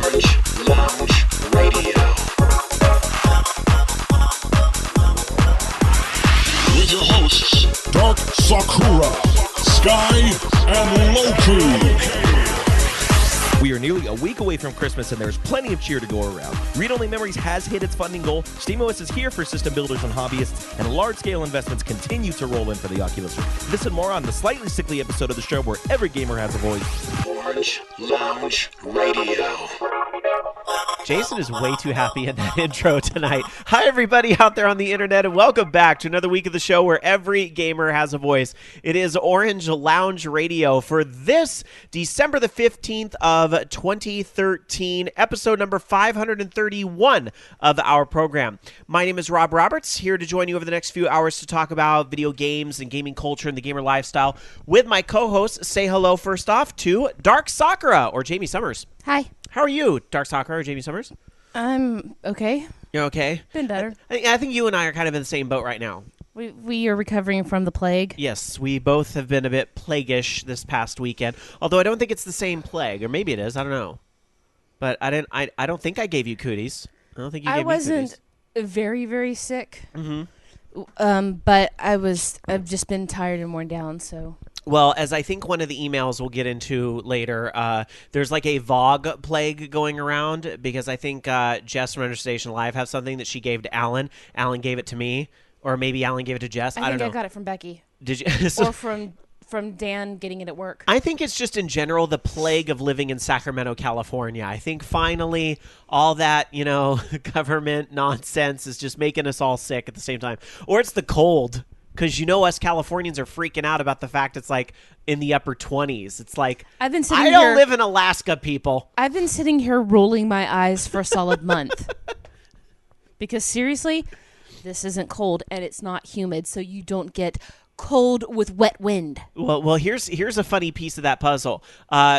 Lounge Radio. With your hosts, Dark Sakura, Sky, and Loki. We are nearly a week away from Christmas, and there's plenty of cheer to go around. Read-Only Memories has hit its funding goal. SteamOS is here for system builders and hobbyists, and large-scale investments continue to roll in for the Oculus. This and more on the slightly sickly episode of the show where every gamer has a voice. Orange Lounge Radio. Jason is way too happy in that intro tonight. Hi, everybody out there on the internet, and welcome back to another week of the show where every gamer has a voice. It is Orange Lounge Radio for this December the 15th of 2013, episode number 531 of our program. My name is Rob Roberts, here to join you over the next few hours to talk about video games and gaming culture and the gamer lifestyle with my co-hosts. Say hello first off to Dark Sakura, or Jamie Summers. Hi. How are you, Dark Sakura or Jamie Summers? I'm okay. You're okay? Been better. I think you and I are kind of in the same boat right now. We are recovering from the plague. Yes, we both have been a bit plaguish this past weekend. Although I don't think it's the same plague, or maybe it is. I don't know. But I don't think I gave you cooties. I don't think you gave me cooties. I wasn't very, very sick. Mm-hmm. But I've just been tired and worn down. So. Well, as I think one of the emails we'll get into later, there's like a VOG plague going around because I think Jess from Understation Live has something that she gave to Alan. Alan gave it to me, or maybe Alan gave it to Jess. I don't know. I got it from Becky. Did you? Or from Dan getting it at work. I think it's just in general the plague of living in Sacramento, California. I think finally all that, government nonsense is just making us all sick at the same time. Or it's the cold. Because us Californians are freaking out about the fact it's like in the upper 20s. It's like, I don't live in Alaska, people. I've been sitting here rolling my eyes for a solid month. Because seriously, this isn't cold and it's not humid, so you don't get cold with wet wind. Well, here's a funny piece of that puzzle.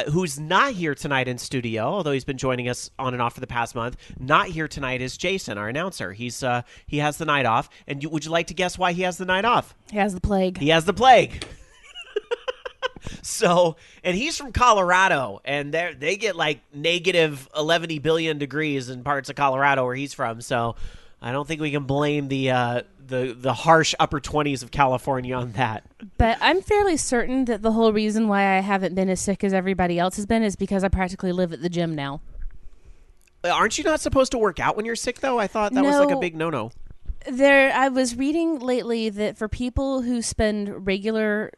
Who's not here tonight in studio, although he's been joining us on and off for the past month. Not here tonight is Jason, our announcer. He has the night off. And would you like to guess why he has the night off? He has the plague. He has the plague. So, and he's from Colorado, and they get like negative 11 billion degrees in parts of Colorado where he's from. So, I don't think we can blame the harsh upper 20s of California on that. But I'm fairly certain that the whole reason why I haven't been as sick as everybody else has been is because I practically live at the gym now. Aren't you not supposed to work out when you're sick, though? I thought that was like a big no-no. I was reading lately that for people who spend regular,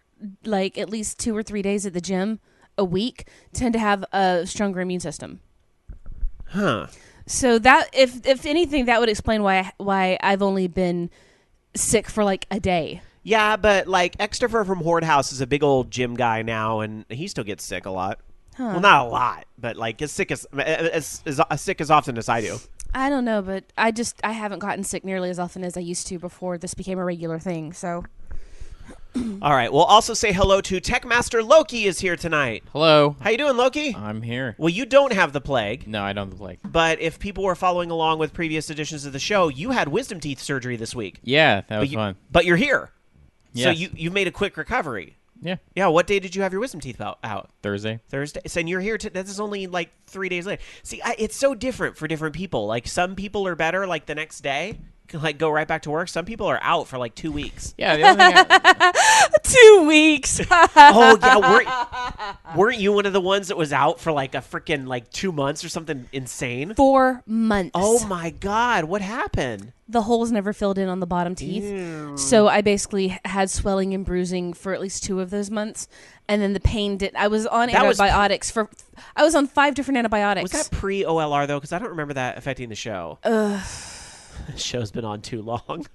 like at least 2 or 3 days at the gym a week, tend to have a stronger immune system. Huh. So that, if anything, that would explain why I've only been sick for like a day. Yeah, but like Extrovert from Horde House is a big old gym guy now, and he still gets sick a lot. Huh. Well, not a lot, but like as sick as often as I do. I don't know, but I haven't gotten sick nearly as often as I used to before this became a regular thing. So. All right. We'll also say hello to Tech Master Loki is here tonight. Hello. How you doing, Loki? I'm here. Well, you don't have the plague. No, I don't have the plague. But if people were following along with previous editions of the show, you had wisdom teeth surgery this week. Yeah, that was fun. But you're here. Yes. So you made a quick recovery. Yeah. Yeah, what day did you have your wisdom teeth out? Thursday. So, and you're here, this is only like 3 days later. See, it's so different for different people. Like, some people are better, like, the next day, can, like, go right back to work. Some people are out for, like, 2 weeks. Yeah, the other thing 2 weeks. Oh, yeah, weren't you one of the ones that was out for, like, a freaking, like, 2 months or something insane? 4 months. Oh, my God. What happened? The holes never filled in on the bottom teeth. Ew. So I basically had swelling and bruising for at least 2 of those months. And then the pain did. I was on antibiotics I was on 5 different antibiotics. Was that pre-OLR, though? Because I don't remember that affecting the show. The show's been on too long. All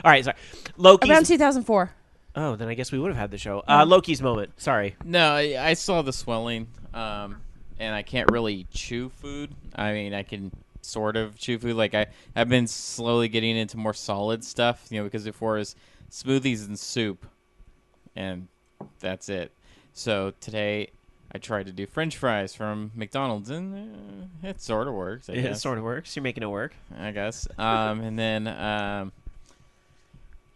right, sorry. Loki's... Around 2004. Oh, then I guess we would have had the show. Loki's moment. Sorry. No, I saw the swelling, and I can't really chew food. I mean, I can sort of chew food. Like, I've been slowly getting into more solid stuff, because before it was smoothies and soup, and that's it. So today I tried to do French fries from McDonald's, and it sort of works. I guess. It sort of works. You're making it work. I guess. And then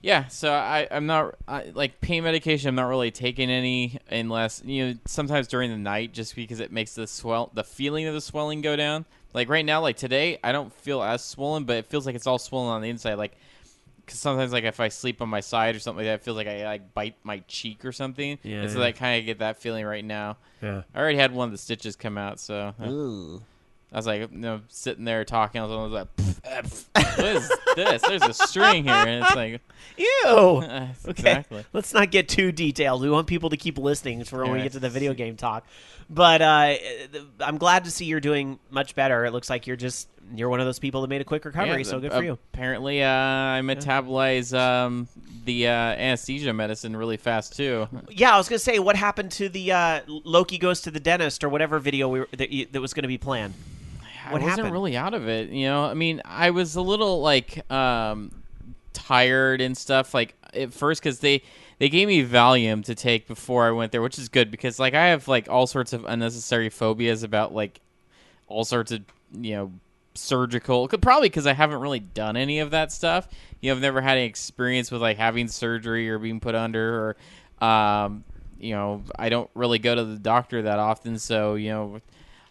Yeah, so I'm not like pain medication. I'm not really taking any unless sometimes during the night, just because it makes the feeling of the swelling go down. Like right now, like today, I don't feel as swollen, but it feels like it's all swollen on the inside. Like, because sometimes like if I sleep on my side or something like that, it feels like I like bite my cheek or something. Yeah, and so I kind of get that feeling right now. Yeah. I already had one of the stitches come out, so. Ooh. I was like, sitting there talking. I was like, what is this? There's a string here. And it's like, Ew. Okay. Exactly. Let's not get too detailed. We want people to keep listening for when we Yeah. get to the video game talk. But I'm glad to see you're doing much better. It looks like you're one of those people that made a quick recovery, so good for you. Apparently, I metabolize the anesthesia medicine really fast, too. Yeah, I was going to say, what happened to the Loki goes to the dentist or whatever video that was going to be planned? I What wasn't happened? really out of it, I mean, I was a little, like, tired and stuff, like, at first, because they gave me Valium to take before I went there, which is good, because, like, I have, like, all sorts of unnecessary phobias about, like, all sorts of, surgical, probably because I haven't really done any of that stuff. I've never had any experience with, like, having surgery or being put under, or, I don't really go to the doctor that often, so,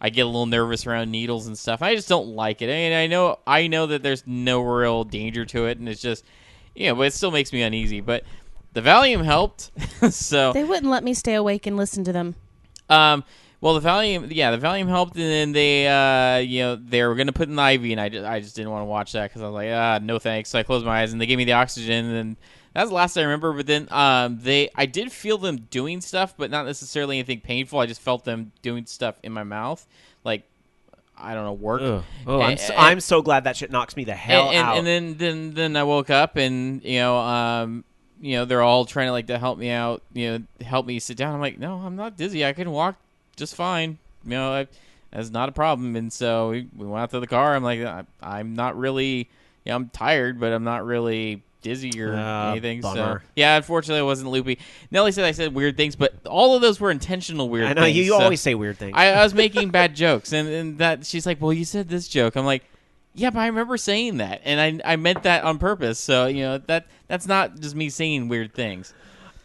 I get a little nervous around needles and stuff. I just don't like it. I mean, I know that there's no real danger to it, and it's just, but it still makes me uneasy. But the Valium helped, so They wouldn't let me stay awake and listen to them. well, the Valium helped, and then they, they were gonna put in the IV, and I just didn't want to watch that because I was like, no thanks. So I closed my eyes, and they gave me the oxygen, and then that's the last I remember. But then, I did feel them doing stuff, but not necessarily anything painful. I just felt them doing stuff in my mouth, like, I don't know, work. Ugh. Oh, I'm so glad that shit knocks me the hell out. And then I woke up, and they're all trying to, like, to help me out, help me sit down. I'm like, no, I'm not dizzy. I can walk just fine. That's not a problem. And so we went out to the car. I'm like, I'm not really, I'm tired, but I'm not really dizzy or anything. Bummer. So yeah, unfortunately, I wasn't loopy. Nelly said I said weird things, but all of those were intentional weird I know, things. you always say weird things. I was making bad jokes, and that she's like, well, you said this joke. I'm like, yeah, but I remember saying that, and I meant that on purpose. So that's not just me saying weird things.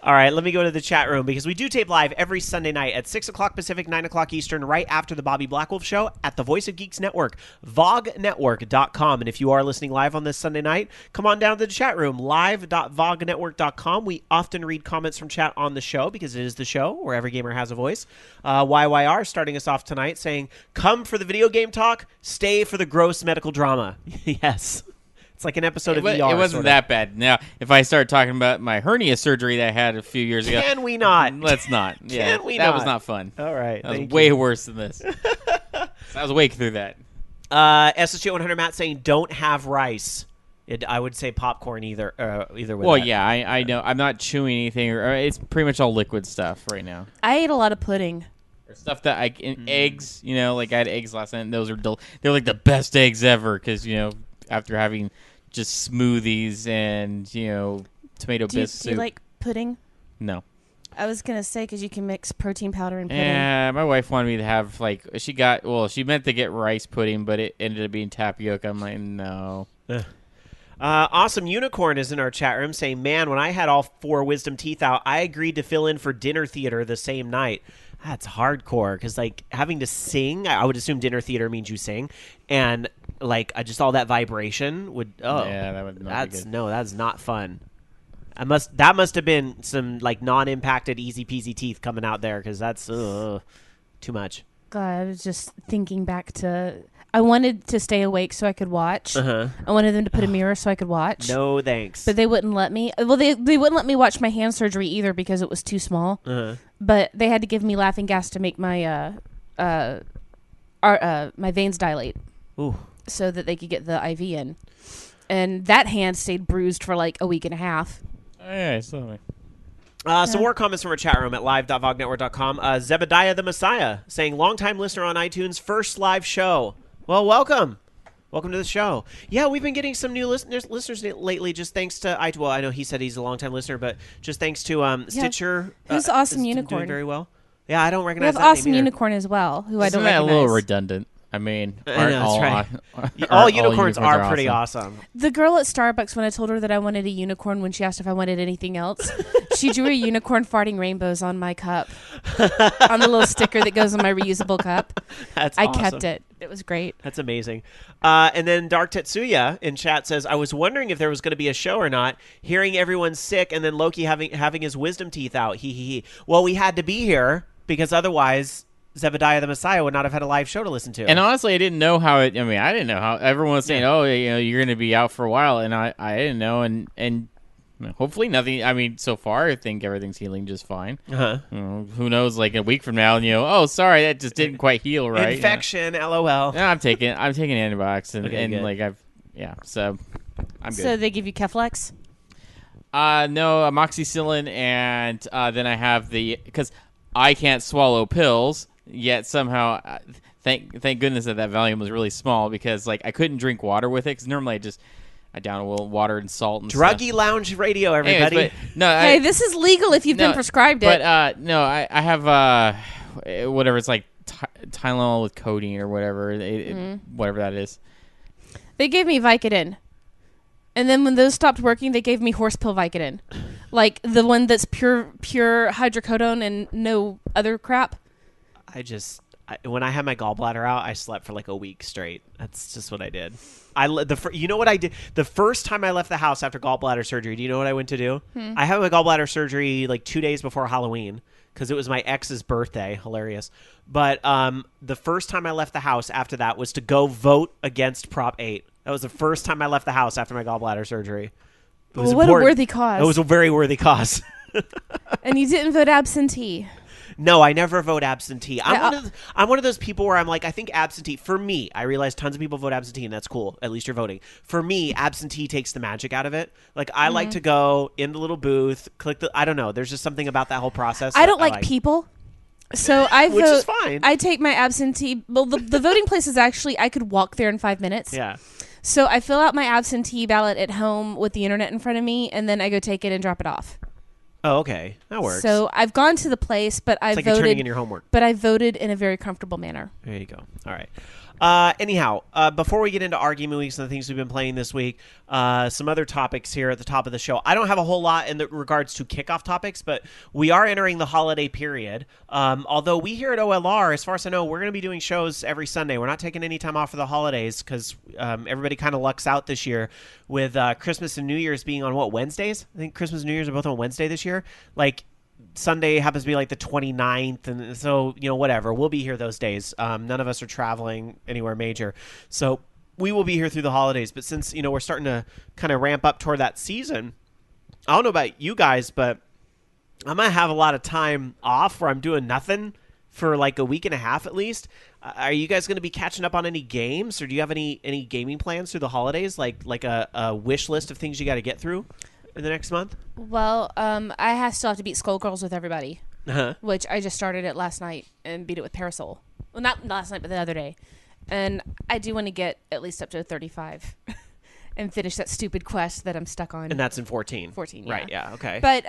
All right, let me go to the chat room because we do tape live every Sunday night at 6 o'clock Pacific, 9 o'clock Eastern, right after the Bobby Blackwolf Show at the Voice of Geeks Network, vognetwork.com. And if you are listening live on this Sunday night, come on down to the chat room, live.vognetwork.com. We often read comments from chat on the show because it is the show where every gamer has a voice. YYR starting us off tonight saying, come for the video game talk, stay for the gross medical drama. Yes. It's like an episode of ER. It wasn't that bad. Now, if I start talking about my hernia surgery that I had a few years ago, Can we not? let's not. Yeah, Can we that not? was not fun. All right. That was thank way you. worse than this. I was awake through that. SSG 100 Matt saying don't have rice. I would say popcorn either with Well, that. yeah, I know. I'm not chewing anything. Or it's pretty much all liquid stuff right now. I ate a lot of pudding. Or stuff that eggs. Like I had eggs last night, and those are they're like the best eggs ever because after having just smoothies and tomato Do you bisque soup. like pudding? No. I was going to say because you can mix protein powder and pudding. Yeah, my wife wanted me to have she meant to get rice pudding, but it ended up being tapioca. I'm like, no. Awesome Unicorn is in our chat room saying, man, when I had all 4 wisdom teeth out, I agreed to fill in for dinner theater the same night. That's hardcore because having to sing, I would assume dinner theater means you sing, and just all that vibration would Yeah, that would not be good. No, that's not fun. That must have been some non-impacted easy peasy teeth coming out there because that's too much. God, I was just thinking back to... I wanted to stay awake so I could watch. Uh-huh. I wanted them to put a mirror so I could watch. No thanks. But they wouldn't let me. Well, they wouldn't let me watch my hand surgery either because it was too small. Uh-huh. But they had to give me laughing gas to make my my veins dilate. Ooh. So that they could get the IV in. And that hand stayed bruised for like a week and a half. Oh, yeah, so Some more comments from our chat room at live.vognetwork.com. Zebediah the Messiah saying, longtime listener on iTunes, first live show. Well, welcome. Welcome to the show. Yeah, we've been getting some new listeners lately just thanks to iTunes. Well, I know he said he's a longtime listener, but just thanks to Stitcher. Who's Awesome is Unicorn? Doing very well. Yeah, I don't We recognize have that Awesome name either. Unicorn as well, who I Isn't don't that recognize. a little redundant? I mean, I aren't know, that's all, right. All unicorns are pretty awesome. The girl at Starbucks, when I told her that I wanted a unicorn when she asked if I wanted anything else, she drew a unicorn farting rainbows on my cup, on the little sticker that goes on my reusable cup. That's I awesome. kept it. It was great. That's amazing. And then Dark Tetsuya in chat says, I was wondering if there was going to be a show or not, hearing everyone's sick and then Loki having his wisdom teeth out. Well, we had to be here because otherwise Zebediah the Messiah would not have had a live show to listen to. And honestly, I didn't know how it. I mean, I didn't know how everyone was saying, "Oh, you're going to be out for a while," and I didn't know, and hopefully nothing. I mean, so far, I think everything's healing just fine. Who knows? Like a week from now, and oh, sorry, that just didn't quite heal right. Infection, LOL. No, I'm taking antibiotics, and good. like so I'm good. So they give you Keflex? No, amoxicillin, and then I have because I can't swallow pills. Yet somehow, thank goodness that volume was really small because like I couldn't drink water with it because normally I down a little water and salt and Druggy stuff. Lounge Radio, everybody. Anyways, but, no, Hey, this is legal if you've been prescribed it. But no, I have whatever it's like Tylenol with codeine or whatever, whatever that is. They gave me Vicodin. And then when those stopped working, they gave me horse pill Vicodin. Like the one that's pure hydrocodone and no other crap. When I had my gallbladder out, I slept for like a week straight. That's just what I did. You know what I did? The first time I left the house after gallbladder surgery, do you know what I went to do? I had my gallbladder surgery like 2 days before Halloween because it was my ex's birthday. Hilarious. But the first time I left the house after that was to go vote against Prop 8. That was the first time I left the house after my gallbladder surgery. Well, what a worthy cause. It was a very worthy cause. And you didn't vote absentee. No, I never vote absentee. I'm one of those people where I'm like, I think absentee, for me, I realize tons of people vote absentee, and that's cool. At least you're voting. For me, absentee takes the magic out of it. Like, I like to go in the little booth, I don't know. There's just something about that whole process. I don't like people. So I vote. Which is fine. I take my absentee. Well, the voting place is actually, I could walk there in 5 minutes. Yeah. So I fill out my absentee ballot at home with the internet in front of me, and then I go take it and drop it off. Oh, okay. That works. So I've gone to the place, but I like voted. You're turning in your homework. But I voted in a very comfortable manner. There you go. All right. Anyhow, before we get into argument weeks and the things we've been playing this week, some other topics here at the top of the show. I don't have a whole lot in regards to kickoff topics, but we are entering the holiday period. Although we here at OLR, as far as I know, we're going to be doing shows every Sunday. We're not taking any time off for the holidays because everybody kind of lucks out this year with Christmas and New Year's being on, Wednesdays? I think Christmas and New Year's are both on Wednesday this year. Like, Sunday happens to be like the 29th, and so, whatever. We'll be here those days. None of us are traveling anywhere major. So we will be here through the holidays. But since, we're starting to kind of ramp up toward that season, I don't know about you guys, but I'm going to have a lot of time off where I'm doing nothing for like a week and a half at least. Are you guys going to be catching up on any games, or do you have any gaming plans through the holidays, like a wish list of things you got to get through in the next month? Well, I still have to beat Skullgirls with everybody, which I just started it last night and beat it with Parasol. Well, not last night, but the other day. And I do want to get at least up to 35 and finish that stupid quest that I'm stuck on. And that's in 14. 14, yeah. Right, yeah, okay. But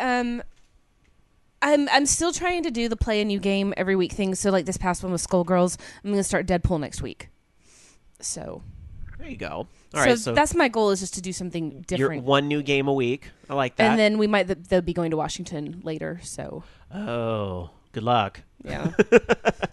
I'm still trying to do the play a new game every week thing. So like this past one with Skullgirls, I'm going to start Deadpool next week. So there you go. All right, so that's my goal, is just to do something different. One new game a week. I like that. And then we might they'll be going to Washington later. So. Oh, good luck. Yeah.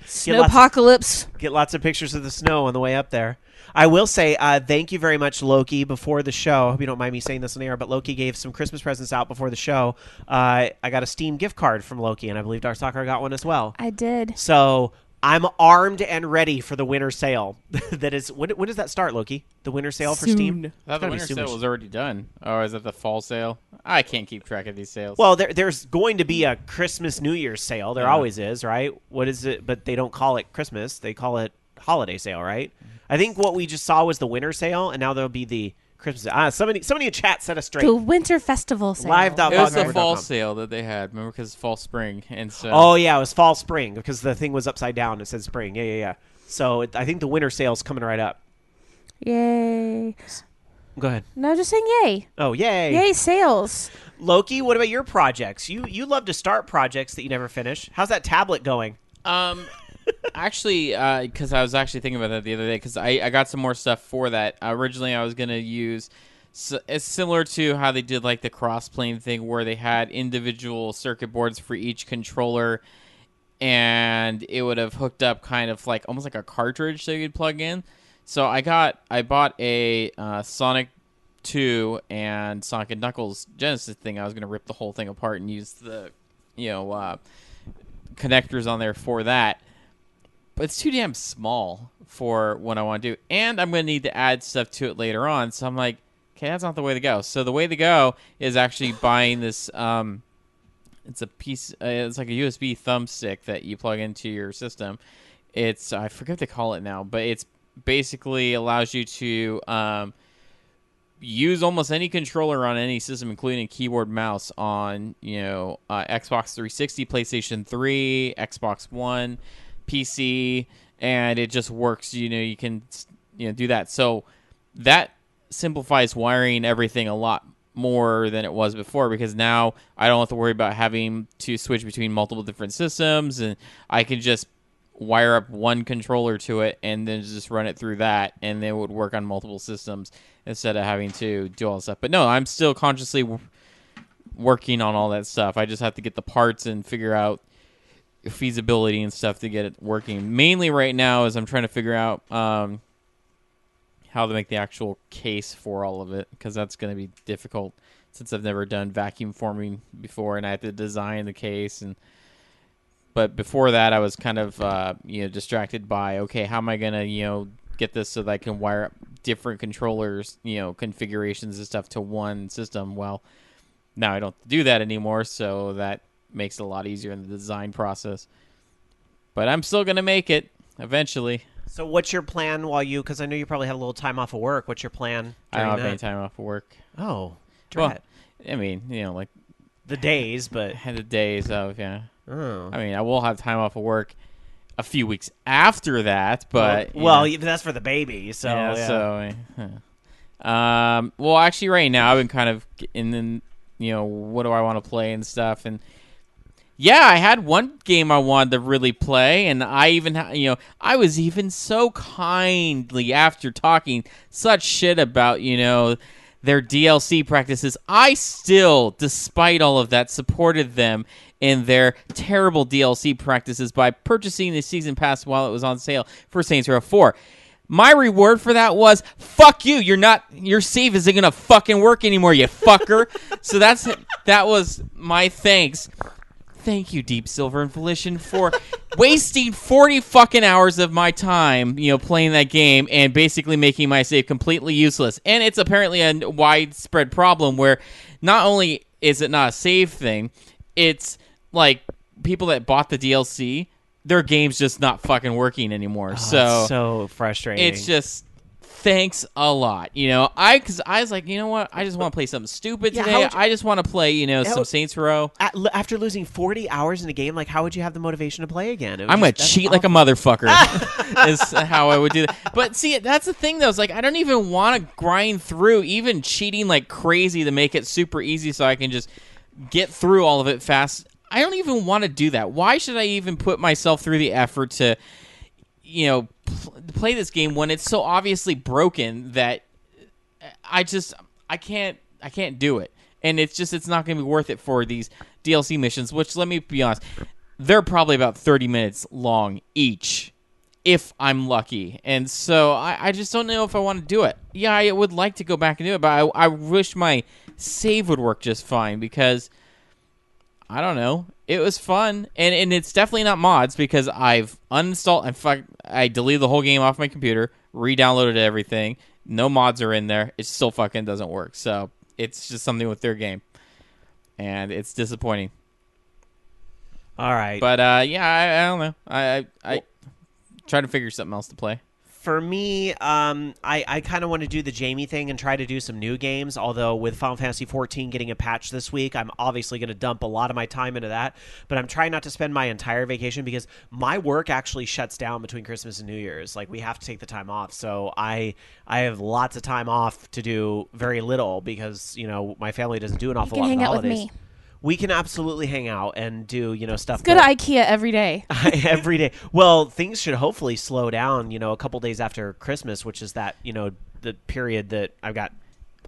Snowpocalypse. Get lots of pictures of the snow on the way up there. I will say thank you very much, Loki, before the show. I hope you don't mind me saying this on the air, but Loki gave some Christmas presents out before the show. I got a Steam gift card from Loki, and I believe Dark Soccer got one as well. I did. So I'm armed and ready for the winter sale. That is, when does that start, Loki? The winter sale for Steam? I thought the winter sale was already done. Oh, is that the fall sale? I can't keep track of these sales. Well, there's going to be a Christmas New Year's sale. There always is, right? What is it? But they don't call it Christmas. They call it holiday sale, right? I think what we just saw was the winter sale, and now there'll be the Christmas. Somebody in chat set us straight. The winter festival sale. Live. It was the fall sale that they had. Remember, because it's fall spring, and so. Oh yeah, it was fall spring because the thing was upside down. It said spring. Yeah. So I think the winter sale's coming right up. Yay! Go ahead. No, just saying yay. Oh yay! Yay sales. Loki, what about your projects? You love to start projects that you never finish. How's that tablet going? Actually, because I was actually thinking about that the other day, because I got some more stuff for that. Originally, I was going to use, it's similar to how they did like the cross-plane thing where they had individual circuit boards for each controller, and it would have hooked up kind of like almost like a cartridge that you could plug in. So I bought a Sonic 2 and Sonic and Knuckles Genesis thing. I was going to rip the whole thing apart and use the, connectors on there for that. But it's too damn small for what I want to do. And I'm going to need to add stuff to it later on. So I'm like, okay, that's not the way to go. So the way to go is actually buying this, it's a piece, it's like a USB thumbstick that you plug into your system. It's, I forget what they call it now, but it's basically allows you to use almost any controller on any system, including keyboard, mouse on, Xbox 360, PlayStation 3, Xbox One, PC, and it just works. You can do that. So that simplifies wiring everything a lot more than it was before, because now I don't have to worry about having to switch between multiple different systems, and I can just wire up one controller to it and then just run it through that, and it would work on multiple systems instead of having to do all this stuff. But no, I'm still consciously working on all that stuff. I just have to get the parts and figure out feasibility and stuff to get it working. Mainly right now is I'm trying to figure out how to make the actual case for all of it, because that's going to be difficult since I've never done vacuum forming before, and I have to design the case. But before that, I was kind of distracted by, okay, how am I going to get this so that I can wire up different controllers, configurations and stuff to one system. Well, now I don't have to do that anymore, so that makes it a lot easier in the design process. But I'm still going to make it eventually. So what's your plan because I know you probably have a little time off of work. What's your plan I during don't have that? any time off of work. Oh, Well, I mean, like the days, but... the days of, yeah. Oh. I mean, I will have time off of work a few weeks after that, but... Well, that's for the baby, so... Well, actually, right now, I've been kind of what do I want to play and stuff, and yeah, I had one game I wanted to really play, and I even, I was even so kindly, after talking such shit about, their DLC practices, I still, despite all of that, supported them in their terrible DLC practices by purchasing the season pass while it was on sale for Saints Row 4. My reward for that was, fuck you, your save isn't gonna fucking work anymore, you fucker. So that was my thanks. Thank you, Deep Silver and Volition, for wasting 40 fucking hours of my time, playing that game and basically making my save completely useless. And it's apparently a widespread problem where not only is it not a save thing, it's like people that bought the DLC, their game's just not fucking working anymore. It's so frustrating. It's just... Thanks a lot. Because I was like, you know what? I just want to play something stupid today. I just want to play, some Saints Row. After losing 40 hours in a game, like, how would you have the motivation to play again? I'm going to cheat like a motherfucker is how I would do that. But see, that's the thing, though. It's like, I don't even want to grind through, even cheating like crazy to make it super easy so I can just get through all of it fast. I don't even want to do that. Why should I even put myself through the effort to, play this game when it's so obviously broken that I can't do it, and it's not going to be worth it for these DLC missions, which, let me be honest, they're probably about 30 minutes long each if I'm lucky, and so I just don't know if I want to do it. Yeah, I would like to go back and do it, but I wish my save would work just fine, because I don't know. It was fun, and it's definitely not mods, because I've uninstalled and I deleted the whole game off my computer, re-downloaded everything. No mods are in there. It still fucking doesn't work. So it's just something with their game, and it's disappointing. All right, but I don't know. I try to figure something else to play. For me, I kind of want to do the Jamie thing and try to do some new games, although with Final Fantasy XIV getting a patch this week, I'm obviously going to dump a lot of my time into that, but I'm trying not to spend my entire vacation because my work actually shuts down between Christmas and New Year's. Like, we have to take the time off, so I have lots of time off to do very little because, my family doesn't do an awful lot hang of the out with holidays. me. we can absolutely hang out and do, stuff. Go to IKEA every day. Every day. Well, things should hopefully slow down, a couple days after Christmas, which is that, the period that I've got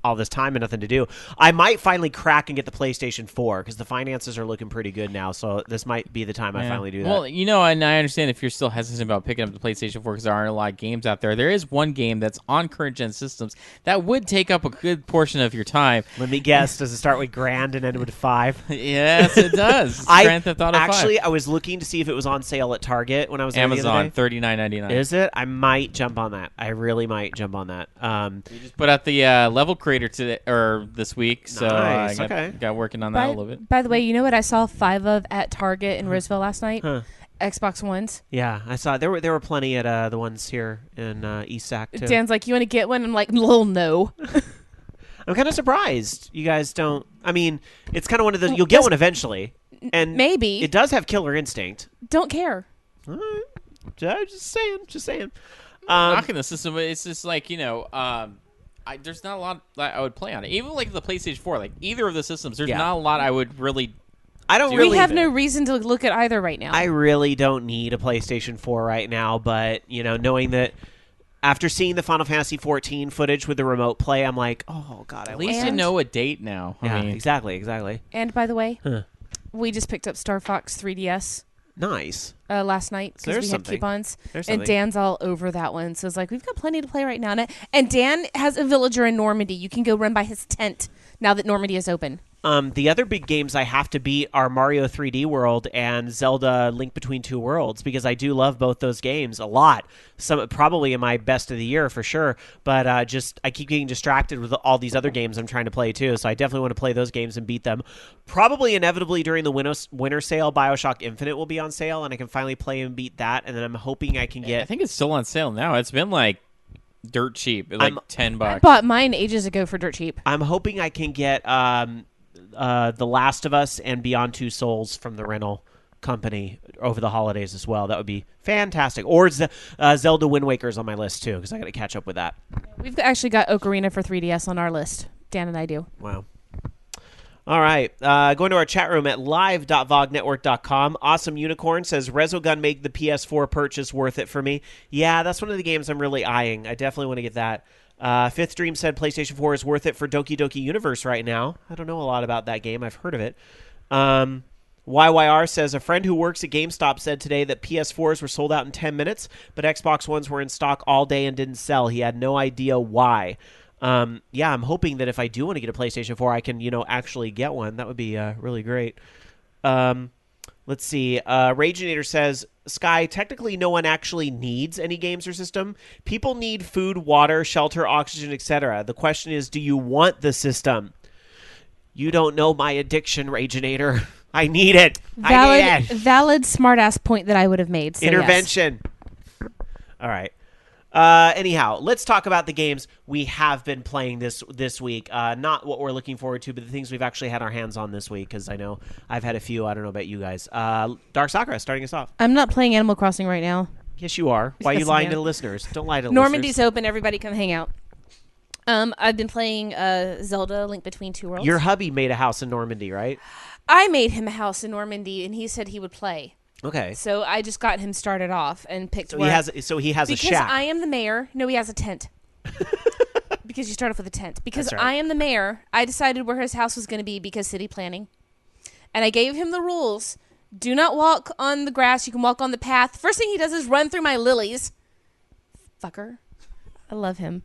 all this time and nothing to do. I might finally crack and get the PlayStation 4 because the finances are looking pretty good now. So this might be the time I finally do that. Well, and I understand if you're still hesitant about picking up the PlayStation 4 because there aren't a lot of games out there. There is one game that's on current gen systems that would take up a good portion of your time. Let me guess. Does it start with Grand and end with 5? Yes, it does. It's Grand Theft Auto 5. Actually, I was looking to see if it was on sale at Target when I was there Amazon, the other day. $39.99. Is it? I might jump on that. I really might jump on that. We just put out the level creator today or this week, so nice. I got working on that a little bit. By the way, you know what I saw 5 of at Target in Roseville last night? Xbox Ones. Yeah, I saw there were plenty at the ones here in East Sac too. Dan's like, you want to get one? I'm like, lol, no. I'm kind of surprised you guys don't. I mean, it's kind of one of the you'll get one eventually, and maybe it does have Killer Instinct. Don't care. All right. Just saying. Knocking the system, it's just like there's not a lot that I would play on it. Even like the PlayStation 4, like either of the systems, there's not a lot I would really. We have no reason to look at either right now. I really don't need a PlayStation 4 right now, but knowing that after seeing the Final Fantasy 14 footage with the remote play, I'm like, oh god, at least you know a date now. Yeah, I mean, exactly. And by the way, we just picked up Star Fox 3DS. Nice. Last night because we had coupons, and Dan's all over that one. So it's like we've got plenty to play right now. And Dan has a villager in Normandy. You can go run by his tent now that Normandy is open. The other big games I have to beat are Mario 3D World and Zelda Link Between Two Worlds because I do love both those games a lot. Some probably in my best of the year for sure, but I keep getting distracted with all these other games I'm trying to play too. So I definitely want to play those games and beat them. Probably inevitably during the winter sale, BioShock Infinite will be on sale, and I can finally play and beat that. And then I'm hoping I can get. I think it's still on sale now. It's been like dirt cheap, like $10. I bought mine ages ago for dirt cheap. I'm hoping I can get The Last of Us and Beyond Two Souls from the rental company over the holidays as well. That would be fantastic. Or Zelda Wind Waker's on my list too because I got to catch up with that. We've actually got Ocarina for 3DS on our list. Dan and I do. Wow. All right. Going to our chat room at live.vognetwork.com. Awesome Unicorn says, Resogun made the PS4 purchase worth it for me. Yeah, that's one of the games I'm really eyeing. I definitely want to get that. Fifth Dream said PlayStation 4 is worth it for Doki Doki Universe right now. I don't know a lot about that game. I've heard of it. YYR says, a friend who works at GameStop said today that PS4s were sold out in 10 minutes, but Xbox Ones were in stock all day and didn't sell. He had no idea why. Yeah, I'm hoping that if I do want to get a PlayStation 4, I can, actually get one. That would be really great. Let's see. Rageinator says, Sky, technically no one actually needs any games or system. People need food, water, shelter, oxygen, etc. The question is, do you want the system? You don't know my addiction, Rageinator. I need it. Valid smartass point that I would have made. So intervention. Yes. All right. Anyhow, let's talk about the games we have been playing this week. Not what we're looking forward to, but the things we've actually had our hands on this week, because I know I've had a few. I don't know about you guys. Dark Sakura, starting us off. I'm not playing Animal Crossing right now. Yes, you are. Why are you lying to the listeners? Don't lie to the Normandy's listeners. open. Everybody come hang out. I've been playing Zelda Link Between Two Worlds. Your hubby made a house in Normandy, right? I made him a house in Normandy, and he said he would play. Okay. So I just got him started off and picked. So he has a shack. Because I am the mayor. No, he has a tent. Because you start off with a tent. Because That's right. I am the mayor, I decided where his house was going to be because city planning, and I gave him the rules. Do not walk on the grass. You can walk on the path. First thing he does is run through my lilies. Fucker. I love him.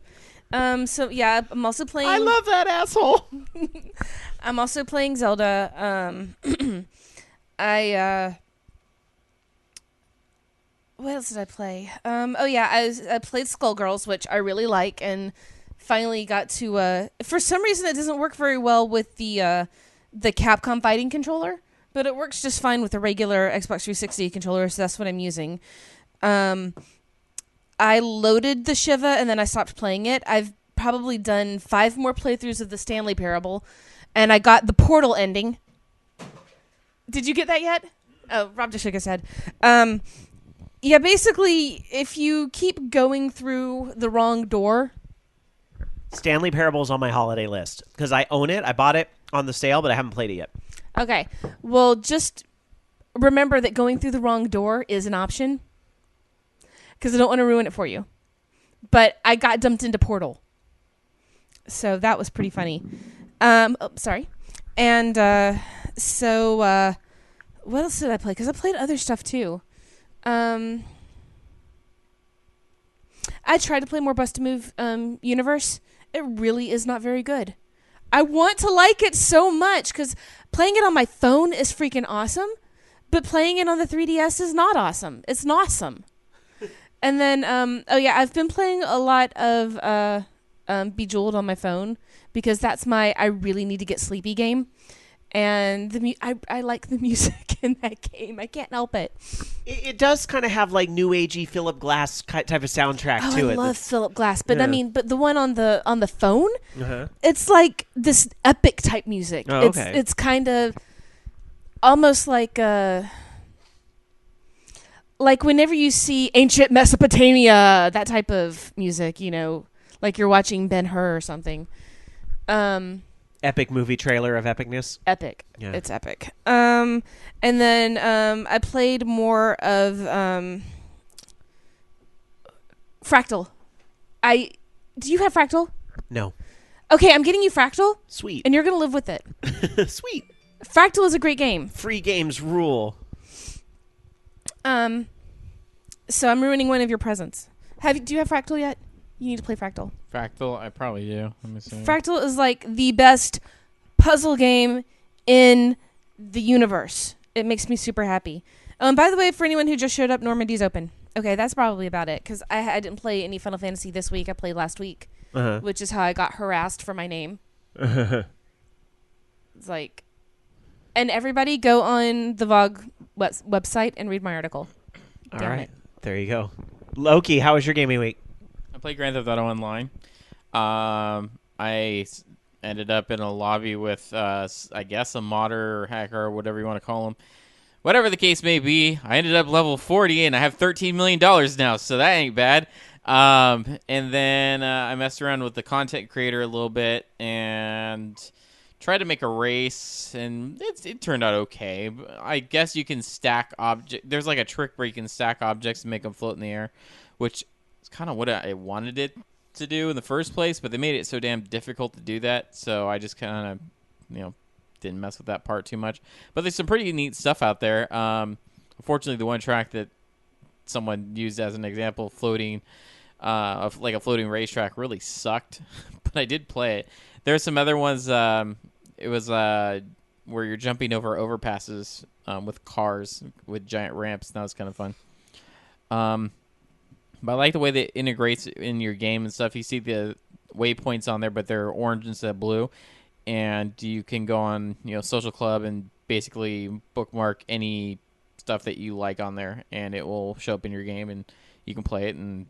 So yeah, I'm also playing. I love that asshole. I'm also playing Zelda. What else did I play? I played Skullgirls, which I really like, and finally got to. For some reason, it doesn't work very well with the Capcom fighting controller, but it works just fine with the regular Xbox 360 controller, so that's what I'm using. I loaded the Shiva, and then I stopped playing it. I've probably done 5 more playthroughs of the Stanley Parable, and I got the Portal ending. Did you get that yet? Oh, Rob just shook his head. Yeah, basically, if you keep going through the wrong door... Stanley Parable is on my holiday list, because I own it. I bought it on the sale, but I haven't played it yet. Okay. Well, just remember that going through the wrong door is an option. Because I don't want to ruin it for you. But I got dumped into Portal. So that was pretty funny. Sorry. And what else did I play? Because I played other stuff too. I tried to play more Bust a Move Universe. It really is not very good. I want to like it so much because playing it on my phone is freaking awesome, but playing it on the 3DS is not awesome. It's not awesome. And then, I've been playing a lot of Bejeweled on my phone because that's my I really need to get sleepy game. And I like the music in that game. I can't help it. It does kind of have like new agey Philip Glass type of soundtrack to it. I love Philip Glass, but Yeah. but the one on the phone, it's like this epic type music. Oh, okay. It's kind of almost like whenever you see ancient Mesopotamia, that type of music, like you're watching Ben-Hur or something. Epic movie trailer of epicness. Epic. Yeah. It's epic. And then I played more of Fractal. Do you have Fractal? No. Okay, I'm getting you Fractal, Sweet. and you're going to live with it. Sweet. Fractal is a great game. Free games rule. So I'm ruining one of your presents. Do you have Fractal yet? You need to play Fractal. Fractal, I probably do. Let me see. Fractal is like the best puzzle game in the universe. It makes me super happy. By the way, for anyone who just showed up, Normandy's open. Okay, that's probably about it, because I didn't play any Final Fantasy this week. I played last week, which is how I got harassed for my name. It's like... And everybody go on the VOG website and read my article. All Damn right. it. There you go. Loki, how was your gaming week? I played Grand Theft Auto Online. I ended up in a lobby with, I guess, a modder or hacker or whatever you want to call him. Whatever the case may be, I ended up level 40 and I have $13 million now, so that ain't bad. And then I messed around with the content creator a little bit and tried to make a race, and it turned out okay. I guess you can stack objects. There's like a trick where you can stack objects and make them float in the air, which is kind of what I wanted it to do in the first place, but they made it so damn difficult to do that, so I just kind of, didn't mess with that part too much. But there's some pretty neat stuff out there. Unfortunately, the one track that someone used as an example, floating, like a floating racetrack, really sucked, but I did play it. There's some other ones. It was where you're jumping over overpasses with cars with giant ramps. That was kind of fun. But I like the way that it integrates in your game and stuff. You see the waypoints on there, but they're orange instead of blue. And you can go on, Social Club and basically bookmark any stuff that you like on there, and it will show up in your game, and you can play it and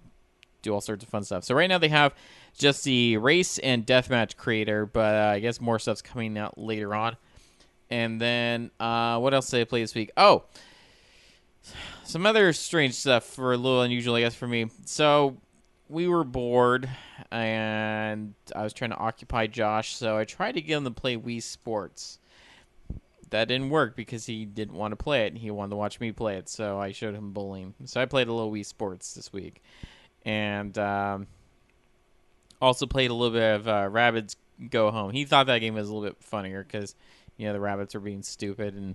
do all sorts of fun stuff. So right now they have just the race and deathmatch creator, but I guess more stuff's coming out later on. And then what else did I play this week? Oh, some other strange stuff for a little unusual, I guess, for me. So we were bored, and I was trying to occupy Josh, so I tried to get him to play Wii Sports. That didn't work because he didn't want to play it. He wanted to watch me play it, so I showed him bowling. So I played a little Wii Sports this week. And also played a little bit of Rabbids Go Home. He thought that game was a little bit funnier because, the rabbits are being stupid and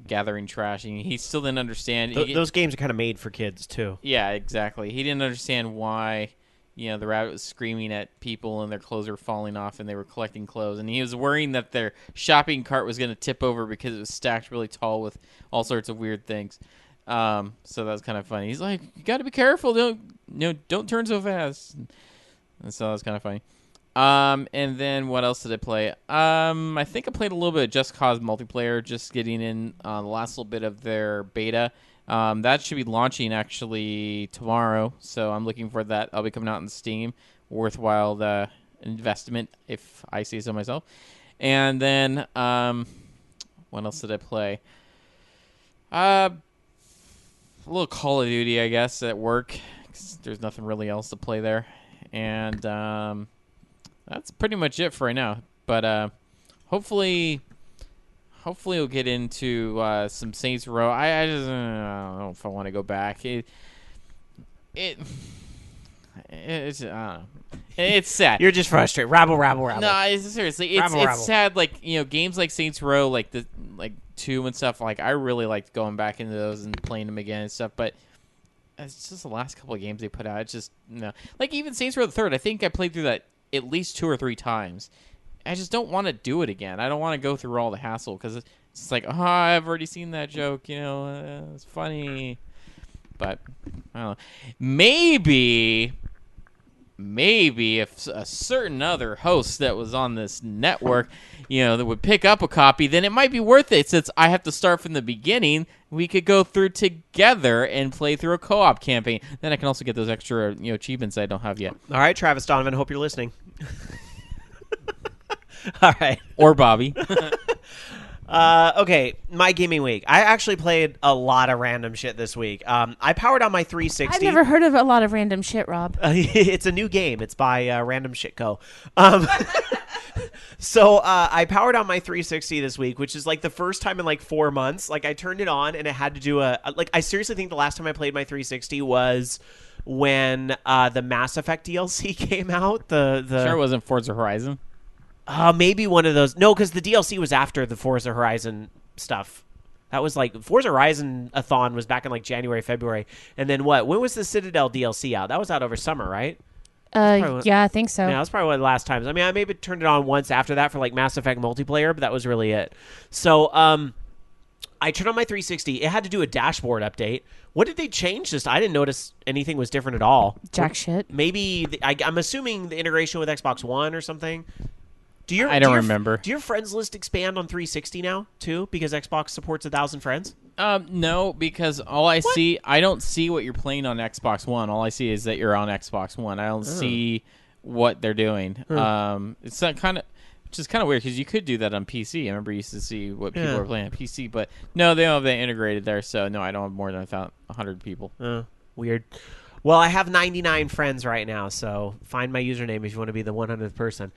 gathering trash. And he still didn't understand. Those games are kind of made for kids, too. Yeah, exactly. He didn't understand why, the rabbit was screaming at people and their clothes were falling off and they were collecting clothes. And he was worrying that their shopping cart was going to tip over because it was stacked really tall with all sorts of weird things. So that was kind of funny. He's like, you got to be careful. Don't turn so fast. And so that was kind of funny. And then what else did I play? I think I played a little bit of Just Cause multiplayer, just getting in the last little bit of their beta. That should be launching actually tomorrow. So I'm looking for that. I'll be coming out on Steam. Worthwhile the investment, if I say so myself. And then what else did I play? A little Call of Duty, I guess, at work. 'Cause there's nothing really else to play there. And that's pretty much it for right now. But hopefully hopefully we'll get into some Saints Row. I just don't know if I want to go back. It's I don't know. It's sad. You're just frustrated. Rabble. No, seriously, it's Rabble. sad. Like games like Saints Row, like 2 and stuff. Like I really liked going back into those and playing them again and stuff. But it's just the last couple of games they put out. It's just no. Like even Saints Row the Third, I think I played through that at least 2 or 3 times. I just don't want to do it again. I don't want to go through all the hassle because it's like, I've already seen that joke. It's funny. But I don't know. Maybe if a certain other host that was on this network, that would pick up a copy, then it might be worth it. Since I have to start from the beginning, we could go through together and play through a co-op campaign. Then I can also get those extra, achievements I don't have yet. All right, Travis Donovan, hope you're listening. All right. Or Bobby. Okay, my gaming week. I actually played a lot of random shit this week. I powered on my 360. I've never heard of a lot of random shit, Rob. It's a new game. It's by Random Shit Co. So I powered on my 360 this week, which is like the first time in like 4 months. Like I turned it on and it had to do I seriously think the last time I played my 360 was when the Mass Effect DLC came out. The Sure it wasn't Forza Horizon. Maybe one of those. No, because the DLC was after the Forza Horizon stuff. That was like Forza Horizon-a-thon was back in like January, February. And then what? When was the Citadel DLC out? That was out over summer, right? Yeah, I think so. Yeah, that's probably one of the last times. I mean, I maybe turned it on once after that for like Mass Effect multiplayer, but that was really it. So I turned on my 360. It had to do a dashboard update. What did they change? I didn't notice anything was different at all. Jack shit. Maybe, I'm assuming the integration with Xbox One or something. I don't remember. Do your friends list expand on 360 now too? Because Xbox supports 1,000 friends. No, because all I see, I don't see what you're playing on Xbox One. All I see is that you're on Xbox One. I don't see what they're doing. It's kind of, which is kind of weird because you could do that on PC. I remember you used to see what people were playing on PC, but no, they don't have that integrated there. So no, I don't have more than 100 people. Weird. Well, I have 99 friends right now, so find my username if you want to be the 100th person.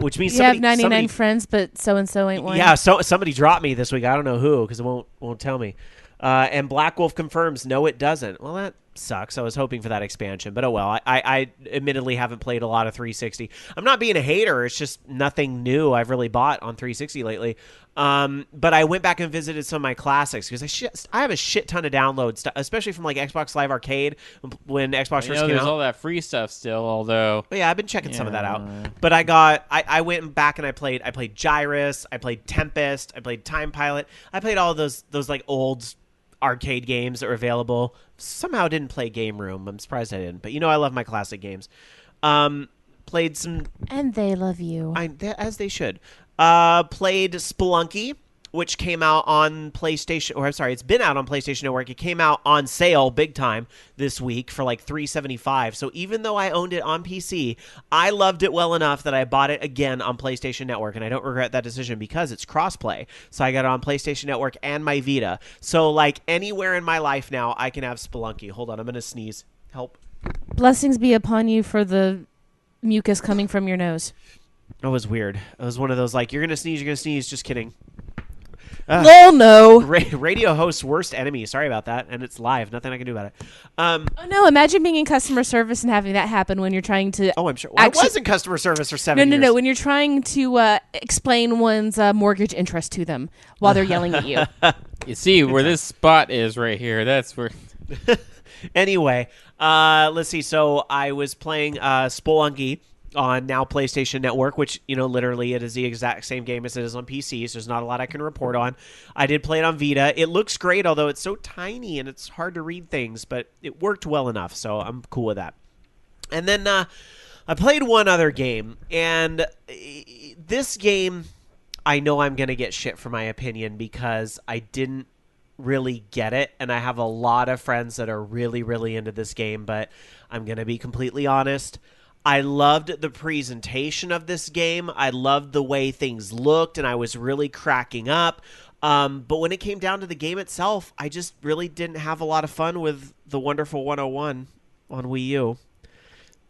Which means you have 99 friends, but so-and-so ain't one. Yeah, so somebody dropped me this week. I don't know who because it won't tell me. And Black Wolf confirms, no, it doesn't. Well, that sucks. I was hoping for that expansion, but oh well. I admittedly haven't played a lot of 360. I'm not being a hater. It's just nothing new I've really bought on 360 lately. But I went back and visited some of my classics because I have a shit ton of downloads, especially from like Xbox Live Arcade when Xbox first came there's out. all that free stuff still, although. But yeah, I've been checking some of that out. But I went back and I played Gyrus, I played Tempest, I played Time Pilot. I played all of those like old arcade games that were available. Somehow didn't play Game Room. I'm surprised I didn't. But I love my classic games. Played some... And they love you. As they should. Played Spelunky, which came out on PlayStation... Or, I'm sorry, it's been out on PlayStation Network. It came out on sale big time this week for like $3.75. So even though I owned it on PC, I loved it well enough that I bought it again on PlayStation Network. And I don't regret that decision because it's crossplay. So I got it on PlayStation Network and my Vita. So like anywhere in my life now, I can have Spelunky. Hold on, I'm going to sneeze. Help. Blessings be upon you for the mucus coming from your nose. That was weird. It was one of those like, you're going to sneeze. Just kidding. Lol, no. Radio host's worst enemy. Sorry about that. And it's live. Nothing I can do about it. Oh, no. Imagine being in customer service and having that happen when you're trying to... Oh, I'm sure. Well, I was in customer service for 7 years. No. When you're trying to explain one's mortgage interest to them while they're yelling at you. You see, where this spot is right here, that's where... Anyway, let's see. So I was playing Spelunky on now PlayStation Network, which, literally it is the exact same game as it is on PC, so there's not a lot I can report on. I did play it on Vita. It looks great, although it's so tiny and it's hard to read things, but it worked well enough, so I'm cool with that. And then I played one other game, and this game, I know I'm going to get shit for my opinion because I didn't really get it, and I have a lot of friends that are really, really into this game, but I'm going to be completely honest. I loved the presentation of this game. I loved the way things looked, and I was really cracking up. But when it came down to the game itself, I just really didn't have a lot of fun with the wonderful 101 on Wii U.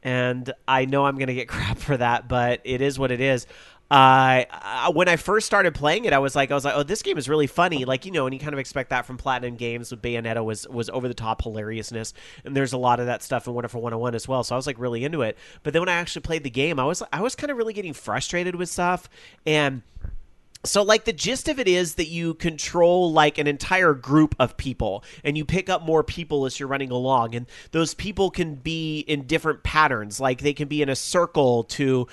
And I know I'm going to get crap for that, but it is what it is. when I first started playing it, I was like, oh, this game is really funny. Like, and you kind of expect that from Platinum Games. With Bayonetta was over the top hilariousness, and there's a lot of that stuff in Wonderful 101 as well. So I was like really into it. But then when I actually played the game, I was kind of really getting frustrated with stuff. And so, like, the gist of it is that you control, like, an entire group of people, and you pick up more people as you're running along, and those people can be in different patterns. Like, they can be in a circle to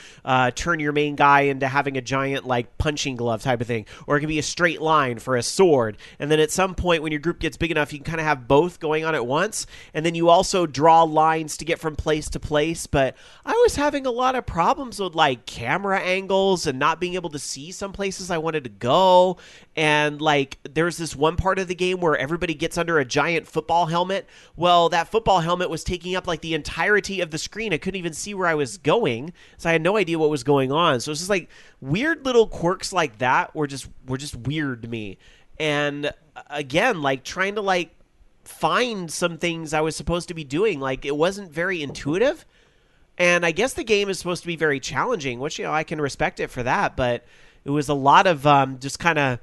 turn your main guy into having a giant, like, punching glove type of thing, or it can be a straight line for a sword. And then at some point, when your group gets big enough, you can kind of have both going on at once, and then you also draw lines to get from place to place. But I was having a lot of problems with, like, camera angles and not being able to see some places I wanted to go. And like, there's this one part of the game where everybody gets under a giant football helmet. Well, that football helmet was taking up like the entirety of the screen. I couldn't even see where I was going, so I had no idea what was going on. So it's just like weird little quirks like that were just weird to me. And again, like trying to like find some things I was supposed to be doing, like it wasn't very intuitive. And I guess the game is supposed to be very challenging, which, I can respect it for that, but it was a lot of just kind of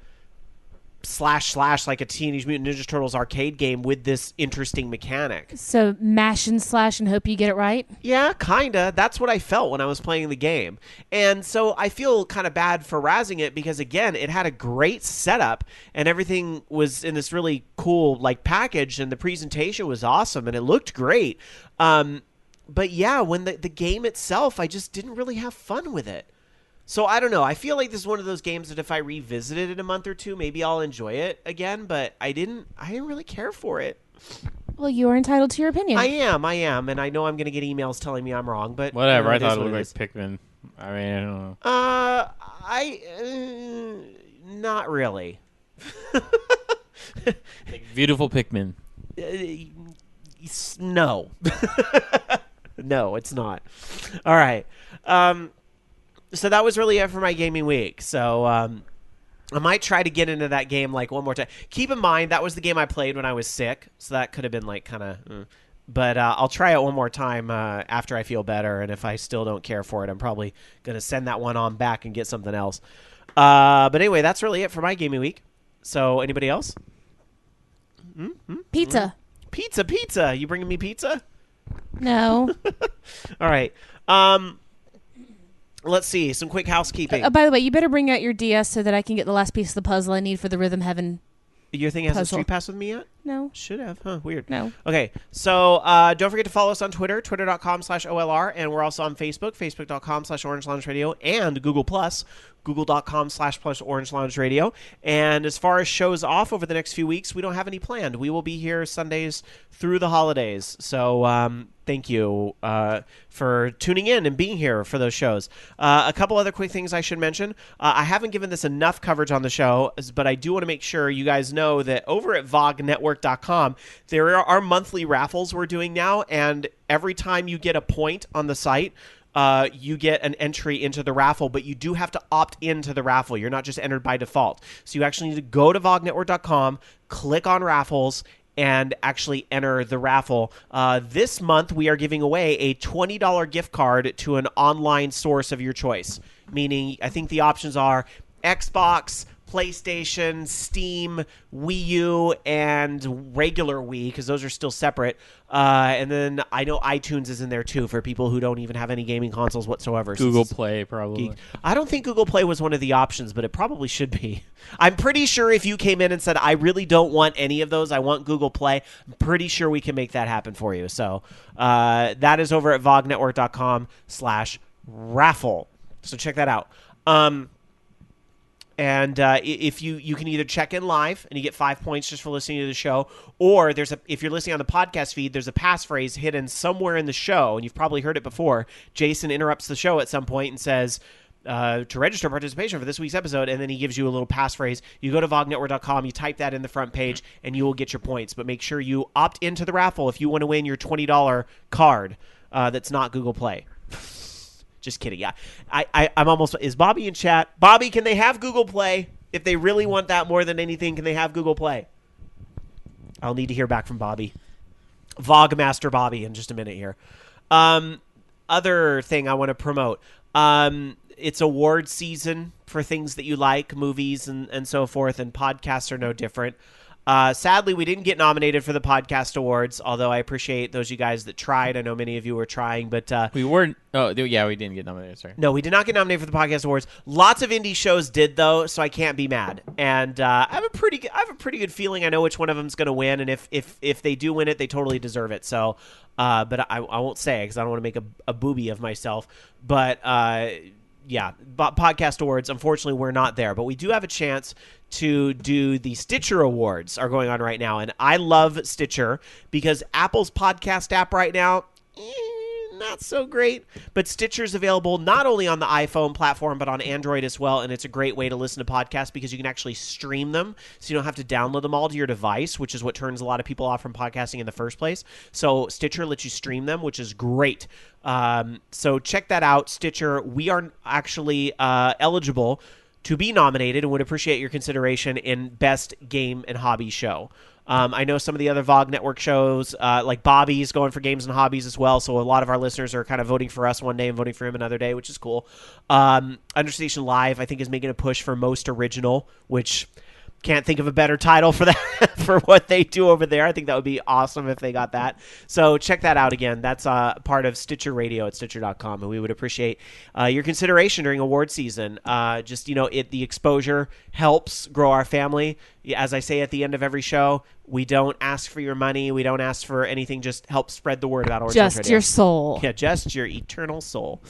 slash like a Teenage Mutant Ninja Turtles arcade game with this interesting mechanic. So mash and slash and hope you get it right? Yeah, kind of. That's what I felt when I was playing the game. And so I feel kind of bad for razzing it because, again, it had a great setup and everything was in this really cool like package and the presentation was awesome and it looked great. But yeah, when the game itself, I just didn't really have fun with it. So I don't know. I feel like this is one of those games that if I revisit it in a month or two, maybe I'll enjoy it again. But I didn't really care for it. Well, you are entitled to your opinion. I am, and I know I'm going to get emails telling me I'm wrong. But whatever. I thought it looked like Pikmin. I mean, I don't know. Not really. Like beautiful Pikmin. No. No, it's not. All right. So that was really it for my gaming week. So I might try to get into that game like one more time. Keep in mind, that was the game I played when I was sick. So that could have been like kind of... But I'll try it one more time after I feel better. And if I still don't care for it, I'm probably going to send that one on back and get something else. But anyway, that's really it for my gaming week. So anybody else? Pizza. Pizza. You bringing me pizza? No. All right. Let's see. Some quick housekeeping. By the way, you better bring out your DS so that I can get the last piece of the puzzle I need for the Rhythm Heaven. Your thing hasn't puzzle. Street Pass with me yet? No. Should have. Huh, weird. No. Okay, so don't forget to follow us on Twitter, twitter.com/OLR, and we're also on Facebook, facebook.com/Orange Lounge Radio, and Google+, google.com/+Orange Lounge Radio. And as far as shows off over the next few weeks, we don't have any planned. We will be here Sundays through the holidays. So thank you for tuning in and being here for those shows. A couple other quick things I should mention. I haven't given this enough coverage on the show, but I do want to make sure you guys know that over at VogNetwork.com, there are monthly raffles we're doing now, and every time you get a point on the site, you get an entry into the raffle, but you do have to opt into the raffle. You're not just entered by default. So you actually need to go to VogNetwork.com, click on raffles, and actually enter the raffle. This month, we are giving away a $20 gift card to an online source of your choice, meaning I think the options are Xbox, PlayStation, Steam, Wii U, and regular Wii, because those are still separate. And then I know iTunes is in there, too, for people who don't even have any gaming consoles whatsoever. Google Play, probably. I don't think Google Play was one of the options, but it probably should be. I'm pretty sure if you came in and said, I really don't want any of those, I want Google Play, I'm pretty sure we can make that happen for you. So that is over at vognetwork.com/raffle. So check that out. And if you can either check in live and you get 5 points just for listening to the show, or if you're listening on the podcast feed, there's a passphrase hidden somewhere in the show, and you've probably heard it before. Jason interrupts the show at some point and says, to register participation for this week's episode, and then he gives you a little passphrase. You go to vognetwork.com, you type that in the front page, and you will get your points. But make sure you opt into the raffle if you want to win your $20 card that's not Google Play. Just kidding. Yeah, I'm almost. Is Bobby in chat? Bobby, can they have Google Play? If they really want that more than anything, can they have Google Play? I'll need to hear back from Bobby. Vogmaster Bobby in just a minute here. Other thing I want to promote. it's award season for things that you like, movies and so forth, and podcasts are no different. Sadly, we didn't get nominated for the podcast awards, although I appreciate those you guys that tried. I know many of you were trying, but We weren't. Oh, yeah, we didn't get nominated. Sorry. no, we did not get nominated for the podcast awards. Lots of indie shows did though, so I can't be mad. And I have a pretty good feeling I know which one of them's going to win, and if they do win it, they totally deserve it. So, but I won't say because I don't want to make a booby of myself. But yeah, podcast awards. Unfortunately, we're not there, but we do have a chance to do the Stitcher Awards are going on right now, and I love Stitcher because Apple's podcast app right now, not so great, but Stitcher's available not only on the iPhone platform but on Android as well, and it's a great way to listen to podcasts because you can actually stream them, so you don't have to download them all to your device, which is what turns a lot of people off from podcasting in the first place. So Stitcher lets you stream them, which is great. So check that out, Stitcher. We are actually eligible to be nominated and would appreciate your consideration in Best Game and Hobby Show. I know some of the other VOG Network shows, like Bobby's going for Games and Hobbies as well, so a lot of our listeners are kind of voting for us one day and voting for him another day, which is cool. Understation Live, I think, is making a push for Most Original, which can't think of a better title for that for what they do over there. I think that would be awesome if they got that. So check that out again. That's part of Stitcher Radio at Stitcher.com, and we would appreciate your consideration during award season. Just, the exposure helps grow our family. As I say at the end of every show, we don't ask for your money. We don't ask for anything. Just help spread the word about Orange Lounge Radio. Just your soul. Yeah, just your eternal soul.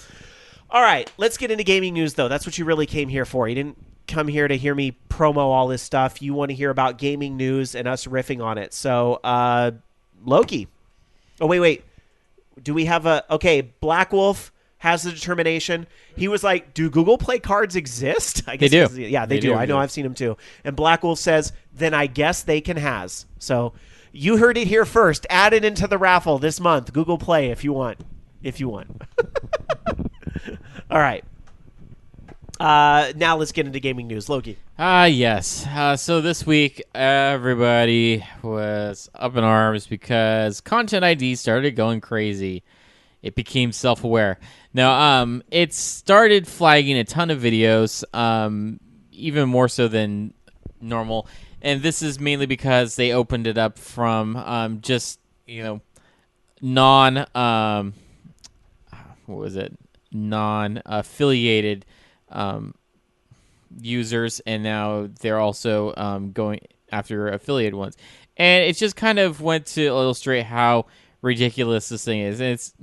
All right, let's get into gaming news, though. That's what you really came here for. You didn't come here to hear me promo all this stuff. You want to hear about gaming news and us riffing on it. So, Loki. Oh, wait. Do we have okay, Black Wolf has the determination. He was like, do Google Play cards exist? I guess they do. Yeah, they do. I know, I've seen them too. And Black Wolf says, then I guess they can has. So, you heard it here first. Add it into the raffle this month. Google Play if you want. All right. Now let's get into gaming news. Loki. Yes. So this week, everybody was up in arms because Content ID started going crazy. It became self-aware. Now, it started flagging a ton of videos, even more so than normal. And this is mainly because they opened it up from just, non-affiliated users, and now they're also going after affiliated ones. And it just kind of went to illustrate how ridiculous this thing is. And it's,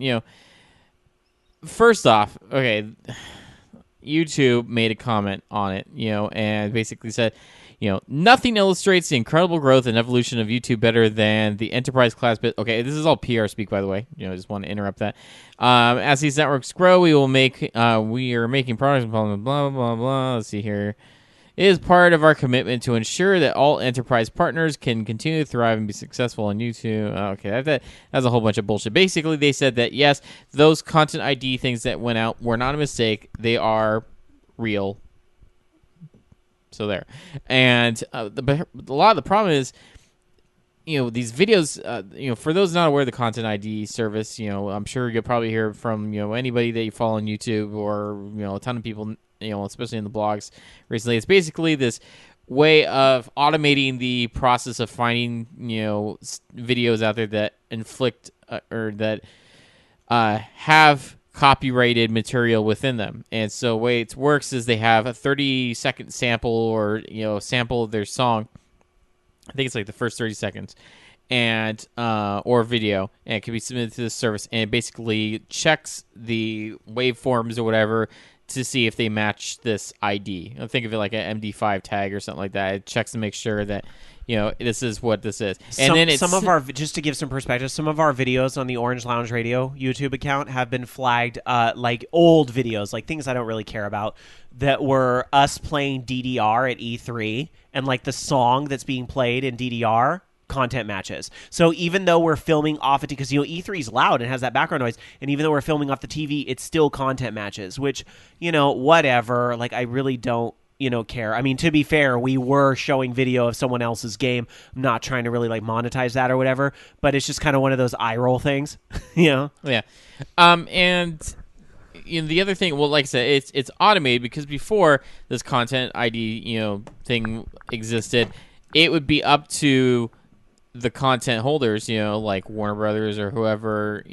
first off, okay, YouTube made a comment on it, and basically said, nothing illustrates the incredible growth and evolution of YouTube better than the enterprise class bit. Okay, this is all PR speak, by the way. I just want to interrupt that. As these networks grow, we are making products, blah, blah, blah, blah, blah. Let's see here. It is part of our commitment to ensure that all enterprise partners can continue to thrive and be successful on YouTube. Okay, that's a whole bunch of bullshit. Basically, they said that, yes, those Content ID things that went out were not a mistake. They are real. So there. And a lot of the problem is, these videos, for those not aware of the Content ID service, I'm sure you'll probably hear from, anybody that you follow on YouTube or, a ton of people, especially in the blogs recently. It's basically this way of automating the process of finding, videos out there that inflict or that have copyrighted material within them. And so the way it works is they have a 30-second sample or sample of their song. I think it's like the first 30 seconds and or video, and it can be submitted to the service, and it basically checks the waveforms or whatever to see if they match this ID. Think of it like an MD5 tag or something like that. It checks to make sure that this is what this is. And then it's, just to give some perspective, some of our videos on the Orange Lounge Radio YouTube account have been flagged like old videos, like things I don't really care about, that were us playing DDR at E3, and like the song that's being played in DDR content matches. So even though we're filming off it, because E3 is loud and has that background noise, and even though we're filming off the TV, it's still content matches, which, whatever, like I really don't care. I mean, to be fair, we were showing video of someone else's game. I'm not trying to really like monetize that or whatever, but it's just kind of one of those eye roll things, Yeah. And the other thing, well, like I said, it's automated because before this content ID, thing existed, it would be up to the content holders, like Warner Brothers or whoever,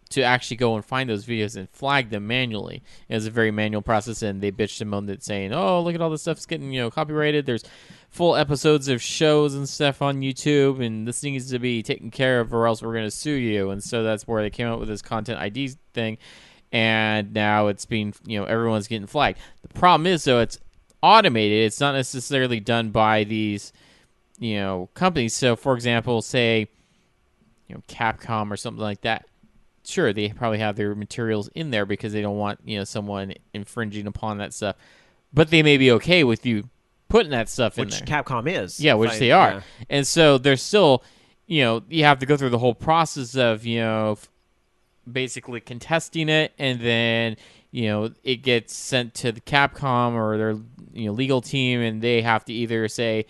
to actually go and find those videos and flag them manually. It was a very manual process, and they bitched and moaned it, saying, "Oh, look at all this stuff's getting, copyrighted. There's full episodes of shows and stuff on YouTube, and this needs to be taken care of, or else we're going to sue you." And so that's where they came up with this content ID thing, and now it's being, everyone's getting flagged. The problem is, though, it's automated. It's not necessarily done by these companies. So, for example, say, Capcom or something like that. Sure, they probably have their materials in there because they don't want, someone infringing upon that stuff. But they may be okay with you putting that stuff in there. Which Capcom is. Yeah, which they are. Yeah. And so there's still, you have to go through the whole process of, basically contesting it, and then, it gets sent to the Capcom or their, legal team, and they have to either say,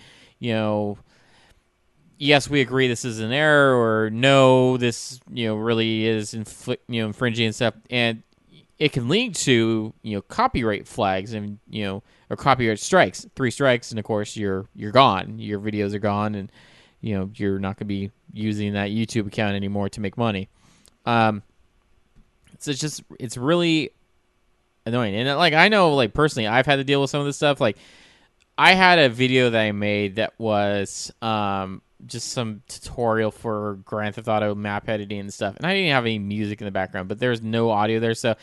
yes, we agree this is an error, or no, this really is infringing and stuff, and it can lead to copyright flags and or copyright strikes. 3 strikes, and of course you're gone. Your videos are gone, and you're not going to be using that YouTube account anymore to make money. So it's really annoying, and I know personally I've had to deal with some of this stuff. I had a video that I made that was just some tutorial for Grand Theft Auto map editing and stuff, and I didn't have any music in the background, but there's no audio there, so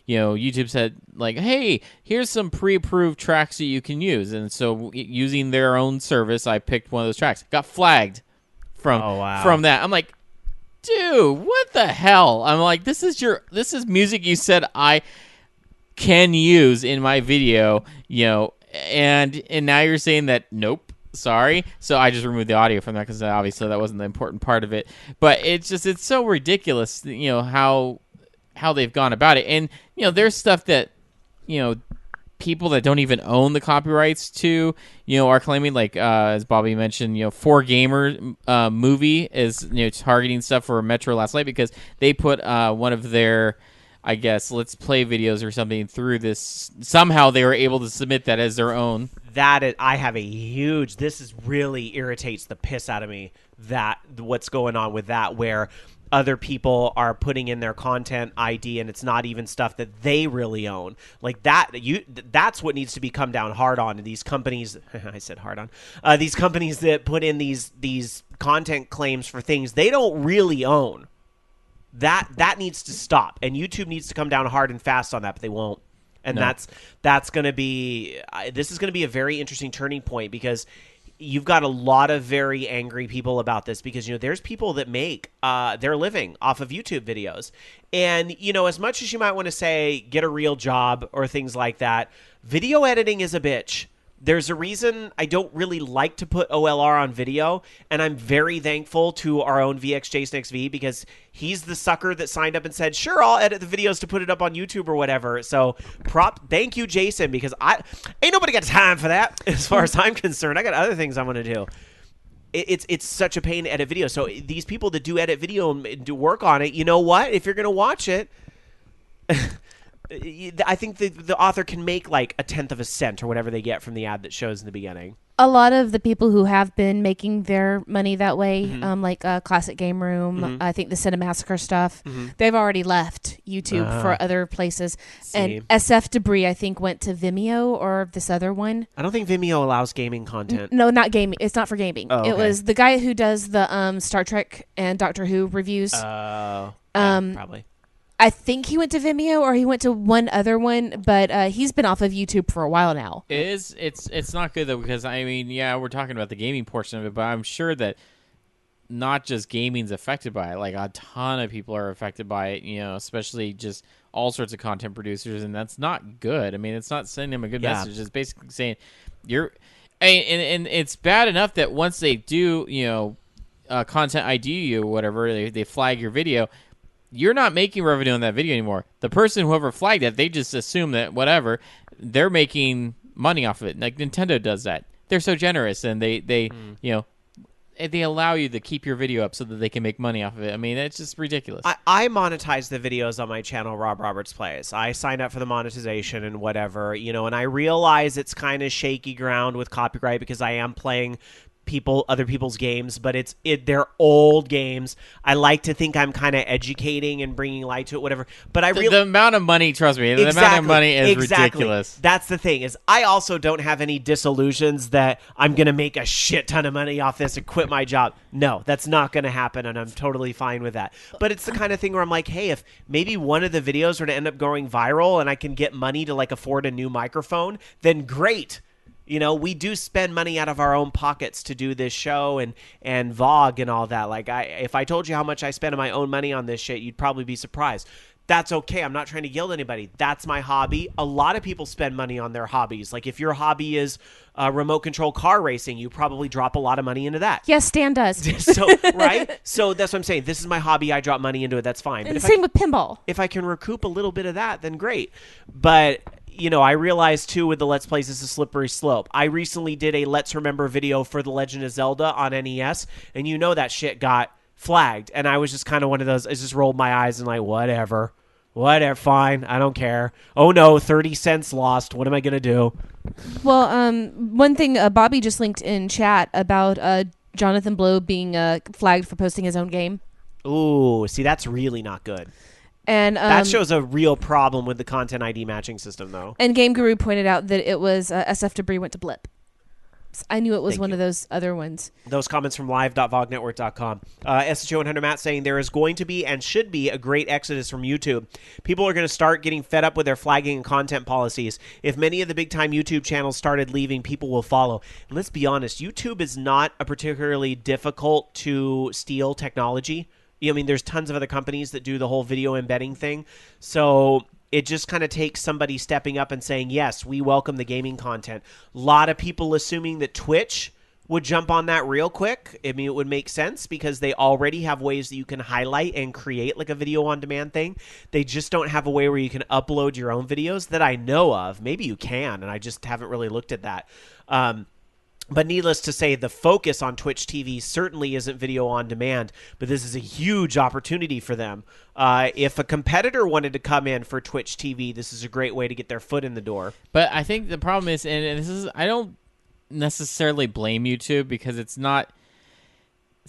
YouTube said hey, here's some pre-approved tracks that you can use, and so using their own service, I picked one of those tracks. Got flagged from that. I'm like, dude, what the hell? I'm like, this is music you said I can use in my video, and now you're saying that nope, sorry. So I just removed the audio from that because obviously that wasn't the important part of it. But it's so ridiculous, how they've gone about it. And there's stuff that people that don't even own the copyrights to are claiming, as Bobby mentioned, 4 Gamer movie is targeting stuff for Metro Last Light because they put one of their, I guess, Let's Play videos or something through this. Somehow they were able to submit that as their own. I have this really irritates the piss out of me, that what's going on with that, where other people are putting in their content ID and it's not even stuff that they really own. That's what needs to be come down hard on. These companies, I said hard on, these companies that put in these content claims for things they don't really own. That needs to stop, and YouTube needs to come down hard and fast on that, but they won't. And no. That's going to be this is going to be a very interesting turning point, because you've got a lot of very angry people about this, because there's people that make their living off of YouTube videos, and as much as you might want to say get a real job or things like that, video editing is a bitch. There's a reason I don't really like to put OLR on video, and I'm very thankful to our own VXJaceNXV, because he's the sucker that signed up and said, sure, I'll edit the videos to put it up on YouTube or whatever. So thank you, Jason, because ain't nobody got time for that as far as I'm concerned. I got other things I want to do. It's such a pain to edit video. So these people that do edit video and do work on it, you know what? If you're going to watch it... I think the author can make a 1/10 of a cent or whatever they get from the ad that shows in the beginning. A lot of the people who have been making their money that way, Classic Game Room, I think the Cinemassacre stuff, they've already left YouTube for other places. And SF Debris, I think, went to Vimeo or this other one. I don't think Vimeo allows gaming content. No, not gaming. It's not for gaming. Oh, okay. It was the guy who does the Star Trek and Doctor Who reviews. Probably. I think he went to Vimeo or he went to one other one, but he's been off of YouTube for a while now. It's not good, though, because, we're talking about the gaming portion of it, but I'm sure that not just gaming's affected by it. A ton of people are affected by it, especially just all sorts of content producers, and that's not good. It's not sending them a good message. It's basically saying and it's bad enough that once they do, content ID you or whatever, they flag your video, you're not making revenue on that video anymore. The person, whoever flagged it, they just assume that whatever, they're making money off of it. Nintendo does that. They're so generous, and they they allow you to keep your video up so that they can make money off of it. I mean, it's just ridiculous. I monetize the videos on my channel, Rob Roberts Plays. I sign up for the monetization and whatever, and I realize it's kind of shaky ground with copyright because I am playing other people's games, but they're old games. I like to think I'm kind of educating and bringing light to it, whatever. But the amount of money, trust me, the amount of money is ridiculous. That's the thing, is I also don't have any disillusions that I'm going to make a shit ton of money off this and quit my job. No, that's not going to happen, and I'm totally fine with that. But it's the kind of thing where I'm like, hey, if maybe one of the videos were to end up going viral and I can get money to afford a new microphone, then great. We do spend money out of our own pockets to do this show and VOG and all that. If I told you how much I spend my own money on this shit, you'd probably be surprised. That's okay. I'm not trying to gild anybody. That's my hobby. A lot of people spend money on their hobbies. If your hobby is remote control car racing, you probably drop a lot of money into that. Yes, Stan does. So right? So that's what I'm saying. This is my hobby. I drop money into it. That's fine. And the same with pinball. If I can recoup a little bit of that, then great. But I realized, too, with the Let's Plays, it's a slippery slope. I recently did a Let's Remember video for The Legend of Zelda on NES, and that shit got flagged. And I was just kind of one of those, I just rolled my eyes and whatever, fine, I don't care. Oh, no, 30 cents lost. What am I going to do? Well, one thing Bobby just linked in chat about Jonathan Blow being flagged for posting his own game. Ooh, see, that's really not good. And that shows a real problem with the content ID matching system, though. And Game Guru pointed out that it was SF Debris went to Blip. So I knew it was one of those other ones. Those comments from live.vognetwork.com. SHO100 Matt saying there is going to be and should be a great exodus from YouTube. People are going to start getting fed up with their flagging and content policies. If many of the big-time YouTube channels started leaving, people will follow. And let's be honest, YouTube is not a particularly difficult to steal technology. There's tons of other companies that do the whole video embedding thing. So it just kind of takes somebody stepping up and saying, yes, we welcome the gaming content. A lot of people assuming that Twitch would jump on that real quick. It would make sense because they already have ways that you can highlight and create a video on demand thing. They just don't have a way where you can upload your own videos that I know of. Maybe you can, and I just haven't really looked at that. But needless to say, the focus on Twitch TV certainly isn't video on demand, but this is a huge opportunity for them. If a competitor wanted to come in for Twitch TV, this is a great way to get their foot in the door. But I think the problem is, and this is, I don't necessarily blame YouTube because it's not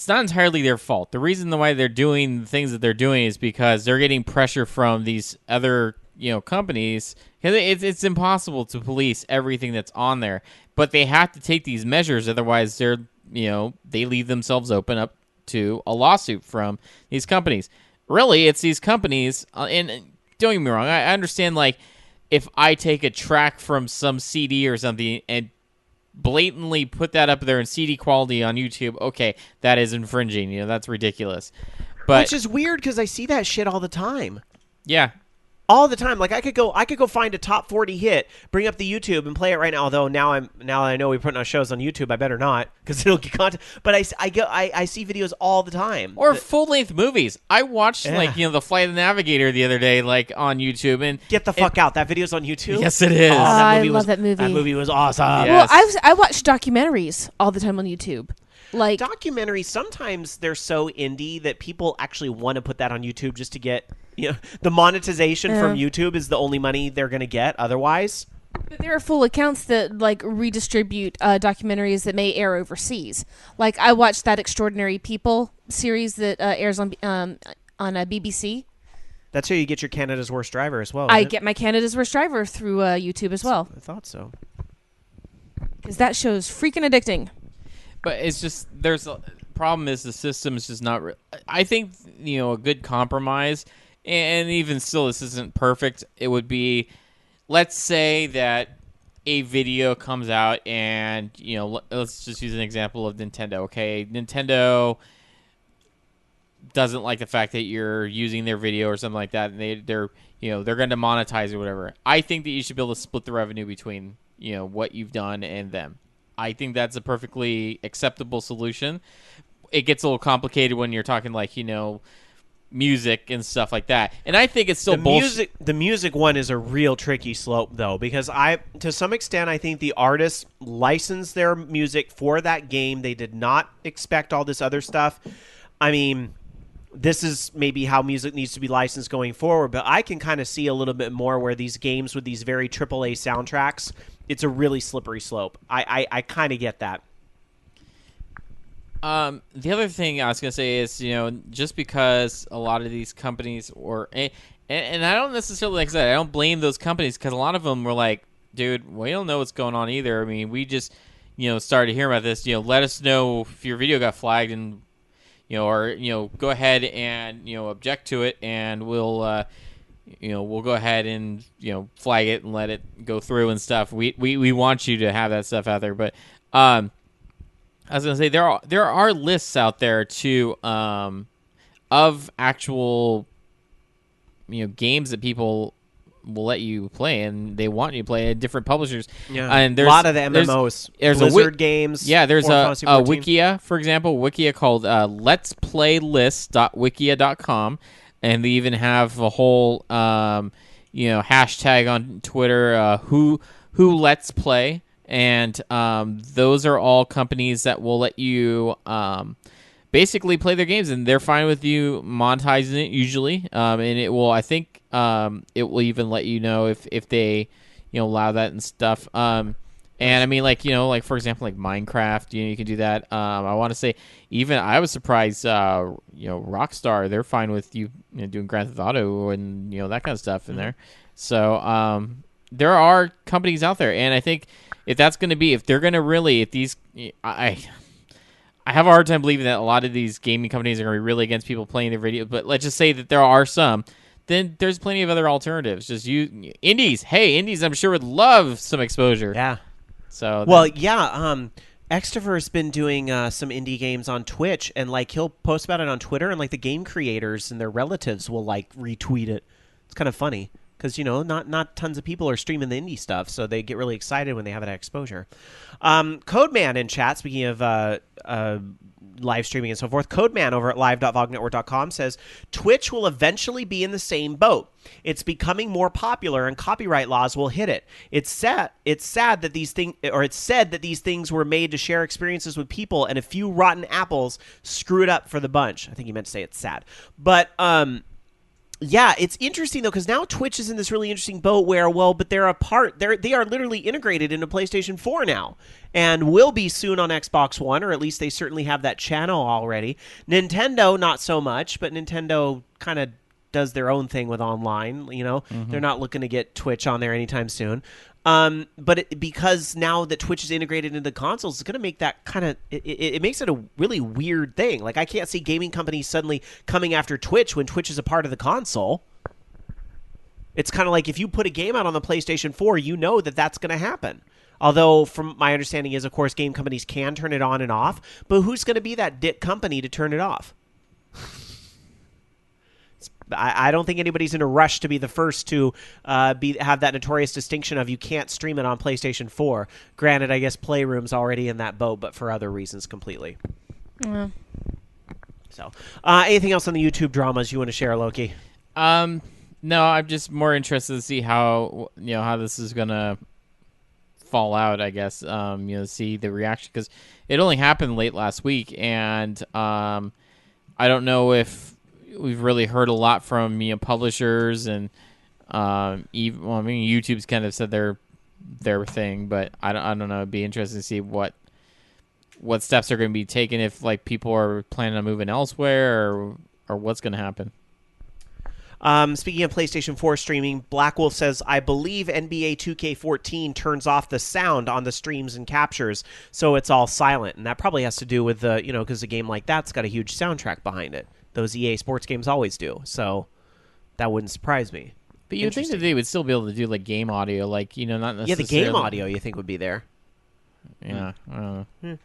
entirely their fault. The reason why they're doing the things that they're doing is because they're getting pressure from these other companies. Because it's impossible to police everything that's on there, but they have to take these measures, otherwise they leave themselves open up to a lawsuit from these companies. Really, it's these companies, and don't get me wrong, I understand if I take a track from some CD or something and blatantly put that up there in CD quality on YouTube, okay, that is infringing. That's ridiculous. But which is weird because I see that shit all the time. Yeah. All the time. I could go find a top 40 hit, bring up the YouTube and play it right now. Although now I know we're putting our shows on YouTube, I better not because it'll get content. But I see videos all the time. Or full-length movies. I watched the Flight of the Navigator the other day on YouTube and get the fuck out. That video's on YouTube. Yes, it is. I love that movie. That movie was awesome. Yes. Well, I watch documentaries all the time on YouTube. Documentaries, sometimes they're so indie that people actually want to put that on YouTube just to get the monetization from YouTube is the only money they're going to get otherwise. But there are full accounts that redistribute documentaries that may air overseas. I watched that Extraordinary People series that airs on BBC. That's how you get your Canada's Worst Driver as well. I get my Canada's Worst Driver through YouTube as well. I thought so. Because that show's freaking addicting. But it's just there's a problem is the system is just not. I think a good compromise, and even still this isn't perfect. It would be, let's say that a video comes out, and let's just use an example of Nintendo. Okay, Nintendo doesn't like the fact that you're using their video or something like that, and they're going to monetize or whatever. I think that you should be able to split the revenue between what you've done and them. I think that's a perfectly acceptable solution. It gets a little complicated when you're talking music and stuff like that. And I think it's still bullshit. The music one is a real tricky slope, though, because to some extent, I think the artists licensed their music for that game. They did not expect all this other stuff. I mean, this is maybe how music needs to be licensed going forward, but I can kind of see a little bit more where these games with these very AAA soundtracks, it's a really slippery slope. I kind of get that. The other thing I was gonna say is, just because a lot of these companies and I don't necessarily, like I said, I don't blame those companies, because a lot of them were like, dude, we don't know what's going on either. I mean, we just, started hearing about this. Let us know if your video got flagged, and or go ahead and object to it, and we'll go ahead and flag it and let it go through and stuff. We want you to have that stuff out there, but I was gonna say there are lists out there too of actual games that people will let you play, and they want you to play at different publishers. Yeah, and there's a lot of the MMOs, there's Blizzard games. Yeah, there's a Wikia, for example, Wikia called Let's Play List.wikia.com, and they even have a whole hashtag on Twitter, who Let's Play. And those are all companies that will let you basically play their games, and they're fine with you monetizing it usually. And it will, I think, it will even let you know if they allow that and stuff. And I mean, like for example, like Minecraft, you can do that. I want to say, even I was surprised. Rockstar, they're fine with you, doing Grand Theft Auto and that kind of stuff in there. So there are companies out there, and I think, if they're going to really, I have a hard time believing that a lot of these gaming companies are going to be really against people playing their video, but let's just say that there are some, then there's plenty of other alternatives. Just indies. Hey, indies, I'm sure would love some exposure. Yeah. So. Well, yeah, Extrovert's been doing some indie games on Twitch, and he'll post about it on Twitter, and the game creators and their relatives will retweet it. It's kind of funny. Because, not tons of people are streaming the indie stuff, so they get really excited when they have that exposure. Codeman in chat, speaking of live streaming and so forth, Codeman over at live.vognetwork.com says, Twitch will eventually be in the same boat. It's becoming more popular, and copyright laws will hit it. It's said that these things were made to share experiences with people, and a few rotten apples screw it up for the bunch. I think he meant to say it's sad. But, yeah, it's interesting, though, because now Twitch is in this really interesting boat where, but they're they are literally integrated into PlayStation 4 now, and will be soon on Xbox One, or at least they certainly have that channel already. Nintendo, not so much, but Nintendo kind of does their own thing with online, They're not looking to get Twitch on there anytime soon. But because now that Twitch is integrated into the consoles, it's going to make that kind of it makes it a really weird thing. I can't see gaming companies suddenly coming after Twitch when Twitch is a part of the console. It's kind of like if you put a game out on the PlayStation 4, that's going to happen. Although, from my understanding is, of course, game companies can turn it on and off, but who's going to be that dick company to turn it off? I don't think anybody's in a rush to be the first to have that notorious distinction of you can't stream it on PlayStation 4. Granted, I guess Playroom's already in that boat, but for other reasons completely. Yeah. So, anything else on the YouTube dramas you want to share, Loki? No, I'm just more interested to see how this is gonna fall out. I guess see the reaction, because it only happened late last week, and I don't know if we've really heard a lot from publishers, and YouTube's kind of said their thing, but I don't know. It'd be interesting to see what steps are going to be taken, if people are planning on moving elsewhere, or what's going to happen. Speaking of PlayStation 4 streaming, Black Wolf says, I believe NBA 2K14 turns off the sound on the streams and captures, so it's all silent, and that probably has to do with because a game like that's got a huge soundtrack behind it. Those EA Sports games always do, so that wouldn't surprise me. But you'd think that they would still be able to do game audio, not necessarily. Yeah, the game audio you think would be there. Yeah. I don't know.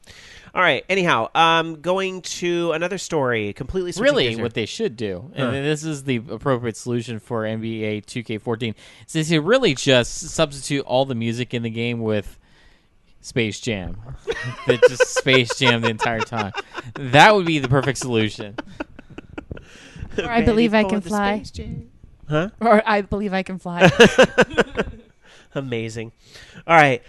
All right. Anyhow, going to another story. Completely switching really, gears here. what they should do, and this is the appropriate solution for NBA 2K14, is to really just substitute all the music in the game with Space Jam. That just Space Jam the entire time. That would be the perfect solution. Or I believe I Ready can for the fly. Space Jam. Huh? Or I believe I can fly. Amazing. All right.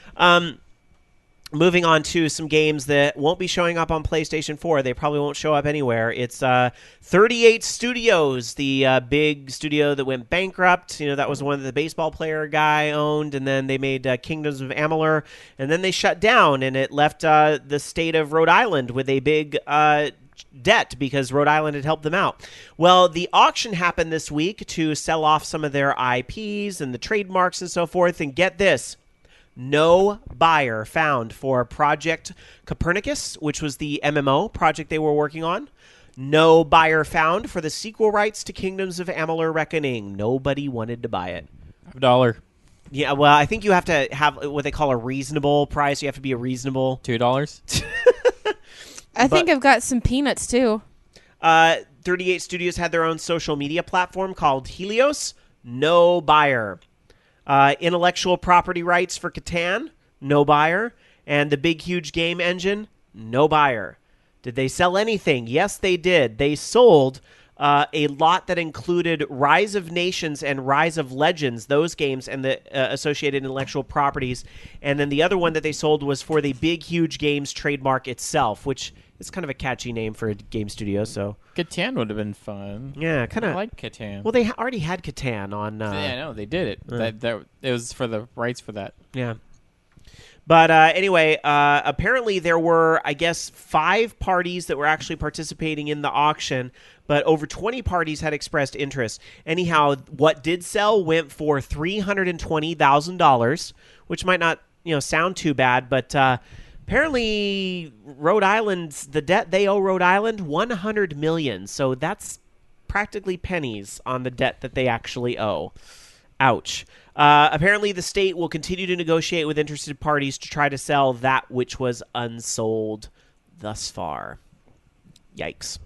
Moving on to some games that won't be showing up on PlayStation 4. They probably won't show up anywhere. It's 38 Studios, the big studio that went bankrupt. You know, that was the one that the baseball player guy owned, and then they made Kingdoms of Amalur, and then they shut down, and it left the state of Rhode Island with a big debt because Rhode Island had helped them out. Well, the auction happened this week to sell off some of their IPs and the trademarks and so forth, and get this. No buyer found for Project Copernicus, which was the MMO project they were working on. No buyer found for the sequel rights to Kingdoms of Amalur Reckoning. Nobody wanted to buy it. $1. Yeah, well, I think you have to have what they call a reasonable price. You have to be a reasonable. $2. I think I've got some peanuts too. 38 Studios had their own social media platform called Helios. No buyer. Intellectual property rights for Catan, no buyer. And the big, huge game engine, no buyer. Did they sell anything? Yes, they did. They sold a lot that included Rise of Nations and Rise of Legends, those games, and the associated intellectual properties. And then the other one that they sold was for the big, huge games trademark itself, which is kind of a catchy name for a game studio. So Catan would have been fun. yeah, kind I of. like Catan. Well, they already had Catan on. yeah, I know they did it. That it was for the rights for that. Yeah. But anyway, apparently there were, I guess, 5 parties that were actually participating in the auction, but over 20 parties had expressed interest. Anyhow, what did sell went for $320,000, which might not, sound too bad, but apparently Rhode Island's the debt they owe Rhode Island $100 million. So that's practically pennies on the debt that they actually owe. Ouch. Apparently, the state will continue to negotiate with interested parties to try to sell that which was unsold thus far. Yikes.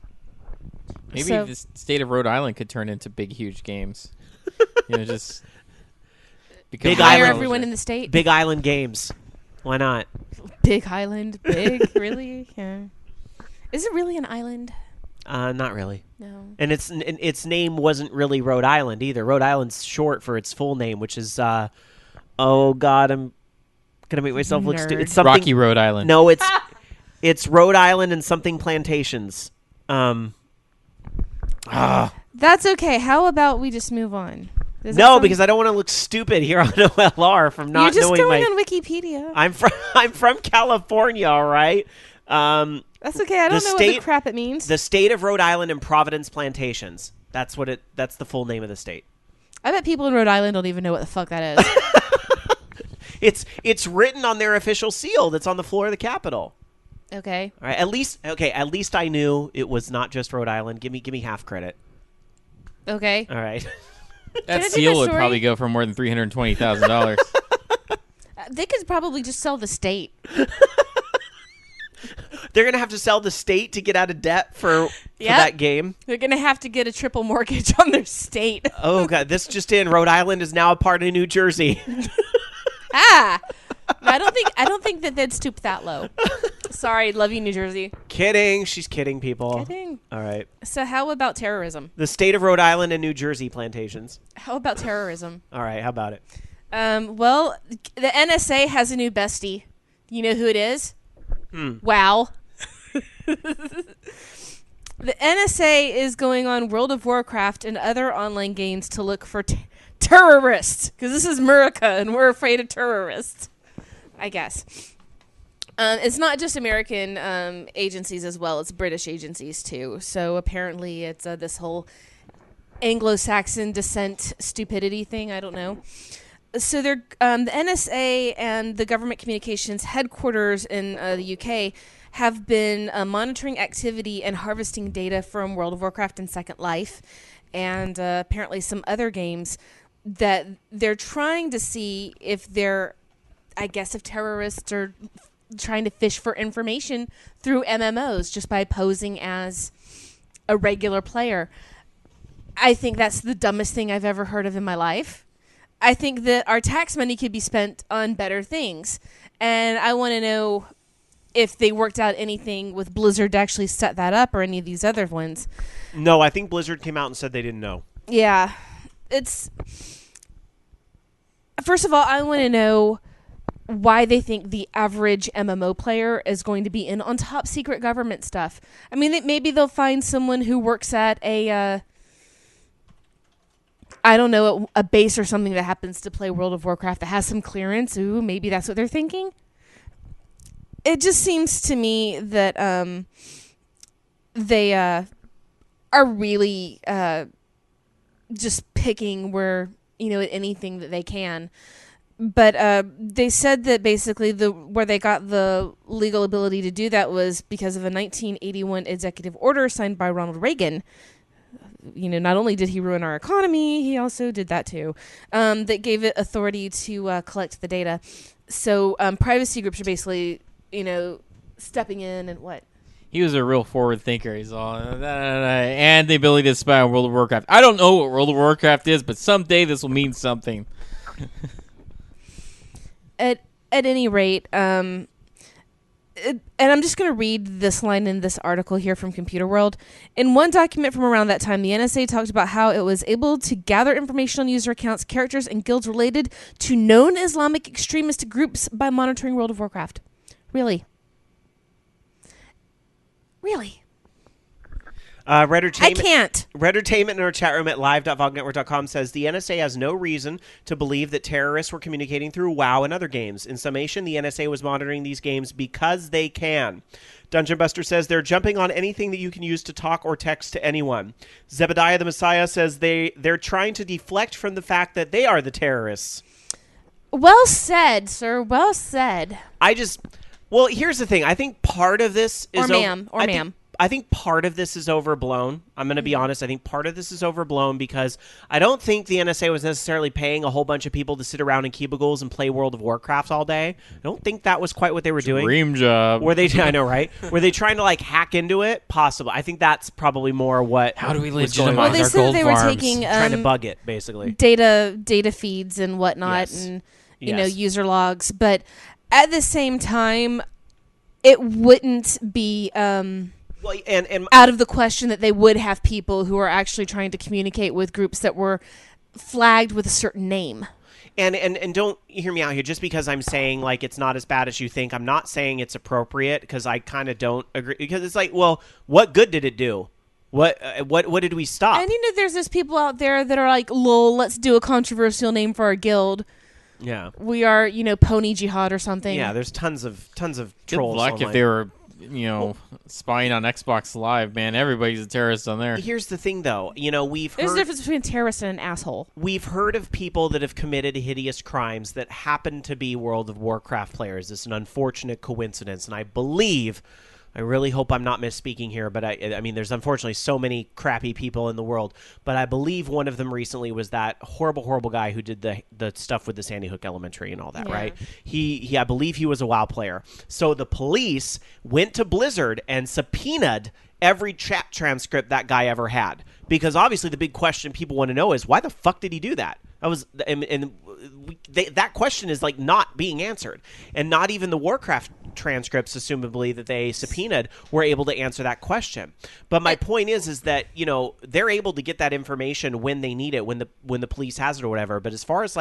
Maybe So- the state of Rhode Island could turn into big, huge games. Just become Big a Island. Hire publisher. everyone in the state. Big Island Games. Why not? Big Island. Big, really? Yeah. Is it really an island? Not really. No. And its name wasn't really Rhode Island either. Rhode Island's short for its full name, which is oh god, I'm gonna make myself look stupid. Nerd. It's something. Rocky Rhode Island. No, it's Rhode Island and something plantations. That's okay. How about we just move on? Does that No, sound- because I don't want to look stupid here on OLR from not You're just knowing going my. on Wikipedia. I'm from California, all right. That's okay. I don't know what the crap it means. The state of Rhode Island and Providence Plantations. That's the full name of the state. I bet people in Rhode Island don't even know what the fuck that is. It's written on their official seal that's on the floor of the Capitol. Okay. All right. At least I knew it was not just Rhode Island. Give me half credit. Okay. All right. Can I That tell seal you a would story? probably go for more than $320,000. They could probably just sell the state. They're gonna have to sell the state to get out of debt for Yep. that game. They're going to have to get a triple mortgage on their state. Oh god, this just in: Rhode Island is now a part of New Jersey. No, I don't think that they'd stoop that low. Sorry, love you, New Jersey. Kidding. She's kidding, people. Kidding. All right. So how about terrorism? The state of Rhode Island and New Jersey plantations. How about terrorism? All right. How about it? Well, the NSA has a new bestie. You know who it is? Wow. The NSA is going on World of Warcraft and other online games to look for terrorists. Because this is America and we're afraid of terrorists. I guess. It's not just American agencies as well. It's British agencies too. So apparently it's this whole Anglo-Saxon descent stupidity thing. I don't know. So they're the NSA and the government communications headquarters in the UK have been monitoring activity and harvesting data from World of Warcraft and Second Life, and apparently some other games that they're trying to see if they're, I guess, if terrorists are trying to fish for information through MMOs just by posing as a regular player. I think that's the dumbest thing I've ever heard of in my life. I think that our tax money could be spent on better things. And I want to know if they worked out anything with Blizzard to actually set that up or any of these other ones. No, I think Blizzard came out and said they didn't know. Yeah. First of all, I want to know why they think the average MMO player is going to be in on top secret government stuff. I mean, maybe they'll find someone who works at a base or something that happens to play World of Warcraft that has some clearance. Ooh, maybe that's what they're thinking. It just seems to me that they are really just picking where, at anything that they can. But they said that basically where they got the legal ability to do that was because of a 1981 executive order signed by Ronald Reagan. Not only did he ruin our economy, he also did that too. That gave it authority to collect the data. So privacy groups are basically, stepping in and what? He was a real forward thinker. He's all, and the ability to spy on World of Warcraft. I don't know what World of Warcraft is, but someday this will mean something. At any rate, and I'm just going to read this line in this article here from Computer World. In one document from around that time, the NSA talked about how it was able to gather information on user accounts, characters, and guilds related to known Islamic extremist groups by monitoring World of Warcraft. Really? I can't. Redditainment in our chat room at live.vognetwork.com says the NSA has no reason to believe that terrorists were communicating through WoW and other games. In summation, the NSA was monitoring these games because they can. Dungeon Buster says they're jumping on anything that you can use to talk or text to anyone. Zebediah the Messiah says they're trying to deflect from the fact that they are the terrorists. Well said, sir. Well said. Well, here's the thing. I think part of this is... ma'am. I think part of this is overblown. I'm going to be honest. I think part of this is overblown because I don't think the NSA was necessarily paying a whole bunch of people to sit around in cubicles and play World of Warcraft all day. I don't think that was quite what they were doing. Dream job. I know, right? Were they trying to hack into it? Possible. I think that's probably more what. How do we was going legitimize on. they our said gold they were farms? taking Trying to bug it, basically. data feeds and whatnot, Yes. and Yes. user logs. But at the same time, it wouldn't be Well, and out of the question that they would have people who are actually trying to communicate with groups that were flagged with a certain name. And don't hear me out here. Just because I'm saying it's not as bad as you think, I'm not saying it's appropriate because I kind of don't agree. Because it's well, what good did it do? What did we stop? And there's those people out there that are like, lol, let's do a controversial name for our guild. Yeah, we are, Pony Jihad or something. Yeah, there's tons of Good trolls. luck online. if they were, spying on Xbox Live, man. Everybody's a terrorist on there. Here's the thing, though. We've There's a heard difference between a terrorist and an asshole. we've heard of people that have committed hideous crimes that happen to be World of Warcraft players. It's an unfortunate coincidence, and I really hope I'm not misspeaking here, but I mean, there's unfortunately so many crappy people in the world, but I believe one of them recently was that horrible, horrible guy who did the stuff with the Sandy Hook Elementary and all that, Yeah. right? He I believe he was a WoW player. So the police went to Blizzard and subpoenaed every chat transcript that guy ever had. Because obviously the big question people want to know is, why the fuck did he do that? That question is not being answered, and not even the Warcraft transcripts, assumably that they subpoenaed, were able to answer that question. But my point is that they're able to get that information when they need it, when the police has it or whatever. But as far as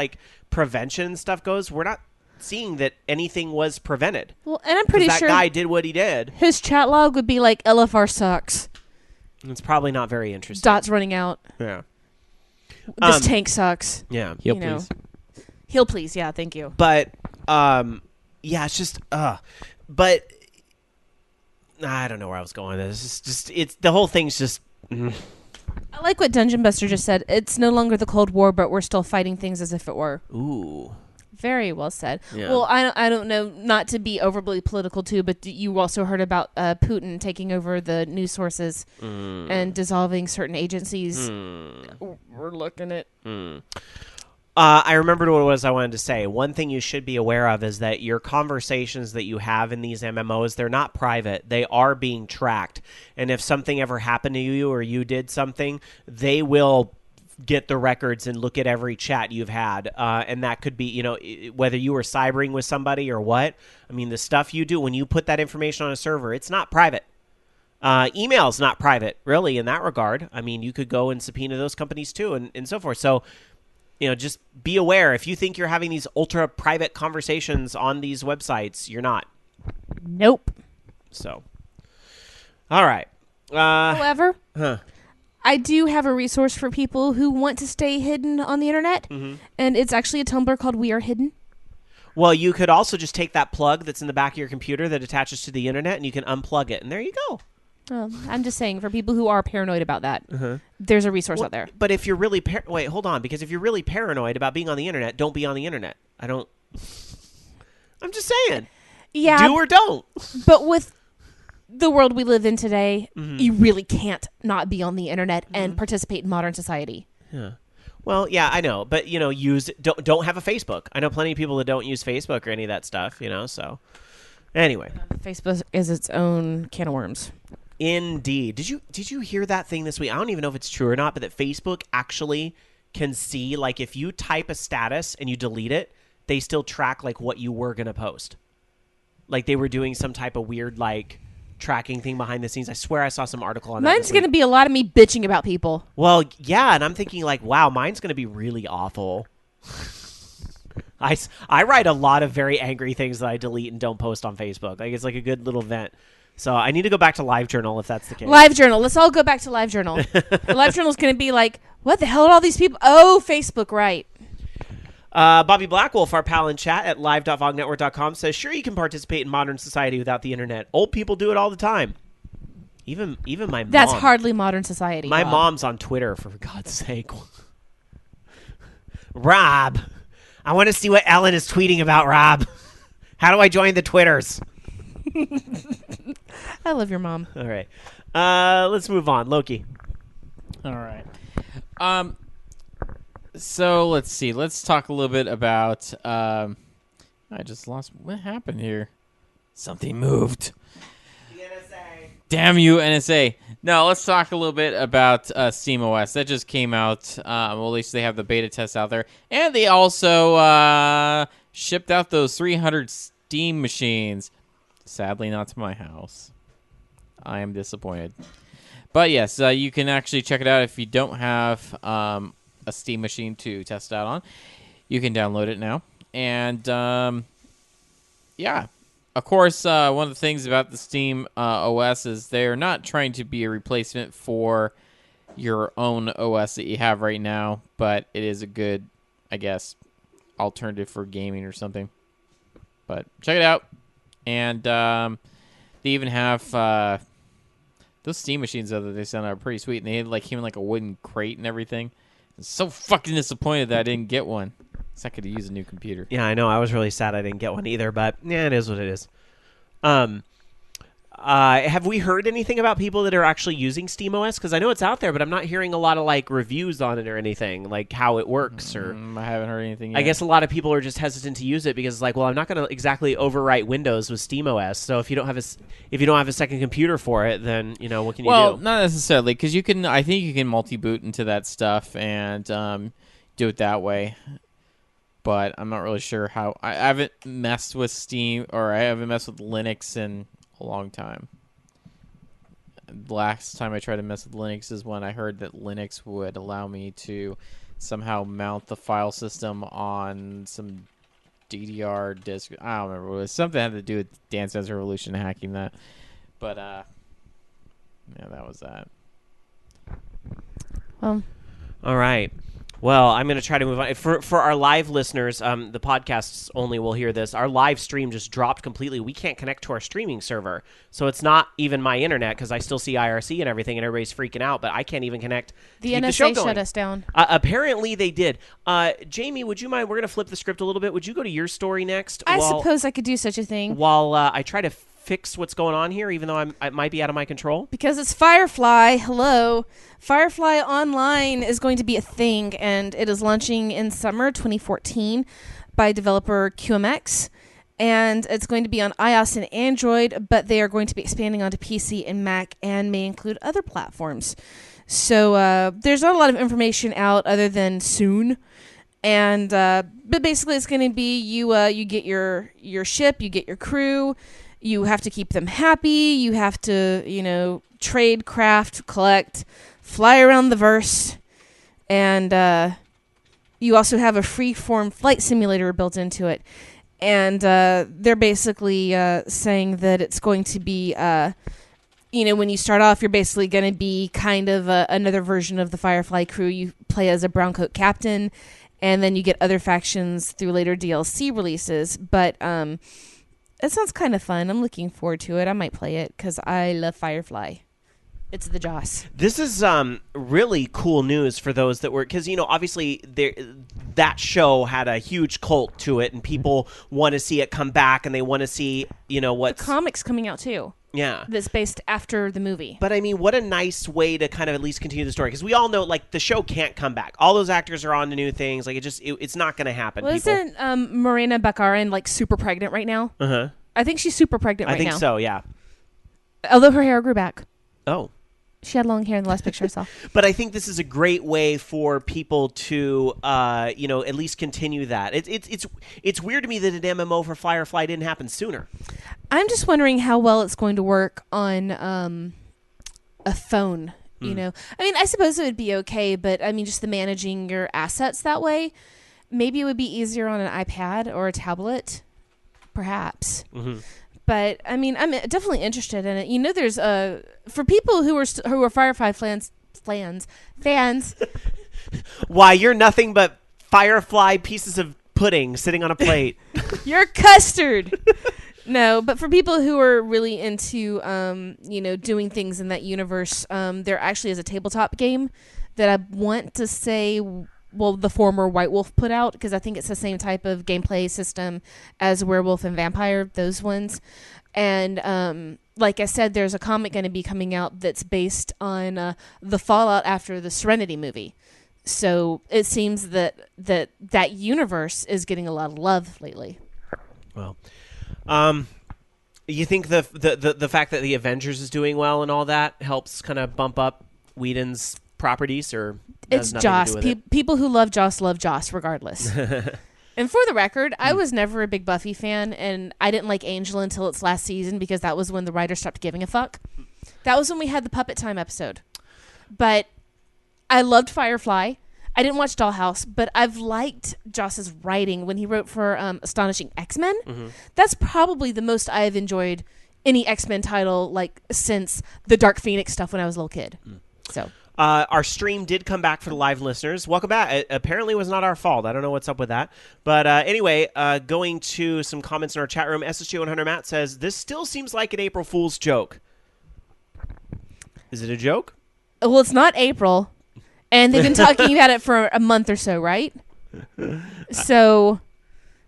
prevention stuff goes, we're not seeing that anything was prevented. Well, and I'm pretty that sure guy did what he did. his chat log would be like, LFR sucks. It's probably not very interesting. Dots running out. Yeah. This tank sucks. Yeah. Heal, you know. please. Heal, please. Yeah, thank you. But yeah, it's just but I don't know where I was going with this. It's the whole thing's just I like what Dungeon Buster just said. It's no longer the Cold War, but we're still fighting things as if it were. ooh. Very well said. Yeah. Well, I don't know, not to be overly political too, but you also heard about Putin taking over the news sources and dissolving certain agencies. We're looking at. I remembered what it was I wanted to say. One thing you should be aware of is that your conversations that you have in these MMOs, they're not private. They are being tracked. And if something ever happened to you or you did something, they will get the records and look at every chat you've had. And that could be, whether you were cybering with somebody or what. I mean, the stuff you do when you put that information on a server, it's not private. Email's not private, really, in that regard. I mean, you could go and subpoena those companies too and so forth. So, just be aware. If you think you're having these ultra private conversations on these websites, you're not. Nope. So, all right. However, I do have a resource for people who want to stay hidden on the internet, and it's actually a Tumblr called We Are Hidden. Well, you could also just take that plug that's in the back of your computer that attaches to the internet, and you can unplug it, and there you go. I'm just saying, for people who are paranoid about that, there's a resource out there. But if you're really wait, hold on, because if you're really paranoid about being on the internet, don't be on the internet. I'm just saying. Yeah. Do or don't. But with the world we live in today, you really can't not be on the internet and participate in modern society. Yeah. Well, yeah, I know, but don't have a Facebook. I know plenty of people that don't use Facebook or any of that stuff. So anyway, Facebook is its own can of worms. Indeed. Did you hear that thing this week? I don't even know if it's true or not, but that Facebook actually can see, like, if you type a status and you delete it, they still track like what you were gonna post. Like they were doing some type of weird like tracking thing behind the scenes. I swear I saw some article on that. Mine's going to be a lot of me bitching about people. Well, yeah, and I'm thinking like, wow, mine's going to be really awful. I write a lot of very angry things that I delete and don't post on Facebook. Like it's like a good little vent. So I need to go back to LiveJournal if that's the case. LiveJournal. Let's all go back to LiveJournal. LiveJournal's going to be like, what the hell are all these people? Oh, Facebook, right. Bobby Blackwolf, our pal in chat at live.vognetwork.com, says, sure, you can participate in modern society without the internet. Old people do it all the time. Even my mom. That's hardly modern society. My Bob. mom's on Twitter, for God's sake. Rob, I want to see what Ellen is tweeting about, Rob. How do I join the Twitters? I love your mom. All right. Let's move on. Loki. All right. So let's see. Let's talk a little bit about. I just lost. What happened here? Something moved. The NSA. Damn you, NSA. No, let's talk a little bit about SteamOS. That just came out. Well, at least they have the beta test out there. And they also shipped out those 300 Steam machines. Sadly, not to my house. I am disappointed. But yes, you can actually check it out if you don't have a Steam machine to test it out on. You can download it now. And, yeah. Of course, one of the things about the Steam OS is they're not trying to be a replacement for your own OS that you have right now, but it is a good, I guess, alternative for gaming or something. But check it out. And they even have those Steam machines that they sent out are pretty sweet, and they had came in like a wooden crate and everything. I'm so fucking disappointed that I didn't get one. So I could use a new computer. Yeah, I know. I was really sad I didn't get one either, but yeah, it is what it is. Have we heard anything about people that are actually using SteamOS? Because I know it's out there, but I'm not hearing a lot of reviews on it or anything, like how it works. Or I haven't heard anything yet. I guess a lot of people are just hesitant to use it because well, I'm not going to exactly overwrite Windows with SteamOS. So if you don't have a second computer for it, then what can you do? Well, not necessarily, because I think you can multi-boot into that stuff and do it that way. But I'm not really sure how. I haven't messed with Steam, or I haven't messed with Linux in a long time. The last time I tried to mess with Linux is when I heard that Linux would allow me to somehow mount the file system on some DDR disk. I don't remember what it was. Something had to do with Dance Dance Revolution hacking that. But yeah, that was that. All right. Well, I'm going to try to move on. For our live listeners, the podcasts only will hear this. Our live stream just dropped completely. We can't connect to our streaming server. So it's not even my internet because I still see IRC and everything, and everybody's freaking out, but I can't even connect to keep the show NSA going. shut us down. Apparently they did. Jamie, would you mind? We're going to flip the script a little bit. Would you go to your story next? I suppose I could do such a thing. While I try to fix what's going on here, even though I might be out of my control? Because it's Firefly. Hello. Firefly Online is going to be a thing, and it is launching in summer 2014 by developer QMX. And it's going to be on iOS and Android, but they are going to be expanding onto PC and Mac and may include other platforms. So there's not a lot of information out other than soon. And but basically it's going to be you get your ship, you get your crew, you have to keep them happy, you have to, trade, craft, collect, fly around the verse, and you also have a free-form flight simulator built into it. And they're basically saying that it's going to be, when you start off, you're basically going to be kind of another version of the Firefly crew. You play as a browncoat captain, and then you get other factions through later DLC releases. But it sounds kind of fun. I'm looking forward to it. I might play it because I love Firefly. It's the Joss. This is really cool news for those that were, because obviously that show had a huge cult to it, and people want to see it come back, and they want to see what the comics coming out too. Yeah, that's based after the movie. But I mean, what a nice way to kind of at least continue the story, because we all know the show can't come back. All those actors are on to new things. It's not going to happen. Well, isn't Morena Baccarin super pregnant right now? I think she's super pregnant right now. I think so. Yeah. Although her hair grew back. Oh. She had long hair in the last picture I saw. But I think this is a great way for people to, at least continue that. It's weird to me that an MMO for Firefly didn't happen sooner. I'm just wondering how well it's going to work on a phone. I mean, I suppose it would be okay, but I mean, just the managing your assets that way, maybe it would be easier on an iPad or a tablet, perhaps. Mm-hmm. But I mean, I'm definitely interested in it. There's for people who are Firefly fans. Why, you're nothing but Firefly pieces of pudding sitting on a plate. You're custard. No, but for people who are really into doing things in that universe, there actually is a tabletop game that I want to say, the former White Wolf put out, because I think it's the same type of gameplay system as Werewolf and Vampire, those ones. And like I said, there's a comic going to be coming out that's based on the fallout after the Serenity movie. So it seems that universe is getting a lot of love lately. Well, you think the fact that the Avengers is doing well and all that helps kind of bump up Whedon's properties, or it's Joss? People who love Joss regardless. And for the record, I was never a big Buffy fan, and I didn't like Angel until its last season, because that was when the writer stopped giving a fuck. That was when we had the Puppet Time episode. But I loved Firefly. I didn't watch Dollhouse, but I've liked Joss's writing when he wrote for Astonishing X-Men. Mm-hmm. That's probably the most I've enjoyed any X-Men title since the Dark Phoenix stuff when I was a little kid. So our stream did come back for the live listeners. Welcome back. It apparently was not our fault. I don't know what's up with that. But anyway, going to some comments in our chat room, SSG100 Matt says, this still seems like an April Fool's joke. Is it a joke? Well, it's not April. And they've been talking about it for a month or so, right? So,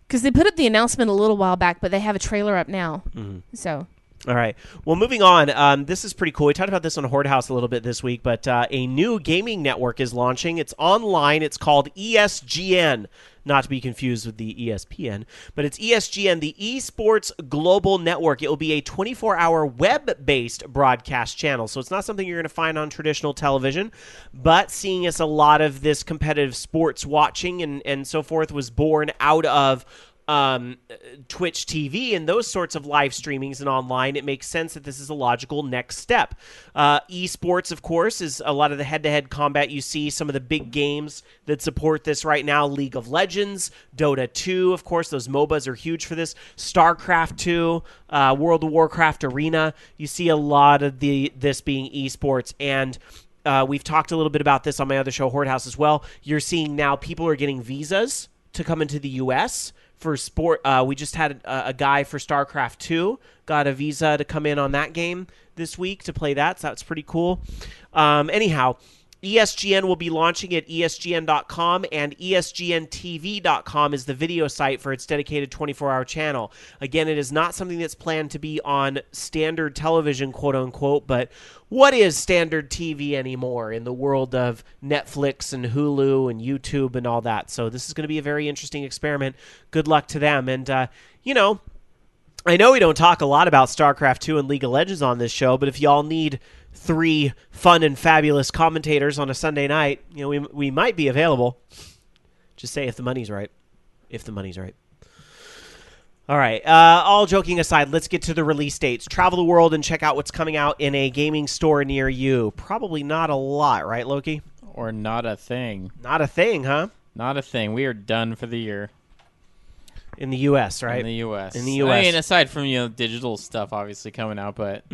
because they put up the announcement a little while back, but they have a trailer up now. Mm-hmm. So... All right. Well, moving on. This is pretty cool. We talked about this on Horde House a little bit this week, but a new gaming network is launching. It's online. It's called ESGN, not to be confused with the ESPN, but it's ESGN, the Esports Global Network. It will be a 24-hour web-based broadcast channel, so it's not something you're going to find on traditional television, but seeing as a lot of this competitive sports watching and so forth was born out of Twitch TV and those sorts of live streamings and online, it makes sense that this is a logical next step. Esports, of course, is a lot of the head-to-head combat you see. Some of the big games that support this right now: League of Legends, Dota 2, of course, those MOBAs are huge for this. StarCraft 2, World of Warcraft Arena. You see a lot of this being esports, and we've talked a little bit about this on my other show, Horde House, as well. You're seeing now people are getting visas to come into the U.S. for sport. We just had a guy for StarCraft 2 got a visa to come in on that game this week to play that, so that's pretty cool. Anyhow, ESGN will be launching at ESGN.com, and ESGNTV.com is the video site for its dedicated 24-hour channel. Again, it is not something that's planned to be on standard television, quote-unquote, but what is standard TV anymore in the world of Netflix and Hulu and YouTube and all that? So this is going to be a very interesting experiment. Good luck to them. And, I know we don't talk a lot about StarCraft 2 and League of Legends on this show, but if y'all need 3 fun and fabulous commentators on a Sunday night, we might be available. Just say if the money's right. If the money's right. All right. All joking aside, let's get to the release dates. Travel the world and check out what's coming out in a gaming store near you. Probably not a lot, right, Loki? Or not a thing. Not a thing, huh? Not a thing. We are done for the year. In the U.S., right? In the U.S. In the U.S. I mean, aside from, digital stuff obviously coming out, but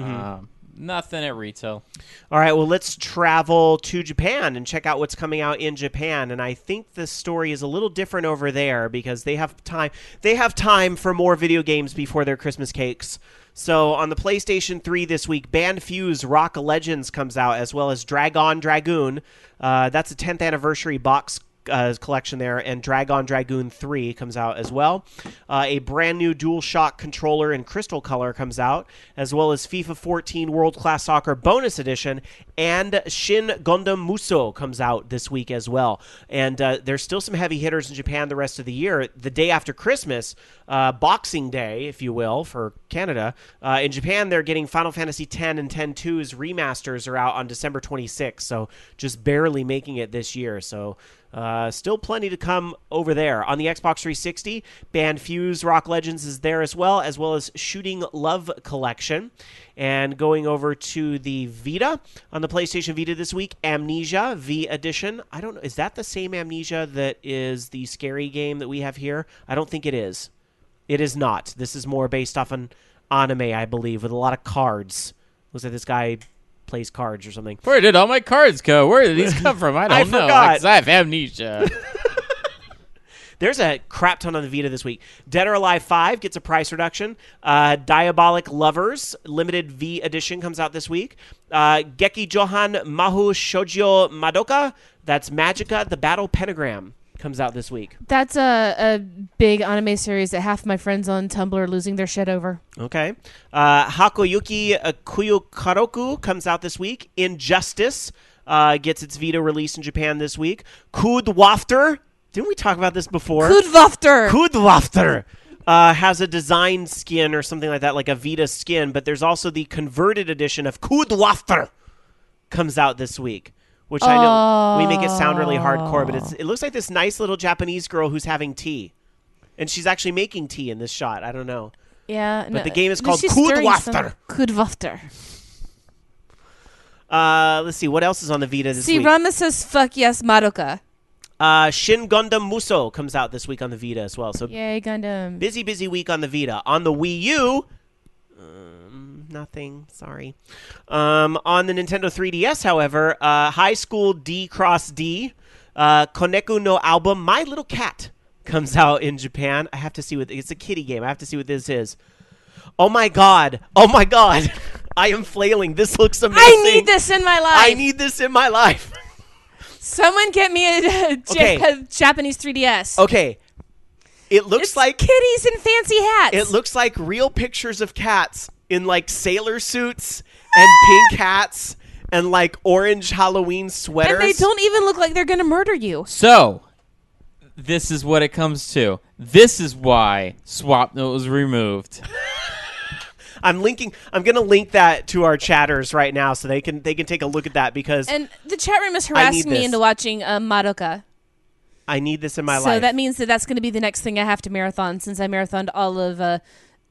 nothing at retail. All right, well, let's travel to Japan and check out what's coming out in Japan. And I think the story is a little different over there because they have time. They have time for more video games before their Christmas cakes. So on the PlayStation 3 this week, Band Fuse Rock Legends comes out, as well as Dragon Dragoon. That's a 10th anniversary box collection there, and Dragon Dragoon 3 comes out as well. A brand new DualShock controller in crystal color comes out, as well as FIFA 14 World Class Soccer Bonus Edition, and Shin Gundam Musou comes out this week as well. And there's still some heavy hitters in Japan the rest of the year. The day after Christmas, Boxing Day, if you will, for Canada, in Japan they're getting Final Fantasy X and X-2's remasters are out on December 26th, so just barely making it this year. So still plenty to come over there. On the Xbox 360, Band Fuse Rock Legends is there as well as Shooting Love Collection. And going over to the Vita, on the PlayStation Vita this week, Amnesia V Edition. I don't know, is that the same Amnesia that is the scary game that we have here? I don't think it is. It is not. This is more based off an anime, I believe, with a lot of cards. Looks like this guy plays cards or something. Where did all my cards go? Where did these come from? I don't know. Forgot. 'Cause I have amnesia. There's a crap ton on the Vita this week. Dead or Alive 5 gets a price reduction. Diabolic Lovers Limited V Edition comes out this week. Geki Johan Mahu Shoujo Madoka, that's Magica, the Battle Pentagram, comes out this week. That's a big anime series that half my friends on Tumblr are losing their shit over. Okay. Hakoyuki Kuyukaroku comes out this week. Injustice gets its Vita release in Japan this week. Kudwafter. Didn't we talk about this before? Kudwafter has a design skin or something like that, like a Vita skin, but there's also the converted edition of Kudwafter comes out this week, which I know we make it sound really hardcore, but it looks like this nice little Japanese girl who's having tea. And she's actually making tea in this shot. I don't know. Yeah. But the game is called Kudwafter. Kudwafter. Let's see. What else is on the Vita this week? Rama says, fuck yes, Madoka. Shin Gundam Musou comes out this week on the Vita as well. So yay, Gundam. Busy week on the Vita. On the Wii U, nothing. Sorry. On the Nintendo 3DS, however, High School D Cross D, Koneku no Album, My Little Cat comes out in Japan. I have to see what it's a kiddie game. I have to see what this is. Oh my god! I am flailing. This looks amazing. I need this in my life. Someone get me a Japanese 3DS. Okay. It's like kitties in fancy hats. It looks like real pictures of cats in like sailor suits and pink hats and like orange Halloween sweaters. And they don't even look like they're going to murder you. So, this is what it comes to. This is why Swap Note was removed. I'm going to link that to our chatters right now so they can take a look at that because and the chat room is harassing me into watching Madoka. I need this in my life. So that means that's going to be the next thing I have to marathon since I marathoned all of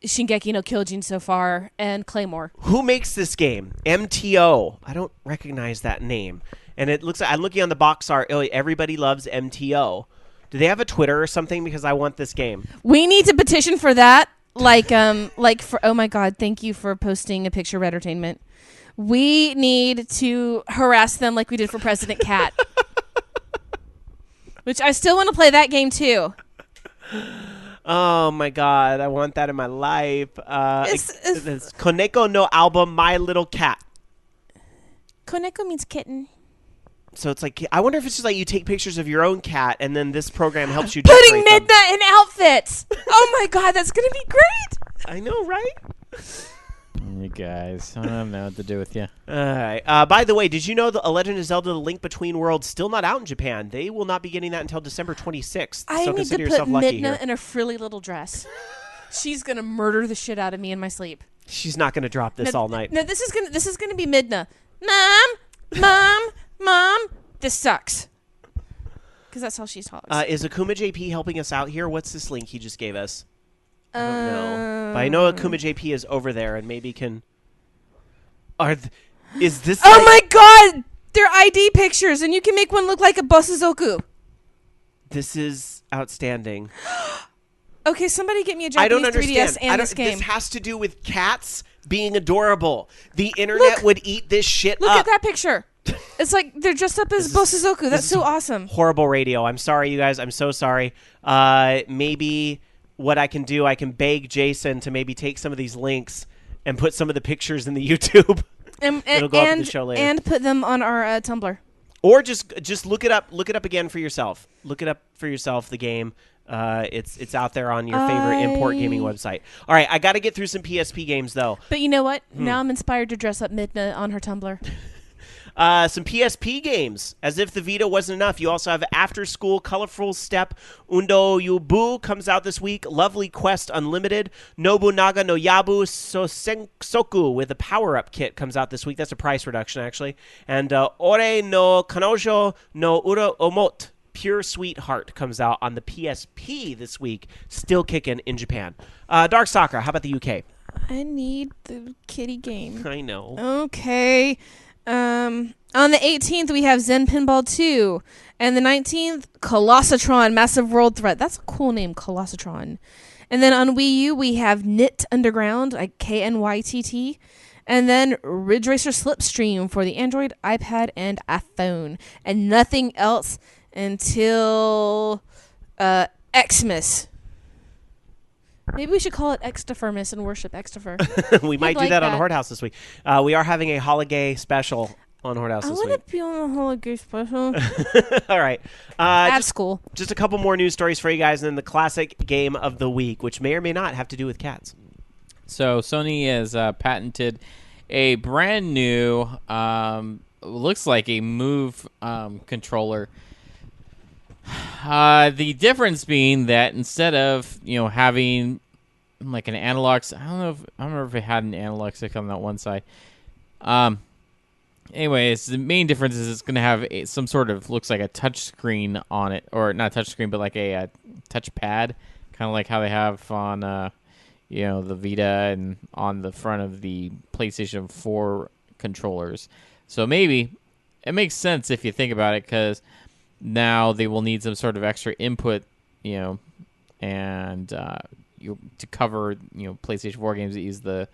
Shingeki no Kyojin so far and Claymore. Who makes this game? MTO. I don't recognize that name. And it looks like I'm looking on the box art. Oh, everybody loves MTO. Do they have a Twitter or something? Because I want this game. We need to petition for that. Like for oh my god, thank you for posting a picture of entertainment. We need to harass them like we did for President Cat. Which I still want to play that game too. Oh my god, I want that in my life. It's Koneko no Album, My Little Cat. Koneko means kitten. So it's like, I wonder if it's just like you take pictures of your own cat and then this program helps you putting Midna in outfits. Oh my god, that's going to be great. I know, right? You guys, I don't know what to do with you. All right. By the way, did you know that A Legend of Zelda: The Link Between Worlds still not out in Japan? They will not be getting that until December 26th. I so need consider to put yourself lucky Midna here. in a frilly little dress. She's gonna murder the shit out of me in my sleep. She's not going to drop this all night. No, this is gonna be Midna. Mom. This sucks. Because that's how she talks. Is Akuma JP helping us out here? What's this link he just gave us? I don't know. But I know Akuma JP is over there and maybe can... Is this... Oh my god! They're ID pictures and you can make one look like a Bosuzoku. This is outstanding. Okay, somebody get me a I don't Japanese 3DS understand. and this game. This has to do with cats being adorable. The internet would eat this shit Look up. at that picture. It's like they're dressed up as Bosuzoku. That's so awesome. Horrible radio. I'm sorry, you guys. I'm so sorry. Maybe what I can do, I can beg Jason to maybe take some of these links and put some of the pictures in the YouTube. It'll go up in the show later. And put them on our Tumblr. Or just look it up. Look it up again for yourself. Look it up for yourself. The game. It's out there on your favorite import gaming website. All right, I got to get through some PSP games though. But you know what? Now I'm inspired to dress up Midna on her Tumblr. Some PSP games. As if the Vita wasn't enough, you also have After School, Colorful Step, Undo Yubu comes out this week. Lovely Quest Unlimited, Nobunaga no Yabu Soku with a power-up kit comes out this week. That's a price reduction, actually. And Ore no Kanojo no Ura Omot, Pure Sweetheart comes out on the PSP this week. Still kicking in Japan. Dark Sakura, how about the UK? I need the kitty game. I know. Okay. On the 18th, we have Zen Pinball 2. And the 19th, Colossatron Massive World Threat. That's a cool name, Colossatron. And then on Wii U, we have Knit Underground, like KNYTT. And then Ridge Racer Slipstream for the Android, iPad, and iPhone. And nothing else until Xmas. Maybe we should call it Extifermus and worship Extifer. We might do that on Horde House this week. We are having a holiday special on Horde House this week. I want to be on a holiday special. All right. At school. Just a couple more news stories for you guys, and then the classic game of the week, which may or may not have to do with cats. So Sony has patented a brand new, looks like a Move controller. The difference being that instead of having like an analog, I don't remember if it had an analog stick on that one side. Anyways, the main difference is it's going to have some sort of looks like a touch screen on it, or not touch screen, but like a touch pad, kind of like how they have on the Vita and on the front of the PlayStation 4 controllers. So maybe it makes sense if you think about it, because now they will need some sort of extra input, and to cover, PlayStation 4 games that use the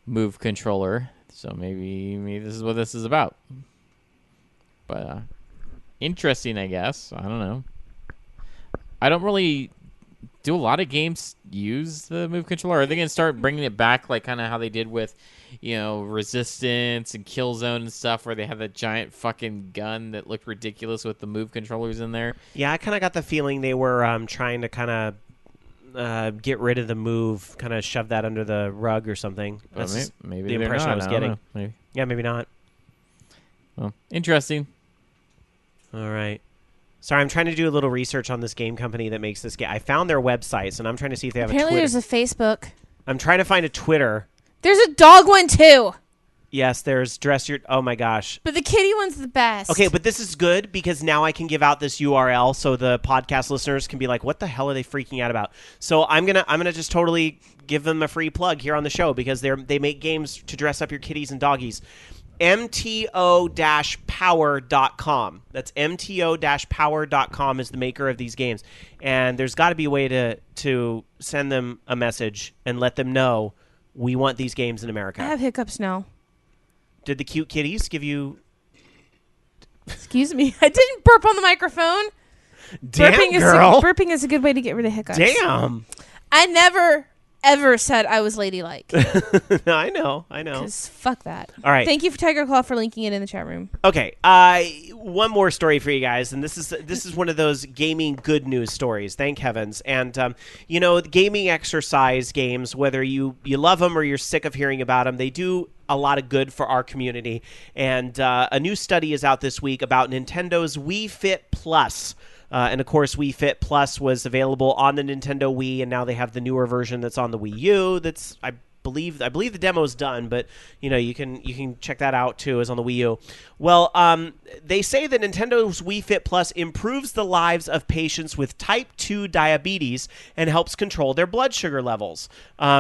Move controller. So maybe this is what this is about. But interesting, I guess. I don't know. I don't really do a lot of games use the Move controller. Are they going to start bringing it back, like kind of how they did with, Resistance and Killzone and stuff, where they had that giant fucking gun that looked ridiculous with the Move controllers in there? Yeah, I kind of got the feeling they were trying to kind of get rid of the Move, kind of shove that under the rug or something. That's maybe the impression I was getting. Maybe. Yeah, maybe not. Well, interesting. All right. Sorry, I'm trying to do a little research on this game company that makes this game. I found their websites, and I'm trying to see if they have Apparently a Twitter. there's a Facebook. I'm trying to find a Twitter. There's a dog one, too. Yes, there's Dress Your... Oh, my gosh. But the kitty one's the best. Okay, but this is good because now I can give out this URL so the podcast listeners can be like, what the hell are they freaking out about? So I'm gonna just totally give them a free plug here on the show because they make games to dress up your kitties and doggies. MTO-power.com. That's MTO-power.com is the maker of these games. And there's got to be a way to send them a message and let them know we want these games in America. I have hiccups now. Did the cute kitties give you... Excuse me. I didn't burp on the microphone. Damn, girl. Burping is a good way to get rid of hiccups. Damn. I never, ever said I was ladylike. I know. Because fuck that. All right. Thank you for Tiger Claw for linking it in the chat room. Okay. One more story for you guys, and this is one of those gaming good news stories. Thank heavens. And gaming exercise games, whether you love them or you're sick of hearing about them, they do a lot of good for our community. And a new study is out this week about Nintendo's Wii Fit Plus And of course, Wii Fit Plus was available on the Nintendo Wii, and now they have the newer version that's on the Wii U. That's I believe the demo's done, but you can check that out too, as on the Wii U. Well, they say that Nintendo's Wii Fit Plus improves the lives of patients with type 2 diabetes and helps control their blood sugar levels.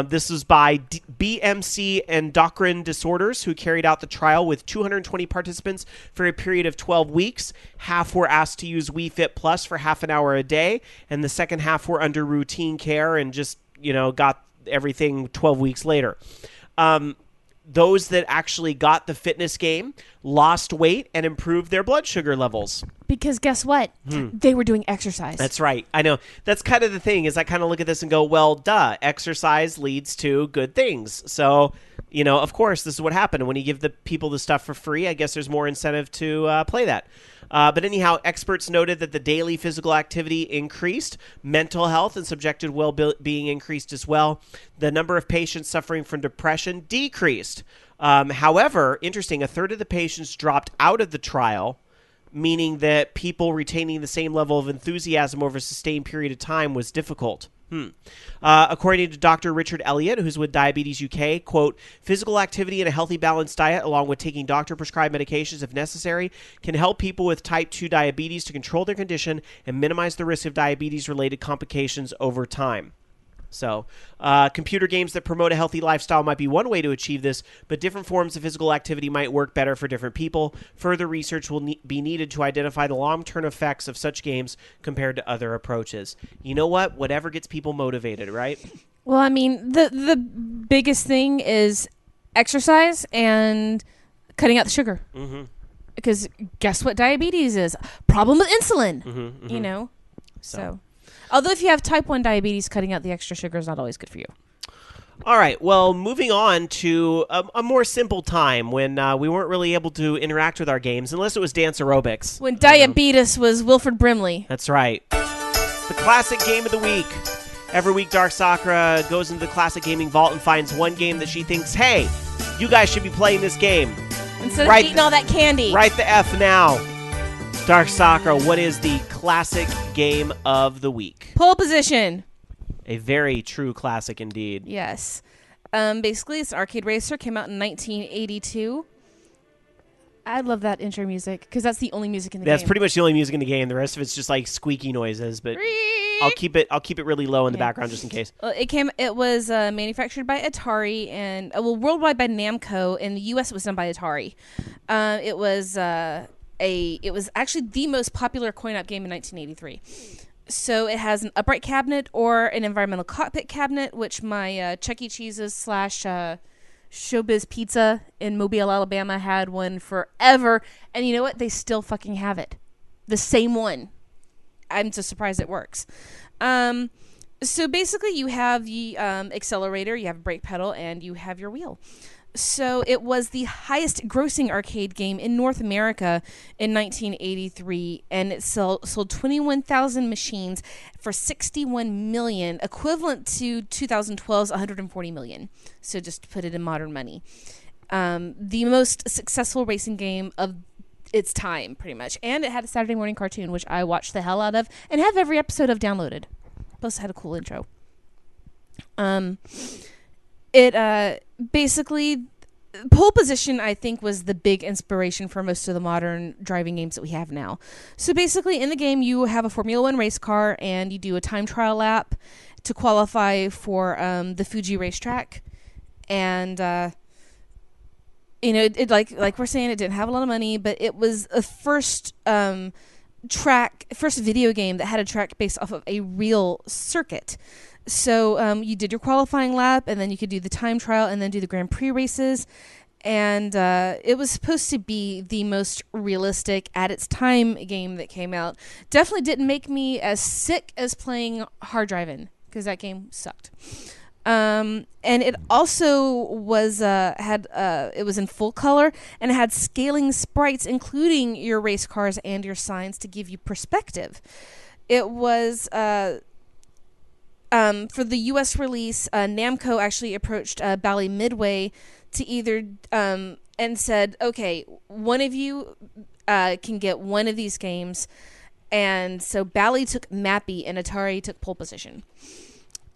This is by BMC Endocrine Disorders, who carried out the trial with 220 participants for a period of 12 weeks. Half were asked to use Wii Fit Plus for half an hour a day, and the second half were under routine care and just got everything 12 weeks later. Those that actually got the fitness game lost weight and improved their blood sugar levels. Because guess what? They were doing exercise. That's right. I know. That's kind of the thing, is I kind of look at this and go, well, duh, exercise leads to good things. So, of course, this is what happened. When you give the people the stuff for free, I guess there's more incentive to play that. But anyhow, experts noted that the daily physical activity increased, mental health and subjective well-being increased as well. The number of patients suffering from depression decreased. However, interesting, a third of the patients dropped out of the trial, meaning that people retaining the same level of enthusiasm over a sustained period of time was difficult. According to Dr. Richard Elliott, who's with Diabetes UK, quote, physical activity and a healthy balanced diet, along with taking doctor-prescribed medications if necessary, can help people with type 2 diabetes to control their condition and minimize the risk of diabetes-related complications over time. So, computer games that promote a healthy lifestyle might be one way to achieve this, but different forms of physical activity might work better for different people. Further research will be needed to identify the long-term effects of such games compared to other approaches. You know what? Whatever gets people motivated, right? Well, I mean, the biggest thing is exercise and cutting out the sugar. Mm-hmm. Because guess what diabetes is? Problem with insulin. Mm-hmm, mm-hmm. So. Although if you have type 1 diabetes, cutting out the extra sugar is not always good for you. All right. Well, moving on to a more simple time when we weren't really able to interact with our games, unless it was dance aerobics. When diabetes was Wilfred Brimley. That's right. The classic game of the week. Every week, Dark Sakura goes into the classic gaming vault and finds one game that she thinks, hey, you guys should be playing this game. Instead of eating all that candy. Write the F now. Dark Sakura, what is the classic game of the week? Pole Position. A very true classic indeed. Yes. Basically, it's an arcade racer. Came out in 1982. I love that intro music because that's the only music in the game. That's pretty much the only music in the game. The rest of it's just like squeaky noises, but I'll keep it really low in the background just in case. Well, it was manufactured by Atari and worldwide by Namco. In the U.S., it was done by Atari. It was actually the most popular coin-op game in 1983. So it has an upright cabinet or an environmental cockpit cabinet, which my Chuck E. Cheese's / Showbiz Pizza in Mobile, Alabama had one forever. And you know what? They still fucking have it. The same one. I'm just surprised it works. So basically you have the accelerator, you have a brake pedal, and you have your wheel. So it was the highest grossing arcade game in North America in 1983, and it sold 21,000 machines for $61 million, equivalent to 2012's $140 million. So just to put it in modern money. The most successful racing game of its time, pretty much. And it had a Saturday morning cartoon, which I watched the hell out of, and have every episode of downloaded. Plus it had a cool intro. It basically, Pole Position, I think, was the big inspiration for most of the modern driving games that we have now. So basically, in the game, you have a Formula One race car, and you do a time trial lap to qualify for the Fuji racetrack. And it like we're saying, it didn't have a lot of money, but it was a first video game that had a track based off of a real circuit. So you did your qualifying lap, and then you could do the time trial, and then do the Grand Prix races. And it was supposed to be the most realistic at its time game that came out. Definitely didn't make me as sick as playing Hard Driving, because that game sucked. And it also was it was in full color, and it had scaling sprites, including your race cars and your signs, to give you perspective. It was for the U.S. release, Namco actually approached Bally Midway to either and said, okay, one of you can get one of these games, And so Bally took Mappy and Atari took pole position.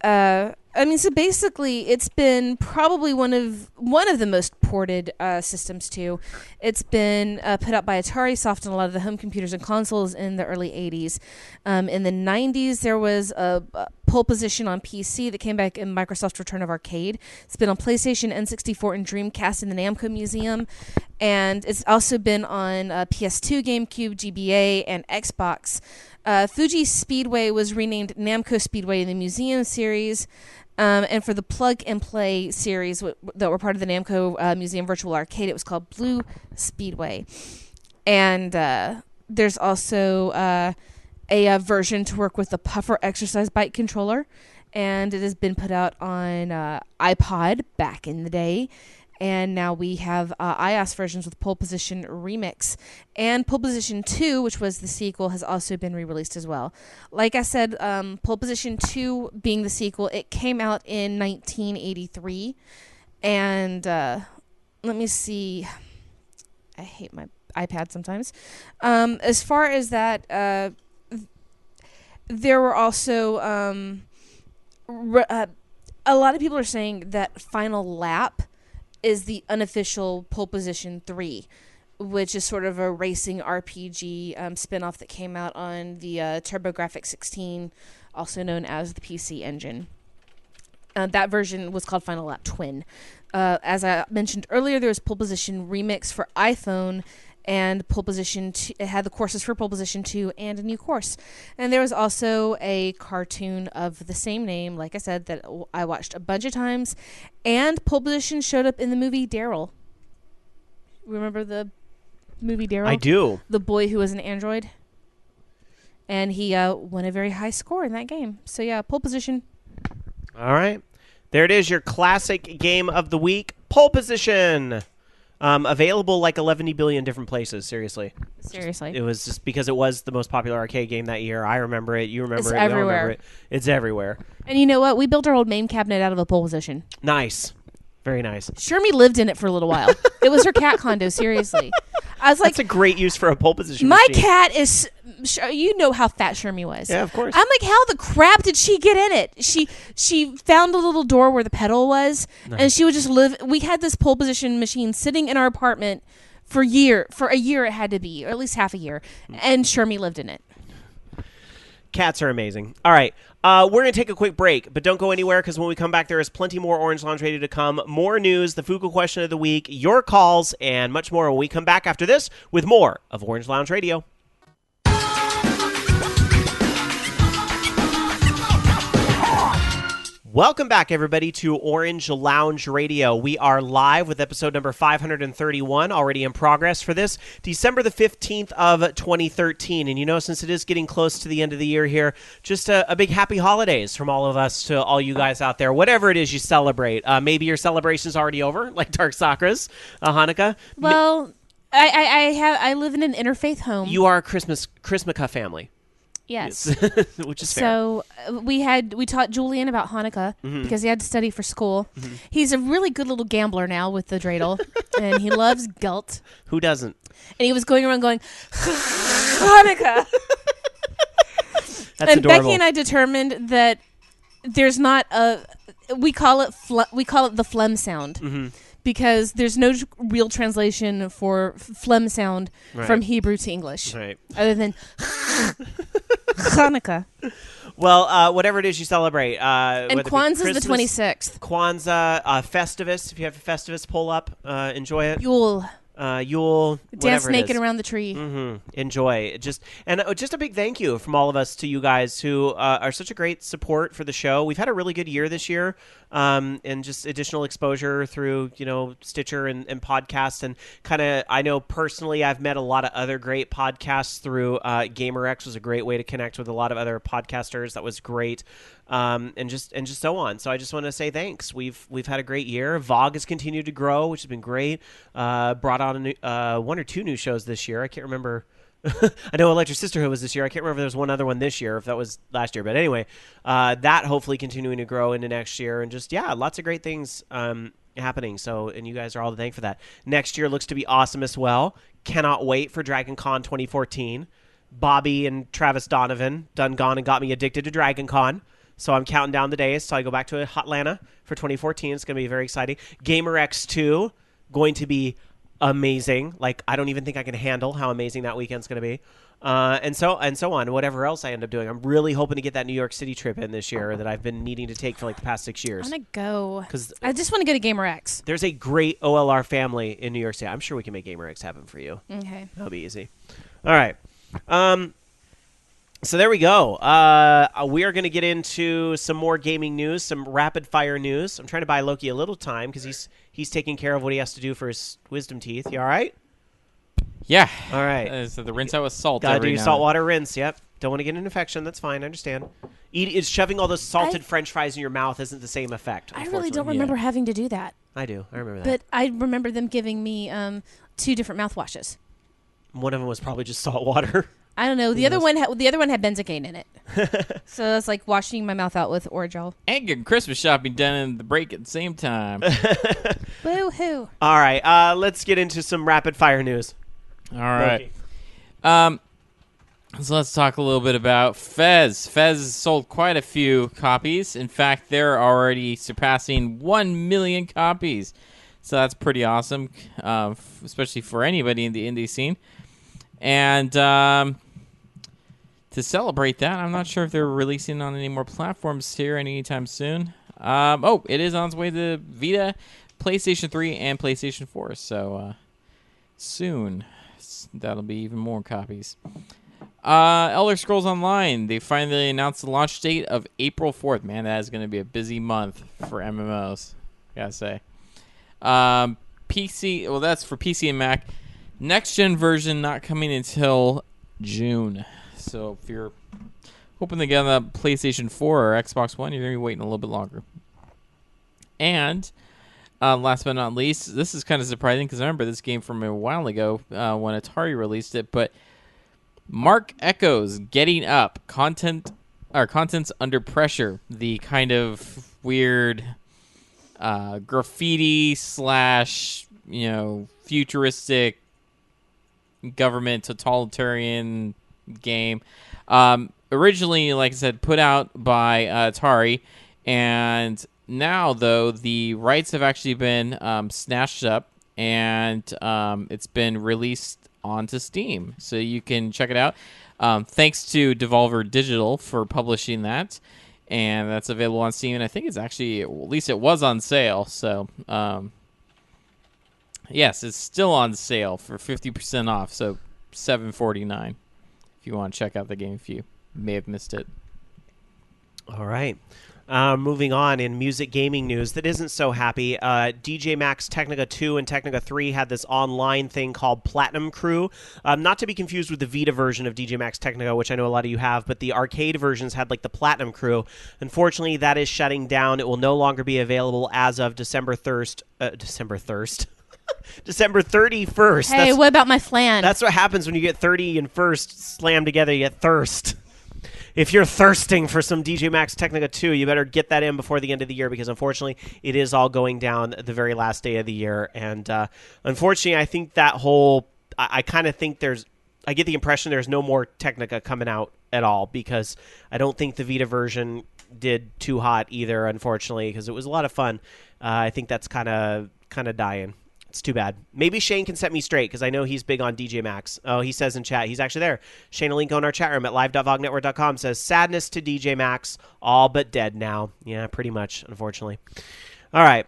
So basically, it's been probably one of the most ported systems too. It's been put out by Atari Soft on a lot of the home computers and consoles in the early 80s. In the 90s, there was a pole position on PC that came back in Microsoft's Return of Arcade. It's been on PlayStation, N64, and Dreamcast in the Namco Museum. And it's also been on PS2, GameCube, GBA, and Xbox. Fuji Speedway was renamed Namco Speedway in the Museum series. And for the Plug and Play series that were part of the Namco Museum Virtual Arcade, it was called Blue Speedway. And there's also a version to work with the Puffer exercise bike controller. And it has been put out on iPod back in the day. And now we have iOS versions with Pole Position Remix. And Pole Position 2, which was the sequel, has also been re-released as well. Like I said, Pole Position 2 being the sequel, it came out in 1983. And let me see. I hate my iPad sometimes. As far as that, there were also a lot of people are saying that Final Lap is the unofficial Pole Position 3, which is sort of a racing RPG spin-off that came out on the TurboGrafx 16, also known as the PC Engine. That version was called Final Lap Twin. As I mentioned earlier, there was Pole Position Remix for iPhone, and Pole Position 2, it had the courses for Pole Position 2 and a new course. And there was also a cartoon of the same name, like I said, that I watched a bunch of times. And Pole Position showed up in the movie Daryl. Remember the movie Daryl? I do. The boy who was an android. And he won a very high score in that game. So yeah, Pole Position. All right. There it is, your classic game of the week, Pole Position. Available like 11 billion different places, seriously. Seriously. It was just because it was the most popular arcade game that year. I remember it. You remember It's it. We all everywhere. remember it. It's everywhere. And you know what? We built our old MAME cabinet out of a Pole Position. Nice. Very nice. Shermie lived in it for a little while. It was her cat condo, seriously. I was like, That's a great use for a pole position my machine. cat is, you know how fat Shermie was. Yeah, of course. I'm like, how the crap did she get in it? She found a little door where the pedal was, and she would just live. We had this pole position machine sitting in our apartment for a year it had to be, or at least half a year, and Shermie lived in it. Cats are amazing. All right. We're going to take a quick break, but don't go anywhere because when we come back, there is plenty more Orange Lounge ready to come. More news, the Fuku question of the week, your calls, and much more when we come back after this with more of Orange Lounge Radio. Welcome back, everybody, to Orange Lounge Radio. We are live with episode number 531, already in progress for this, December the 15th of 2013. And you know, since it is getting close to the end of the year here, just a big happy holidays from all of us to all you guys out there. Whatever it is you celebrate. Maybe your celebration's already over, like Dark Sakura's Hanukkah. Well, I live in an interfaith home. You are a Chrismica family. Yes. Which is fair. So we taught Julian about Hanukkah because he had to study for school. He's a really good little gambler now with the dreidel, and he loves gelt. Who doesn't? And he was going around going, Hanukkah. That's and adorable. Becky and I determined that there's not we call it the phlegm sound. Because there's no real translation for phlegm sound from Hebrew to English, other than Hanukkah. Well, whatever it is you celebrate. And Kwanzaa's the 26th. Kwanzaa, Festivus, if you have a Festivus, pull up, enjoy it. Yule. Yule, dance naked it is. around the tree. Enjoy. Just a big thank you from all of us to you guys who are such a great support for the show. We've had a really good year this year, and just additional exposure through Stitcher and podcasts, and kind of I know personally I've met a lot of other great podcasts through GamerX was a great way to connect with a lot of other podcasters. That was great. And just so on. So I just want to say thanks. We've had a great year. VOG has continued to grow, which has been great. Brought on a new, one or two new shows this year. I can't remember. I know Electric Sisterhood was this year. I can't remember if there was one other one this year, if that was last year. But anyway, that hopefully continuing to grow into next year. And just, lots of great things happening. So, and you guys are all to thank for that. Next year looks to be awesome as well. Cannot wait for Dragon Con 2014. Bobby and Travis Donovan done gone and got me addicted to Dragon Con. So I'm counting down the days till I go back to Hotlanta for 2014. It's going to be very exciting. GamerX 2, going to be amazing. Like, I don't even think I can handle how amazing that weekend's going to be. And so on. Whatever else I end up doing. I'm really hoping to get that New York City trip in this year that I've been needing to take for like the past 6 years. I want to go. 'Cause I just want to go to GamerX. there's a great OLR family in New York City. I'm sure we can make GamerX happen for you. Okay. That'll be easy. All right. So there we go. We are going to get into some more gaming news, some rapid fire news. I'm trying to buy Loki a little time because he's taking care of what he has to do for his wisdom teeth. You all right? Yeah. All right. So the rinse out with salt. Gotta every do now salt water rinse. Yep. Don't want to get an infection. That's fine. I understand. Is shoving all those salted I- French fries in your mouth isn't the same effect. I really don't unfortunately. remember having to do that. I do. I remember that. But I remember them giving me 2 different mouthwashes. One of them was probably just salt water. I don't know. The other one had benzocaine in it. So it's like washing my mouth out with Orajel. And getting Christmas shopping done in the break at the same time. Boo-hoo. All right. Let's get into some rapid fire news. All right. Loki. So let's talk a little bit about Fez. Fez has sold quite a few copies. In fact, they're already surpassing 1 million copies. So that's pretty awesome, especially for anybody in the indie scene. And to celebrate that, I'm not sure if they're releasing on any more platforms here anytime soon. It is on its way to Vita, PlayStation 3, and PlayStation 4. So soon, that'll be even more copies. Elder Scrolls Online, they finally announced the launch date of April 4th. Man, that is going to be a busy month for MMOs, gotta say. PC, well, that's for PC and Mac. Next gen version not coming until June. So if you're hoping to get on the PlayStation 4 or Xbox One, you're going to be waiting a little bit longer. And last but not least, this is kind of surprising because I remember this game from a while ago when Atari released it, but Mark Echo's Getting Up, Contents Under Pressure, the kind of weird graffiti / futuristic government totalitarian game. Originally, like I said, put out by Atari, and now, though, the rights have actually been snatched up, and it's been released onto Steam, so you can check it out. Thanks to Devolver Digital for publishing that, and that's available on Steam, and I think it's actually, at least it was on sale, so yes, it's still on sale for 50% off, so $7.49 if you want to check out the game if you may have missed it. All right. Moving on in music gaming news that isn't so happy. DJ Max Technica 2 and Technica 3 had this online thing called Platinum Crew. Not to be confused with the Vita version of DJ Max Technica, which I know a lot of you have, but the arcade versions had like the Platinum Crew. Unfortunately, that is shutting down. It will no longer be available as of December 31st. Hey, what about my flan? That's what happens when you get 30 and first slammed together. You get thirst. If you're thirsting for some DJ Max Technica 2, you better get that in before the end of the year because, unfortunately, it is all going down the very last day of the year. And, unfortunately, I think that whole – I kind of think I get the impression there's no more Technica coming out at all because I don't think the Vita version did too hot either, unfortunately, because it was a lot of fun. I think that's kind of dying. It's too bad. Maybe Shane can set me straight because I know he's big on DJ Max. Oh, he says in chat. He's actually there. Shane, a link on our chat room at live.vognetwork.com says, sadness to DJ Max, all but dead now. Yeah, pretty much, unfortunately. All right.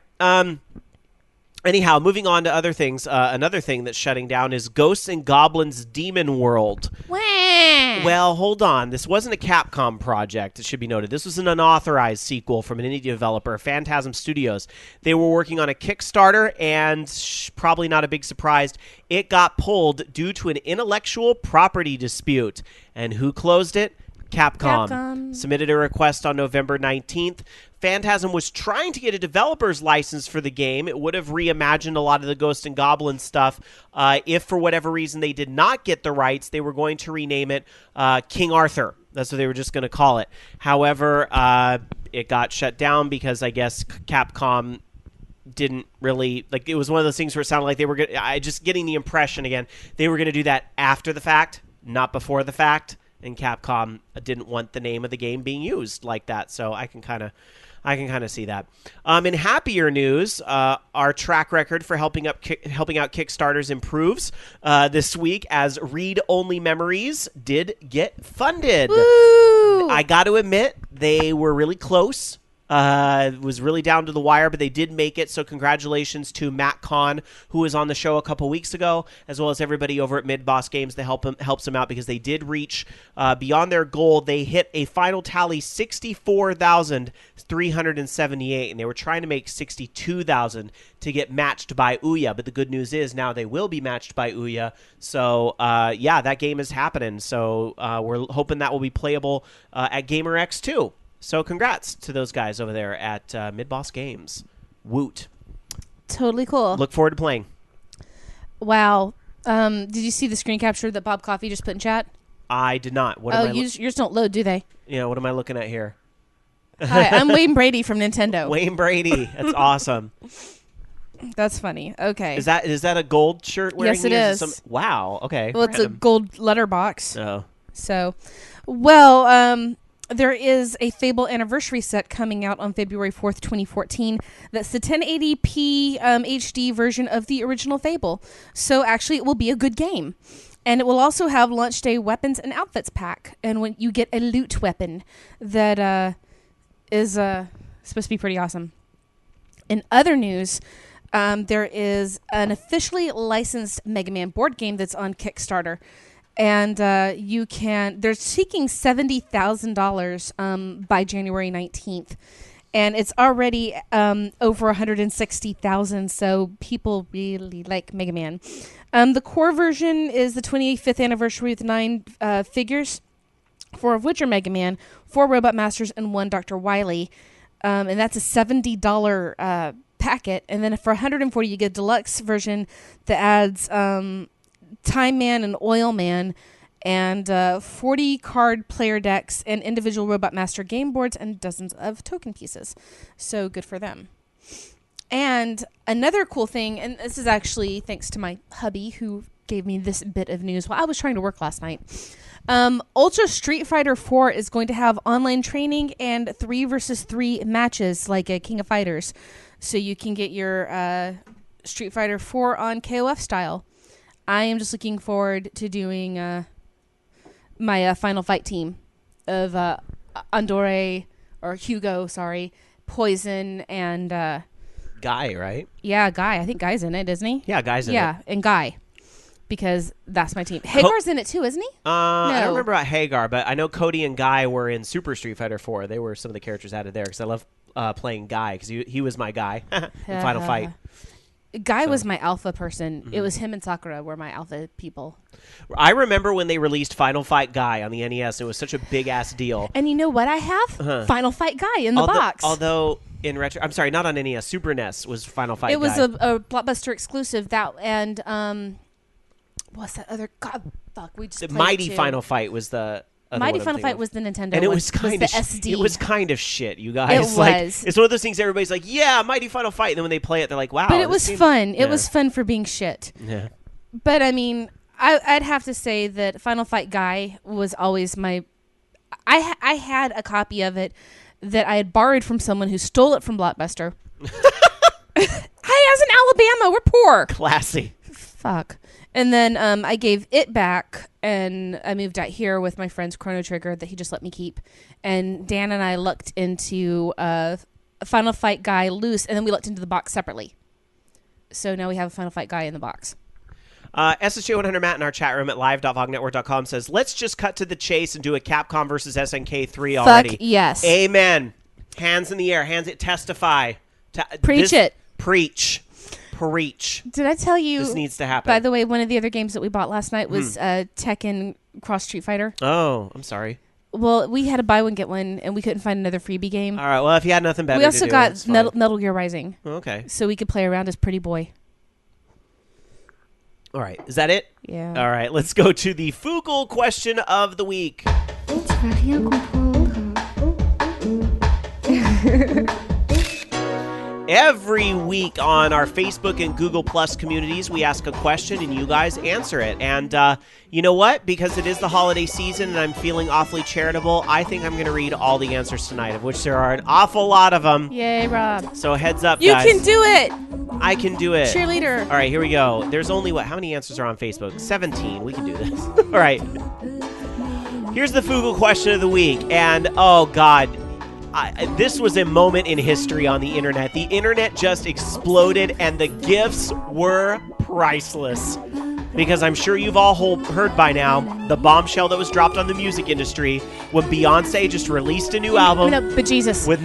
Anyhow, moving on to other things. Another thing that's shutting down is Ghosts and Goblins Demon World. Wah! Well, hold on. This wasn't a Capcom project, it should be noted. This was an unauthorized sequel from an indie developer, Phantasm Studios. They were working on a Kickstarter, and probably not a big surprise, it got pulled due to an intellectual property dispute. And who closed it? Capcom. Submitted a request on November 19th. Phantasm was trying to get a developer's license for the game. It would have reimagined a lot of the Ghost and Goblin stuff. If for whatever reason they did not get the rights, they were going to rename it King Arthur. That's what they were just going to call it. However, it got shut down because I guess Capcom didn't really, it was one of those things where it sounded like they were just getting the impression again, they were going to do that after the fact. not before the fact, and Capcom didn't want the name of the game being used like that. So I can kind of see that. In happier news, our track record for helping out Kickstarters improves this week as read-only memories did get funded. Woo! I got to admit, they were really close. It was really down to the wire, but they did make it. So congratulations to Matt Kahn, who was on the show a couple weeks ago, as well as everybody over at Mid Boss Games that helps them out, because they did reach beyond their goal. They hit a final tally 64,378, and they were trying to make 62,000 to get matched by Ouya. But the good news is now they will be matched by Ouya. So yeah, that game is happening. So we're hoping that will be playable at GamerX too. So congrats to those guys over there at Mid Boss Games. Woot. Totally cool. Look forward to playing. Wow. Did you see the screen capture that Bob Coffey just put in chat? I did not. What am I yours don't load, do they? Yeah, what am I looking at here? Hi, I'm Wayne Brady from Nintendo. Wayne Brady. That's awesome. That's funny. Okay. Is that a gold shirt wearing? Yes, it is. Wow. Okay. Well, it's a gold letterbox. Oh. So, well, there is a Fable anniversary set coming out on February 4th, 2014. That's the 1080p HD version of the original Fable. So actually, it will be a good game. And it will also have launch day weapons and outfits pack. And when you get a loot weapon that is supposed to be pretty awesome. In other news, there is an officially licensed Mega Man board game that's on Kickstarter. And they're seeking $70,000 by January 19th. And it's already over 160,000, so people really like Mega Man. The core version is the 25th anniversary with 9 figures, 4 of which are Mega Man, 4 Robot Masters, and 1 Dr. Wily. And that's a $70 packet. And then for $140, you get a deluxe version that adds Time Man and Oil Man, and 40 card player decks and individual Robot Master game boards and dozens of token pieces. So good for them. And another cool thing, and this is actually thanks to my hubby who gave me this bit of news while I was trying to work last night. Ultra Street Fighter 4 is going to have online training and 3 versus 3 matches like a King of Fighters. So you can get your Street Fighter 4 on KOF style. I am just looking forward to doing my Final Fight team of Andore, or Hugo, sorry, Poison, and Guy, right? Yeah, Guy. I think Guy's in it, isn't he? Yeah, Guy's in it. Yeah, and Guy, because that's my team. Hagar's in it too, isn't he? I don't remember about Hagar, but I know Cody and Guy were in Super Street Fighter 4. They were some of the characters added there because I love playing Guy because he was my guy in Final Fight. Guy was my alpha person. Mm-hmm. It was him and Sakura were my alpha people. I remember when they released Final Fight Guy on the NES. It was such a big-ass deal. And you know what I have? Final Fight Guy in the box. Although, in retro... I'm sorry, not on NES. Super NES was Final Fight Guy. It was a Blockbuster exclusive. That and... what's that other... God, fuck. We just the Mighty Final Fight was the... Mighty Final Fight was the Nintendo and it one. was kind of SD. It was kind of shit, you guys. It was. Like, it's one of those things everybody's like, yeah, Mighty Final Fight. And then when they play it, they're like, wow. But it was fun. It was fun for being shit. Yeah. But, I mean, I'd have to say that Final Fight Guy was always my... I had a copy of it that I had borrowed from someone who stole it from Blockbuster. Hey, as in Alabama, we're poor. Classy. Fuck. And then I gave it back, and I moved out here with my friend's Chrono Trigger that he just let me keep. And Dan and I looked into Final Fight Guy loose, and then we looked into the box separately. So now we have a Final Fight Guy in the box. SSJ100 Matt in our chat room at live.vognetwork.com says, let's just cut to the chase and do a Capcom versus SNK 3 already. Fuck yes. Amen. Hands in the air. Testify. Preach it. Preach. Did I tell you? This needs to happen. By the way, one of the other games that we bought last night was Tekken Cross Street Fighter. Oh, I'm sorry. Well, we had to buy one, get one, and we couldn't find another freebie game. All right, well, if you had nothing better we also to do, got Metal Gear Rising. Okay. So we could play around as Pretty Boy. All right, is that it? Yeah. All right, let's go to the Fugle question of the week. It's Radio Control. Every week on our Facebook and Google Plus communities, we ask a question and you guys answer it. And you know what? Because it is the holiday season and I'm feeling awfully charitable, I think I'm going to read all the answers tonight, of which there are an awful lot of them. Yay, Rob. So heads up, You guys. can do it. I can do it. Cheerleader. All right, here we go. There's only, how many answers are on Facebook? 17. We can do this. All right. Here's the Fugle question of the week. And, oh, God. This was a moment in history on the internet. The internet just exploded, and the gifts were priceless. Because I'm sure you've all heard by now the bombshell that was dropped on the music industry when Beyonce just released a new album bejesus. with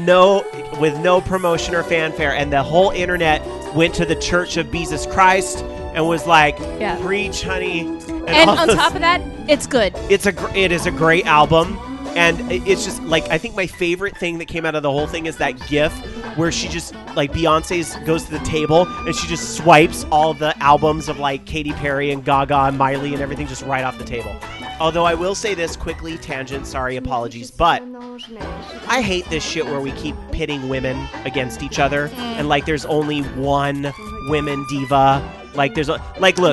no promotion or fanfare, and the whole internet went to the Church of Jesus Christ and was like, "Preach, honey." And on top of that, it's good. It is a great album. And it's just, like, I think my favorite thing that came out of the whole thing is that GIF where she just, like, Beyonce goes to the table and she just swipes all the albums of, like, Katy Perry and Gaga and Miley and everything just right off the table. Although I will say this quickly, tangent, sorry, apologies, but I hate this shit where we keep pitting women against each other and, like, there's only one women diva. Like, look,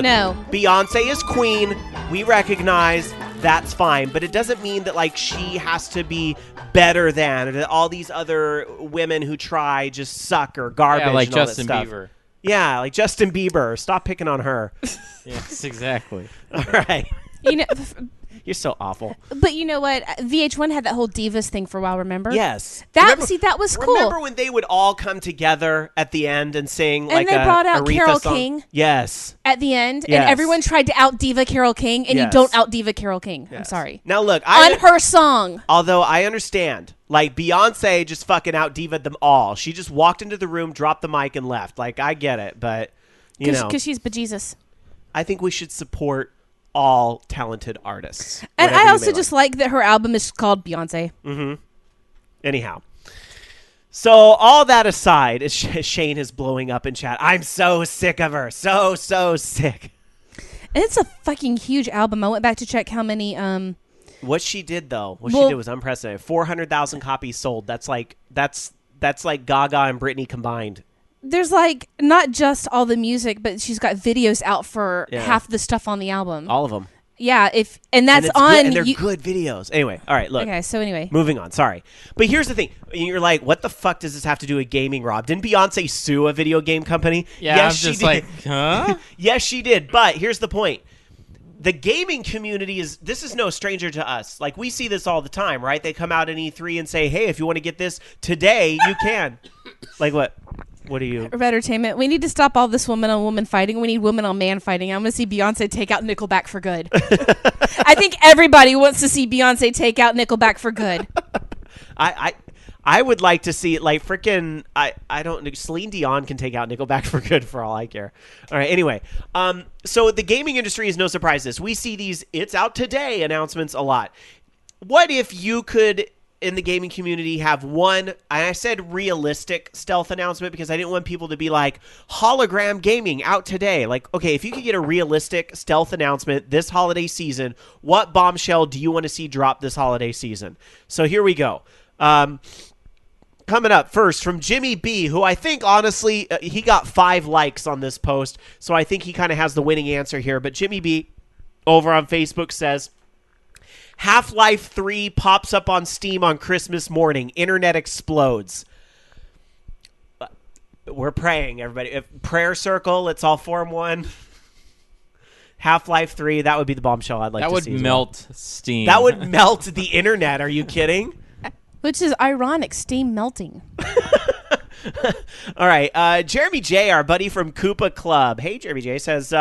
No. Beyonce is queen. We recognize that's fine, but it doesn't mean that, like, she has to be better than, or that all these other women who try just suck or garbage. Yeah, like and all Justin that stuff. Bieber. Yeah, like Justin Bieber. Stop picking on her. Yes, exactly. All right. You know, You're so awful. but you know what? VH1 had that whole divas thing for a while. Remember? Yes. That was cool. Remember when they would all come together at the end and sing, like, they brought out Aretha Carole song? King. Yes. At the end, Yes. and everyone tried to out diva Carole King, and you Yes. don't out diva Carole King. I'm Yes. sorry. Now look, On her song. Although I understand, like, Beyonce just fucking out diva'd them all. She just walked into the room, dropped the mic, and left. Like, I get it, but you know, Because she's bejesus. I think we should support all talented artists. And whatever I you also may just like that her album is called Beyonce. Anyhow. So all that aside, Shane is blowing up in chat. I'm so sick of her. So sick. And it's a fucking huge album. I went back to check how many. What she did though, she Well- did was unprecedented. 400,000 copies sold. That's like Gaga and Britney combined. There's like not just all the music, but she's got videos out for Yeah. half the stuff on the album. All of them. Yeah, and that's and it's on. good, and they're good videos. Anyway, all right, look. Okay, so anyway, Moving on, sorry. But here's the thing. You're like, what the fuck does this have to do with gaming, Rob? Didn't Beyonce sue a video game company? Yeah, yes, I'm she just did. like, huh? Yes, she did. But here's the point. The gaming community this is no stranger to us. Like, we see this all the time, right? They come out in E3 and say, hey, if you want to get this today, you can. Like, what? What are you? Red Entertainment. We need to stop all this woman on woman fighting. We need woman on man fighting. I'm going to see Beyonce take out Nickelback for good. I think everybody wants to see Beyonce take out Nickelback for good. I would like to see it, like, freaking, I don't know, Celine Dion can take out Nickelback for good for all I care. All right, anyway. So the gaming industry is no surprise to this. We see these "it's out today" announcements a lot. What if you could, in the gaming community, have one, I said realistic stealth announcement because I didn't want people to be like, hologram gaming out today. Like, okay, if you could get a realistic stealth announcement this holiday season, what bombshell do you want to see drop this holiday season? So here we go. Coming up first from Jimmy B, who I think, honestly, he got 5 likes on this post, so I think he kind of has the winning answer here. But Jimmy B over on Facebook says, Half-Life 3 pops up on Steam on Christmas morning. Internet explodes. We're praying, everybody. Prayer circle, let's all form one. Half-Life 3, that would be the bombshell I'd like That to would see. melt Steam. That would melt the internet. Are you kidding? Which is ironic, Steam melting. All right. Jeremy J, our buddy from Koopa Club. Hey, Jeremy J says,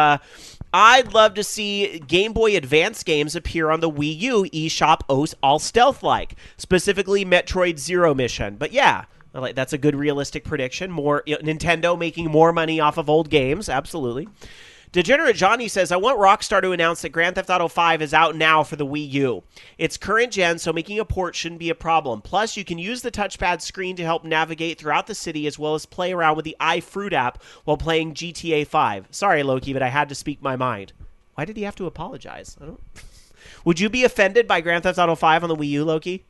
I'd love to see Game Boy Advance games appear on the Wii U eShop all stealth-like, specifically Metroid Zero Mission. But yeah, that's a good realistic prediction. More Nintendo making more money off of old games. Absolutely. Degenerate Johnny says, I want Rockstar to announce that Grand Theft Auto 5 is out now for the Wii U. It's current gen, so making a port shouldn't be a problem. Plus, you can use the touchpad screen to help navigate throughout the city as well as play around with the iFruit app while playing GTA 5. Sorry, Loki, but I had to speak my mind. Why did he have to apologize? Would you be offended by Grand Theft Auto 5 on the Wii U, Loki?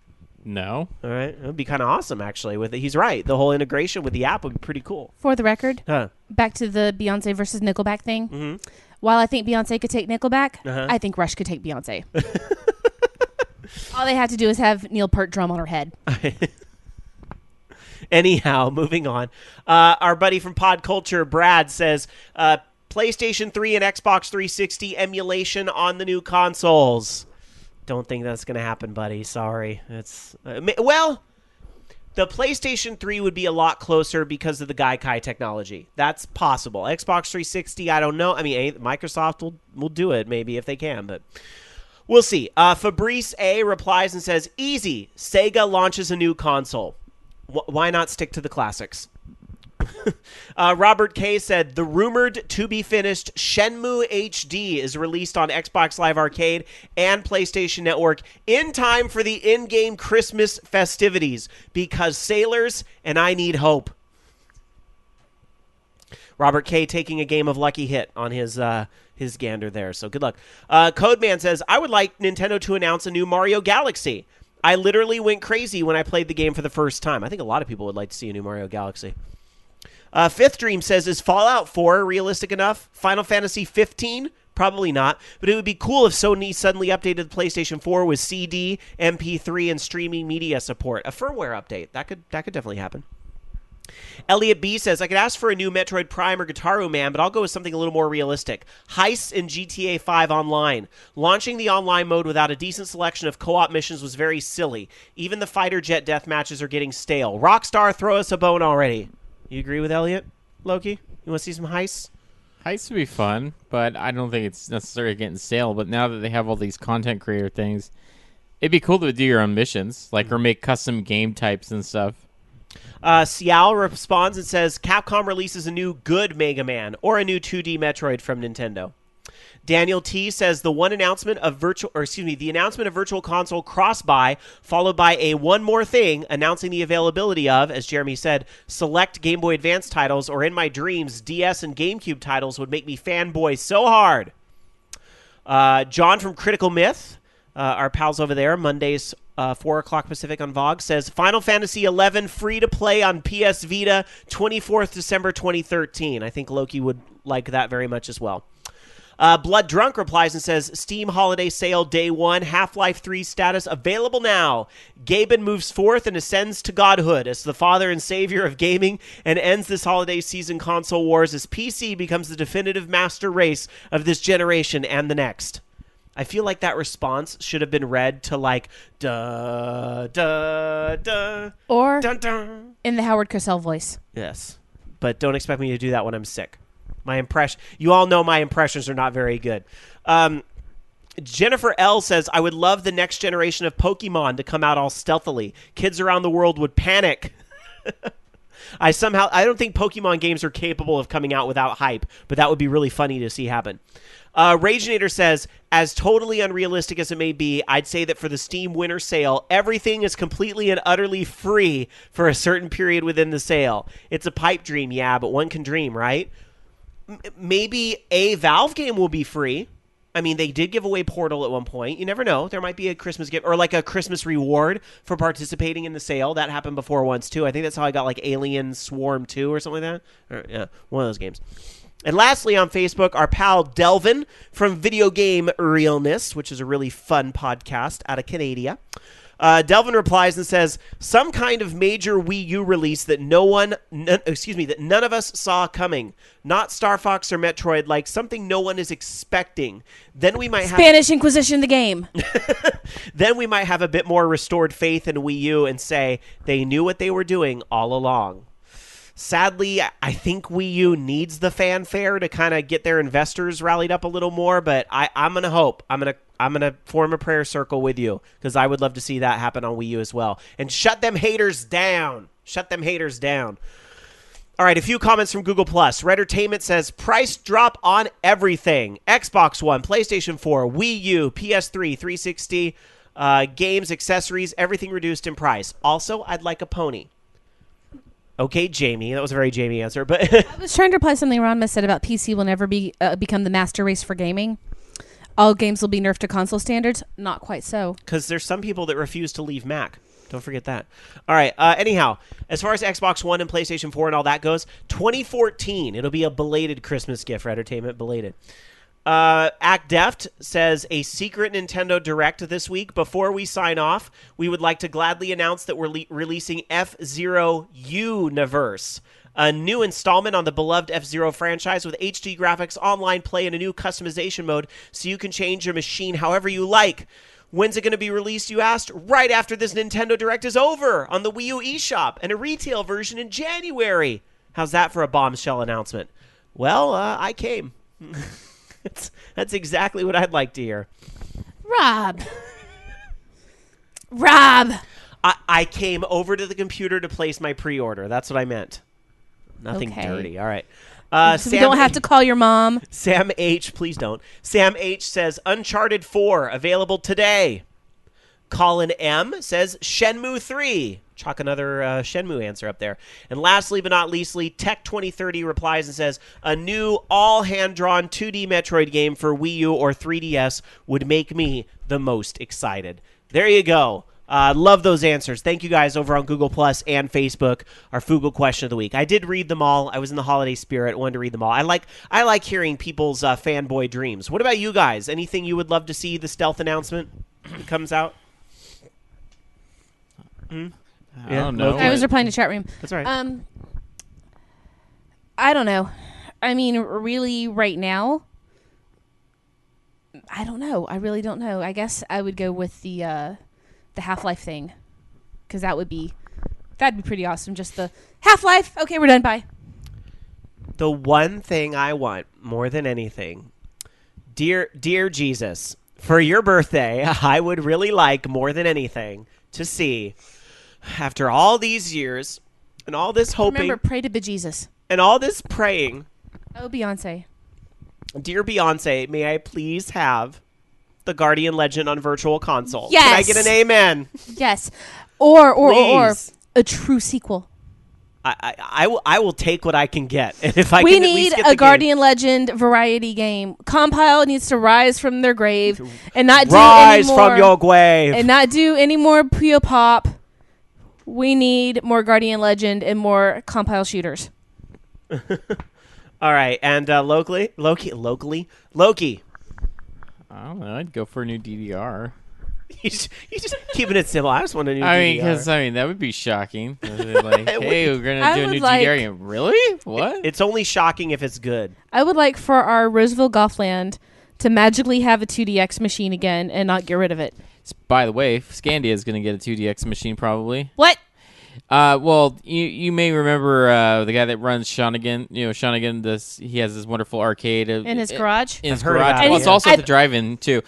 No. All right. It would be kind of awesome, actually. He's right. The whole integration with the app would be pretty cool. For the record, Huh. back to the Beyonce versus Nickelback thing. Mm-hmm. While I think Beyonce could take Nickelback, I think Rush could take Beyonce. All they had to do is have Neil Peart drum on her head. Anyhow, moving on. Our buddy from Pod Culture, Brad, says PlayStation 3 and Xbox 360 emulation on the new consoles. Don't think that's going to happen, buddy. Sorry. It's well, the PlayStation 3 would be a lot closer because of the Gaikai technology. That's possible. Xbox 360, I don't know. I mean, Microsoft will do it maybe if they can, but we'll see. Fabrice A replies and says, easy. Sega launches a new console. Why not stick to the classics? Robert K said, the rumored to-be-finished Shenmue HD is released on Xbox Live Arcade and PlayStation Network in time for the in-game Christmas festivities because sailors and I need hope. Robert K taking a game of Lucky Hit on his gander there, so good luck. Codeman says, I would like Nintendo to announce a new Mario Galaxy. I literally went crazy when I played the game for the first time. I think a lot of people would like to see a new Mario Galaxy. Fifth Dream says, is Fallout 4 realistic enough? Final Fantasy 15? Probably not, but it would be cool if Sony suddenly updated the PlayStation 4 with CD, MP3, and streaming media support. A firmware update. That could definitely happen. Elliot B says, I could ask for a new Metroid Prime or Guitar Man, but I'll go with something a little more realistic. Heists in GTA 5 Online. Launching the online mode without a decent selection of co-op missions was very silly. Even the fighter jet death matches are getting stale. Rockstar, throw us a bone already. You agree with Elliot, Loki? You want to see some heists? Heists would be fun, but I don't think it's necessarily getting stale. But now that they have all these content creator things, it'd be cool to do your own missions, or make custom game types and stuff. Xiao responds and says, Capcom releases a new good Mega Man or a new 2D Metroid from Nintendo. Daniel T says the announcement of Virtual Console cross-buy, followed by a one more thing announcing the availability of, as Jeremy said, select Game Boy Advance titles, or in my dreams, DS and GameCube titles would make me fanboy so hard. John from Critical Myth, our pals over there, Mondays 4 o'clock Pacific on VOG, says Final Fantasy XI free to play on PS Vita 24th December 2013. I think Loki would like that very much as well. Blood Drunk replies and says, Steam Holiday Sale Day 1, Half-Life 3 status available now. Gaben moves forth and ascends to godhood as the father and savior of gaming and ends this holiday season console wars as PC becomes the definitive master race of this generation and the next. I feel like that response should have been read to duh, duh, duh. Or dun, dun. in the Howard Cosell voice. Yes, but don't expect me to do that when I'm sick. You all know my impressions are not very good. Jennifer L says, I would love the next generation of Pokemon to come out all stealthily. Kids around the world would panic. I don't think Pokemon games are capable of coming out without hype, but that would be really funny to see happen. Raginator says, as totally unrealistic as it may be, I'd say that for the Steam winter sale, everything is completely and utterly free for a certain period within the sale. It's a pipe dream, yeah, but one can dream, right? Maybe a Valve game will be free. I mean, they did give away Portal at one point. You never know. There might be a Christmas gift or like a Christmas reward for participating in the sale. That happened before once, too. I think that's how I got like Alien Swarm 2 or something like that. Or, yeah, one of those games. And lastly, on Facebook, our pal Delvin from Video Game Realness, which is a really fun podcast out of Canada. Delvin replies and says, some kind of major Wii U release that that none of us saw coming. Not Star Fox or Metroid, like something no one is expecting. Then we might have Spanish Inquisition the game. Then we might have a bit more restored faith in Wii U and say they knew what they were doing all along. Sadly, I think Wii U needs the fanfare to kind of get their investors rallied up a little more, but I'm going to hope. I'm going to form a prayer circle with you because I would love to see that happen on Wii U as well. And shut them haters down. Shut them haters down. All right, a few comments from Google+. Redditainment says, price drop on everything. Xbox One, PlayStation 4, Wii U, PS3, 360, games, accessories, everything reduced in price. Also, I'd like a pony. Okay, Jamie. That was a very Jamie answer. But I was trying to reply something Ron said about PC will never become the master race for gaming. All games will be nerfed to console standards. Not quite so. Because there's some people that refuse to leave Mac. Don't forget that. All right. Anyhow, as far as Xbox One and PlayStation 4 and all that goes, 2014. It'll be a belated Christmas gift for entertainment. Belated. Act Deft says a secret Nintendo Direct this week. Before we sign off, we would like to gladly announce that we're releasing F-Zero Universe, a new installment on the beloved F-Zero franchise with HD graphics, online play, and a new customization mode so you can change your machine however you like. When's it going to be released, you asked? Right after this Nintendo Direct is over on the Wii U eShop, and a retail version in January. How's that for a bombshell announcement? Well, I came. That's exactly what I'd like to hear. Rob. I came over to the computer to place my pre-order. That's what I meant. Nothing Okay. dirty. All right. So we don't have to call your mom. Sam H, please don't. Sam H says Uncharted 4 available today. Colin M says Shenmue 3. Chalk another Shenmue answer up there. And lastly but not leastly, Tech 2030 replies and says a new all hand-drawn 2D Metroid game for Wii U or 3DS would make me the most excited. There you go. Love those answers. Thank you guys over on Google Plus and Facebook. Our Fugle question of the week. I did read them all. I was in the holiday spirit. Wanted to read them all. I like hearing people's fanboy dreams. What about you guys? Anything you would love to see the stealth announcement that comes out? I don't know. I was replying to chat room. That's all right. I don't know. I mean, really, right now, I don't know. I really don't know. I guess I would go with the Half-Life thing, because that'd be pretty awesome. Just the Half-Life. Okay, we're done. Bye. The one thing I want more than anything, dear Jesus, for your birthday, I would really like more than anything to see, after all these years and all this hoping, Remember, pray to bejesus. and all this praying, Oh, Beyonce. dear Beyonce, may I please have the Guardian Legend on Virtual Console? Yes. Can I get an amen? Yes. Or Please. a true sequel. I will take what I can get. And if I We can at least need get a the Guardian Legend variety game. Compile needs to rise from their grave and not game. do Rise any more, from your grave. and not do any more Puyo Pop. We need more Guardian Legend and more Compile shooters. All right, and Loki. I don't know. I'd go for a new DDR. He's just keeping it simple. I just want a new I mean, DDR. because that would be shocking. Like, hey, we're gonna I do a would new like- DDR game. Really? What? It's only shocking if it's good. I would like for our Roseville Golfland to magically have a 2DX machine again and not get rid of it. By the way, Scandia is gonna get a 2DX machine probably. What? Well, you may remember the guy that runs Shawnigan. You know, Shawnigan. He has this wonderful arcade In his garage? In his I've heard garage. about Well, it, it's yeah. also at the drive-in too.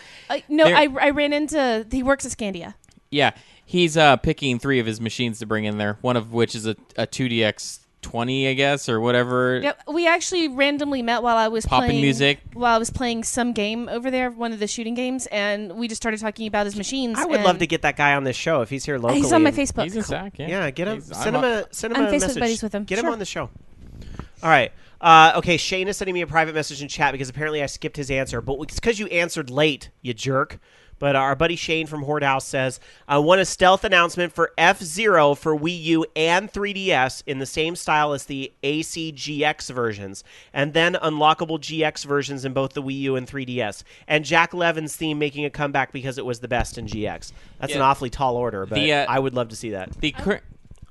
No, There- I ran into. He works at Scandia. Yeah, he's picking 3 of his machines to bring in there. One of which is a 2DX 20, I guess, or whatever. Yep. We actually randomly met while I was Poppin' playing music. While I was playing some game over there, one of the shooting games, and we just started talking about his machines. I would love to get that guy on this show if he's here locally. He's on my and- Facebook. He's in SAC. Yeah, get him. He's- Send him a I'm a Facebook message. buddies with him. Get him Sure. on the show. All right. Okay, Shane is sending me a private message in chat because apparently I skipped his answer, but it's because you answered late, you jerk. But our buddy Shane from Horde House says, I want a stealth announcement for F-Zero for Wii U and 3DS in the same style as the ACGX versions, and then unlockable GX versions in both the Wii U and 3DS. And Jack Levin's theme making a comeback because it was the best in GX. That's an Yeah. awfully tall order, but I would love to see that. The current.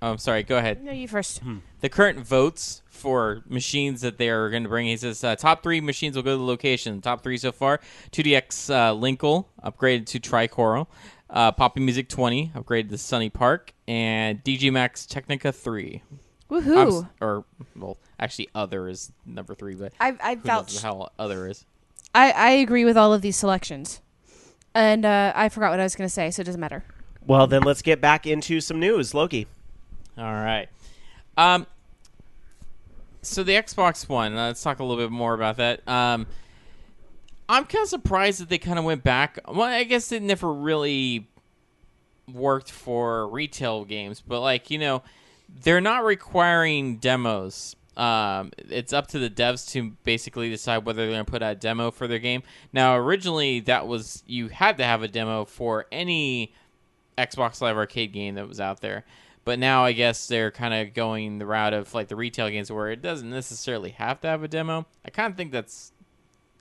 Oh, I'm sorry. Go ahead. No, you first. The current votes for machines that they are going to bring. He says top 3 machines will go to the location. Top 3 so far: 2DX Linkle upgraded to Tricoral, Poppy Music 20 upgraded to Sunny Park, and DG Max Technica 3. Woohoo! Actually, Other is number 3, but I who knows vouch. how Other is. I agree with all of these selections, and I forgot what I was going to say, so it doesn't matter. Well, then let's get back into some news. Loki. All right. So the Xbox One. Let's talk a little bit more about that. I'm kind of surprised that they kind of went back. Well, I guess it never really worked for retail games, but they're not requiring demos. It's up to the devs to basically decide whether they're going to put out a demo for their game. Now, originally, that was you had to have a demo for any Xbox Live Arcade game that was out there. But now I guess they're kind of going the route of like the retail games where it doesn't necessarily have to have a demo. I kind of think that's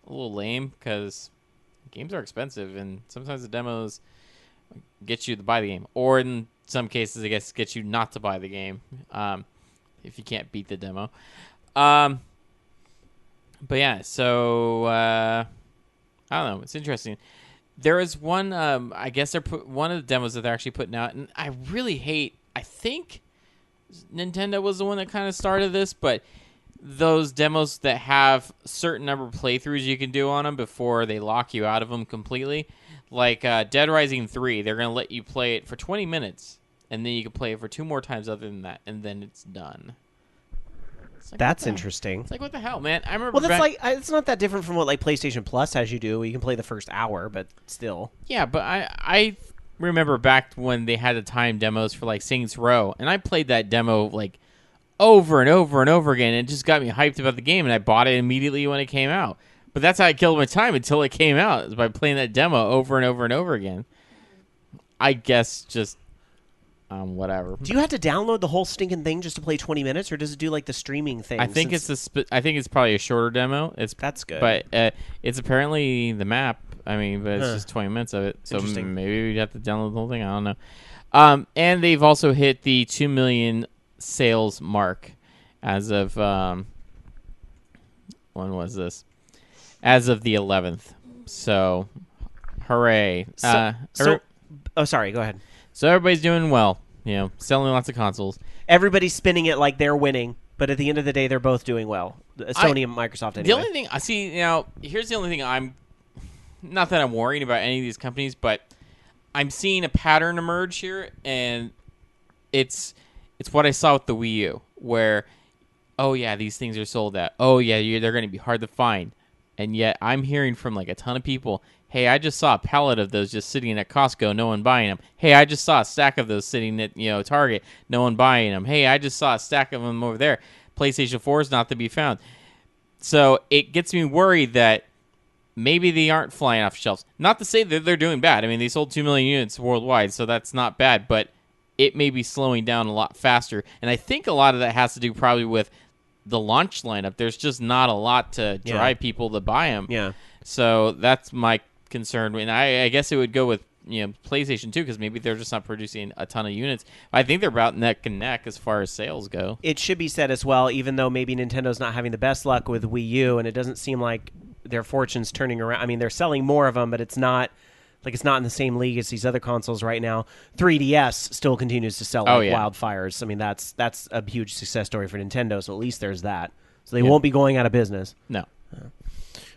a little lame because games are expensive and sometimes the demos get you to buy the game. Or in some cases, I guess, get you not to buy the game if you can't beat the demo. But yeah, so I don't know. It's interesting. There is one, I guess one of the demos that they're actually putting out, and I really hate, I think Nintendo was the one that kind of started this, but those demos that have certain number of playthroughs you can do on them before they lock you out of them completely. Like Dead Rising 3, they're going to let you play it for 20 minutes, and then you can play it for 2 more times other than that, and then it's done. Like, that's interesting. It's like, what the hell, man? I remember. Well, that's it's not that different from what like PlayStation Plus has you do. You can play the first hour, but still. Yeah, but I remember back when they had the time demos for like Saints Row, and I played that demo like over and over and over again, and it just got me hyped about the game, and I bought it immediately when it came out. But that's how I killed my time until it came out, is by playing that demo over and over and over again. I guess just whatever. Do you have to download the whole stinking thing just to play 20 minutes, or does it do like the streaming thing? I think I think it's probably a shorter demo. That's good. But it's apparently the map. I mean, but it's just 20 minutes of it. So maybe we'd have to download the whole thing. I don't know. And they've also hit the 2 million sales mark as of when was this? As of the 11th. So, hooray! Oh, sorry. Go ahead. So everybody's doing well. You know, selling lots of consoles. Everybody's spinning it like they're winning, but at the end of the day, they're both doing well. Sony and Microsoft. Anyway. The only thing I see now, here's the only thing I'm not that I'm worrying about any of these companies, but I'm seeing a pattern emerge here, and it's what I saw with the Wii U, where oh yeah, these things are sold out. Oh yeah, they're going to be hard to find, and yet I'm hearing from like a ton of people. Hey, I just saw a pallet of those just sitting at Costco, no one buying them. Hey, I just saw a stack of those sitting at Target, no one buying them. Hey, I just saw a stack of them over there. PlayStation 4 is not to be found. So it gets me worried that maybe they aren't flying off shelves. Not to say that they're doing bad. I mean, they sold 2 million units worldwide, so that's not bad, but it may be slowing down a lot faster. And I think a lot of that has to do probably with the launch lineup. There's just not a lot to drive people to buy them. Yeah. So that's my concern, and I guess it would go with PlayStation 2 because maybe they're just not producing a ton of units. I think they're about neck and neck as far as sales go. It should be said as well, even though maybe Nintendo's not having the best luck with Wii U, and it doesn't seem like their fortune's turning around. I mean, they're selling more of them, but it's not in the same league as these other consoles right now. 3DS still continues to sell like wildfires. I mean, that's a huge success story for Nintendo. So at least there's that. So they won't be going out of business. No.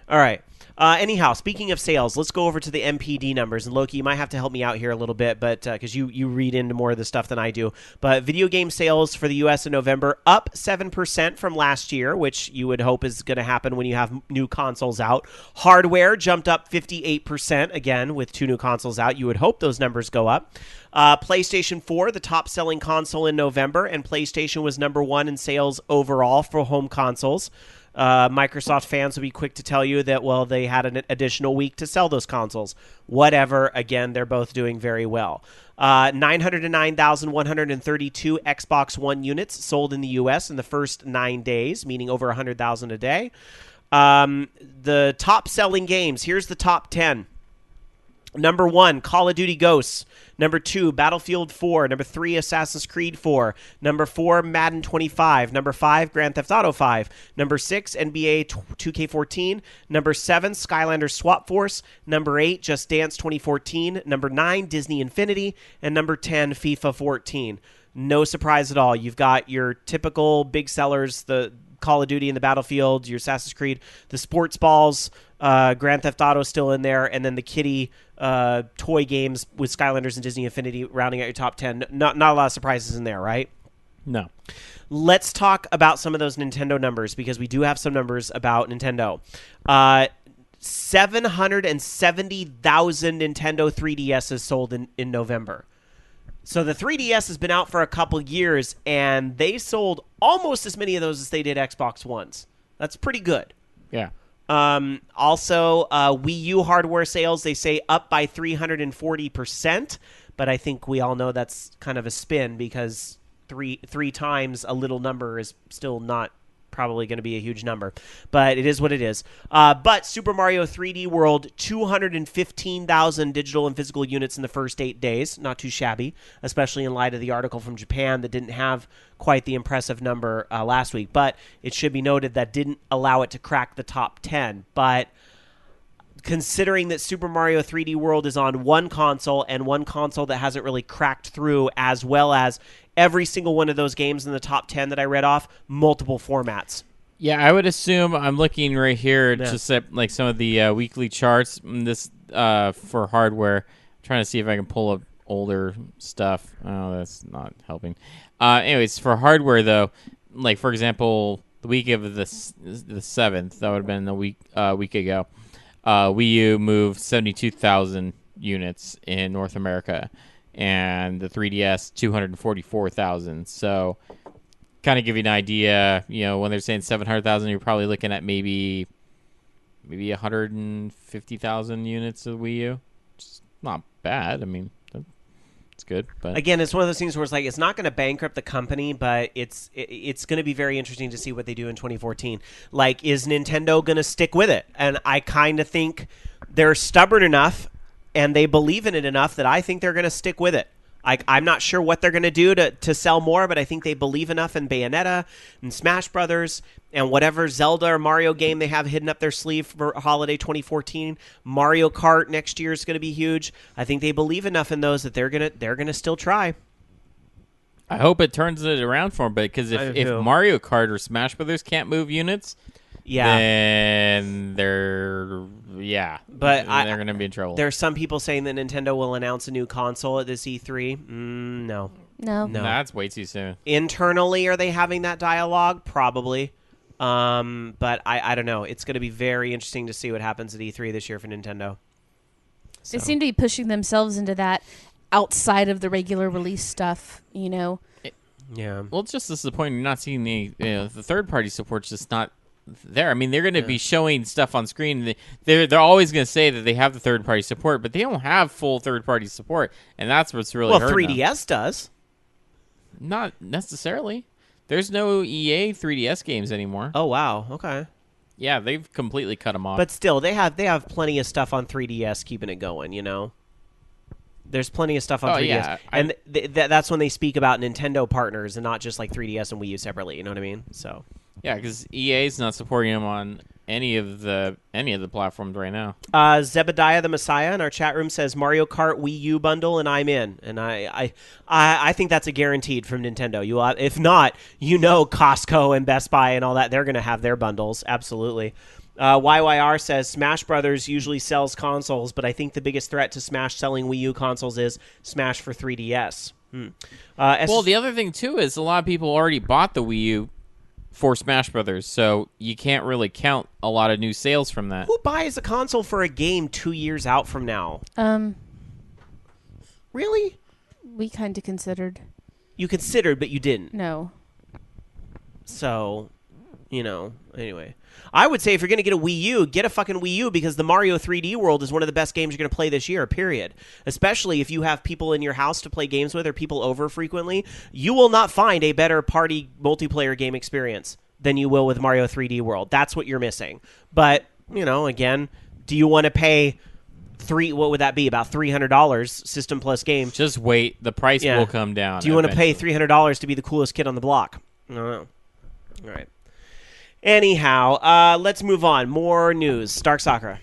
All right. Anyhow, speaking of sales, let's go over to the MPD numbers. And Loki, you might have to help me out here a little bit, but because you read into more of this stuff than I do. But video game sales for the U.S. in November up 7% from last year, which you would hope is going to happen when you have new consoles out. Hardware jumped up 58%, again, with 2 new consoles out. You would hope those numbers go up. PlayStation 4, the top-selling console in November, and PlayStation was number 1 in sales overall for home consoles. Microsoft fans will be quick to tell you that, well, they had an additional week to sell those consoles. Whatever. Again, they're both doing very well. 909,132 Xbox One units sold in the U.S. in the first 9 days, meaning over 100,000 a day. The top-selling games, here's the top 10. Number 1, Call of Duty Ghosts. Number 2, Battlefield 4. Number 3, Assassin's Creed 4. Number 4, Madden 25. Number 5, Grand Theft Auto 5. Number 6, NBA 2K14. Number 7, Skylanders Swap Force. Number 8, Just Dance 2014. Number 9, Disney Infinity. And number 10, FIFA 14. No surprise at all. You've got your typical big sellers, the Call of Duty and the Battlefield, your Assassin's Creed, the sports balls, Grand Theft Auto still in there, and then the kiddie toy games with Skylanders and Disney Infinity rounding out your top 10. Not a lot of surprises in there, right? No. Let's talk about some of those Nintendo numbers, because we do have some numbers about Nintendo. 770,000 Nintendo 3DSs sold in November. So the 3DS has been out for a couple years, and they sold almost as many of those as they did Xbox Ones. That's pretty good. Yeah. Also, Wii U hardware sales, they say up by 340%, but I think we all know that's kind of a spin because three times a little number is still not probably going to be a huge number, but it is what it is. But Super Mario 3D World, 215,000 digital and physical units in the first 8 days. Not too shabby, especially in light of the article from Japan that didn't have quite the impressive number last week. But it should be noted that didn't allow it to crack the top 10. But considering that Super Mario 3D World is on one console and one console that hasn't really cracked through, as well as every single one of those games in the top 10 that I read off, multiple formats. Yeah, I would assume, I'm looking right here, just at like some of the weekly charts. This for hardware. I'm trying to see if I can pull up older stuff. Oh, that's not helping. Anyways, for hardware though, like for example, the week of the 7th, that would have been a week ago. Wii U moved 72,000 units in North America, and the 3DS 244,000. So, kind of give you an idea. When they're saying 700,000, you're probably looking at maybe 150,000 units of Wii U. It's not bad. I mean, it's good. But again, it's one of those things where it's like it's not going to bankrupt the company, but it's going to be very interesting to see what they do in 2014. Like, is Nintendo going to stick with it? And I kind of think they're stubborn enough and they believe in it enough that I think they're going to stick with it. I'm not sure what they're going to do to sell more, but I think they believe enough in Bayonetta and Smash Brothers and whatever Zelda or Mario game they have hidden up their sleeve for holiday 2014. Mario Kart next year is going to be huge. I think they believe enough in those that they're gonna still try. I hope it turns it around for them, because if Mario Kart or Smash Brothers can't move units, then they're going to be in trouble. There's some people saying that Nintendo will announce a new console at this E3. No. That's way too soon. Internally, are they having that dialogue? Probably. But I don't know. It's going to be very interesting to see what happens at E3 this year for Nintendo. So. They seem to be pushing themselves into that outside of the regular release stuff, Yeah. Well, it's just disappointing you're not seeing the third-party support's just not there. I mean, they're going to be showing stuff on screen. They're always going to say that they have the third-party support, but they don't have full third-party support, and that's what's really hurting 3DS does. Not necessarily. There's no EA 3DS games anymore. Oh, wow. Okay. Yeah, they've completely cut them off. But still, they have plenty of stuff on 3DS keeping it going, There's plenty of stuff on 3DS. Yeah. And that's when they speak about Nintendo partners and not just like 3DS and Wii U separately, you know what I mean? So... Yeah, because EA's not supporting them on any of the platforms right now. Zebediah the Messiah in our chat room says Mario Kart Wii U bundle, and I'm in. And I think that's a guaranteed from Nintendo. If not, Costco and Best Buy and all that, they're going to have their bundles. Absolutely. YYR says Smash Brothers usually sells consoles, but I think the biggest threat to Smash selling Wii U consoles is Smash for 3DS. Well, the other thing, too, is a lot of people already bought the Wii U for Smash Brothers, so you can't really count a lot of new sales from that. Who buys a console for a game 2 years out from now? Really? We kind of considered. You considered, but you didn't. No. So, anyway. I would say if you're going to get a Wii U, get a fucking Wii U, because the Mario 3D World is one of the best games you're going to play this year, period. Especially if you have people in your house to play games with or people over frequently. You will not find a better party multiplayer game experience than you will with Mario 3D World. That's what you're missing. But, again, do you want to pay what would that be? About $300 system plus game? Just wait. The price will come down. Do you want to pay $300 to be the coolest kid on the block? I don't know. All right. Anyhow, let's move on. More news. Stark Sakura.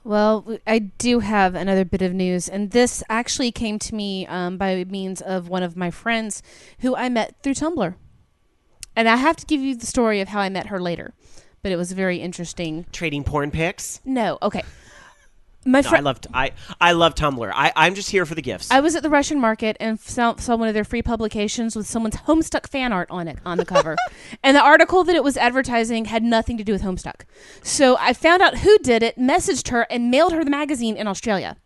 Well, I do have another bit of news, and this actually came to me by means of one of my friends who I met through Tumblr. And I have to give you the story of how I met her later, but it was very interesting. Trading porn pics? No, okay. I love Tumblr. I'm just here for the gifts. I was at the Russian market and saw one of their free publications with someone's Homestuck fan art on it on the cover. And the article that it was advertising had nothing to do with Homestuck. So I found out who did it, messaged her, and mailed her the magazine in Australia.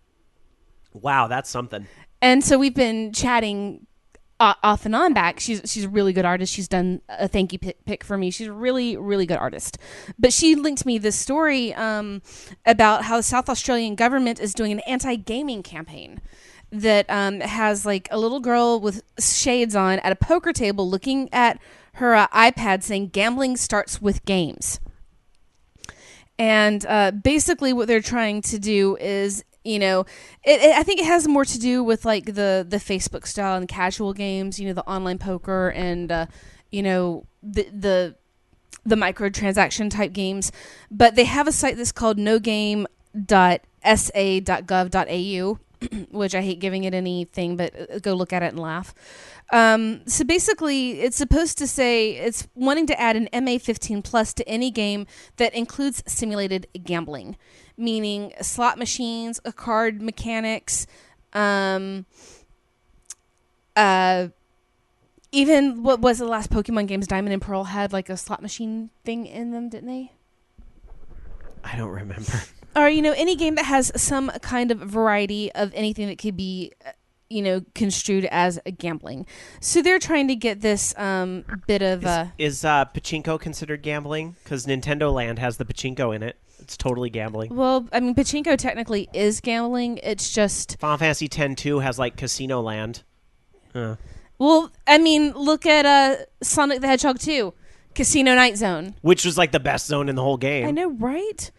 Wow, that's something. And so we've been chatting off and on back. She's a really good artist. She's done a thank you pic for me. She's a really, really good artist. But she linked me this story about how the South Australian government is doing an anti-gaming campaign. that has like a little girl with shades on at a poker table looking at her iPad saying gambling starts with games. And basically what they're trying to do is, I think it has more to do with like the Facebook style and casual games, the online poker and, the microtransaction type games. But they have a site that's called nogame.sa.gov.au, which I hate giving it anything, but go look at it and laugh. So basically, it's supposed to say it's wanting to add an MA15 plus to any game that includes simulated gambling, meaning slot machines, card mechanics, even what was the last Pokemon games, Diamond and Pearl had like a slot machine thing in them, didn't they? I don't remember. Or, any game that has some kind of variety of anything that could be, construed as a gambling. So they're trying to get this bit of... Is pachinko considered gambling? Because Nintendo Land has the pachinko in it. It's totally gambling. Well, I mean, pachinko technically is gambling. It's just... Final Fantasy X-2 has, like, Casino Land. Well, I mean, look at Sonic the Hedgehog 2, Casino Night Zone. Which was, like, the best zone in the whole game. I know, right?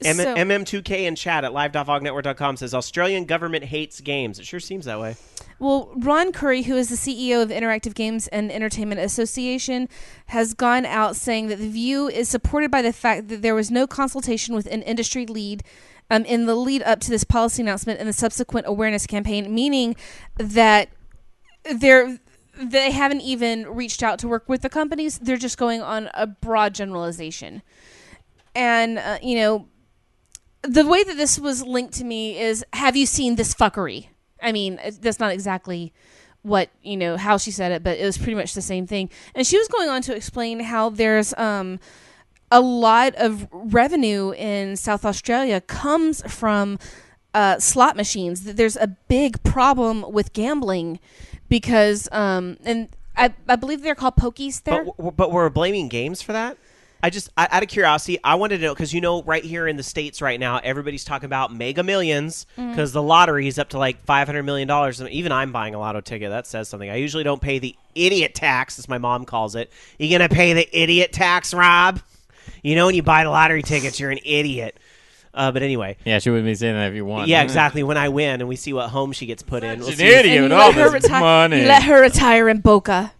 MM2K in chat at live.vognetwork.com says, Australian government hates games. It sure seems that way. Well, Ron Curry, who is the CEO of the Interactive Games and Entertainment Association, has gone out saying that the view is supported by the fact that there was no consultation with an industry lead in the lead up to this policy announcement and the subsequent awareness campaign, meaning that they haven't even reached out to work with the companies. They're just going on a broad generalization. And, the way that this was linked to me is, have you seen this fuckery? I mean, that's not exactly what, how she said it, but it was pretty much the same thing. And she was going on to explain how there's a lot of revenue in South Australia comes from slot machines. There's a big problem with gambling because, and I believe they're called pokies there. But we're blaming games for that? Out of curiosity, I wanted to know, because right here in the States right now, everybody's talking about mega millions because the lottery is up to like $500 million. Even I'm buying a lotto ticket. That says something. I usually don't pay the idiot tax, as my mom calls it. You going to pay the idiot tax, Rob? When you buy the lottery tickets, you're an idiot. But anyway. Yeah, she wouldn't be saying that if you want. Yeah, exactly. When I win and we see what home she gets put in. We'll see. Idiot with all this money. Let her retire in Boca.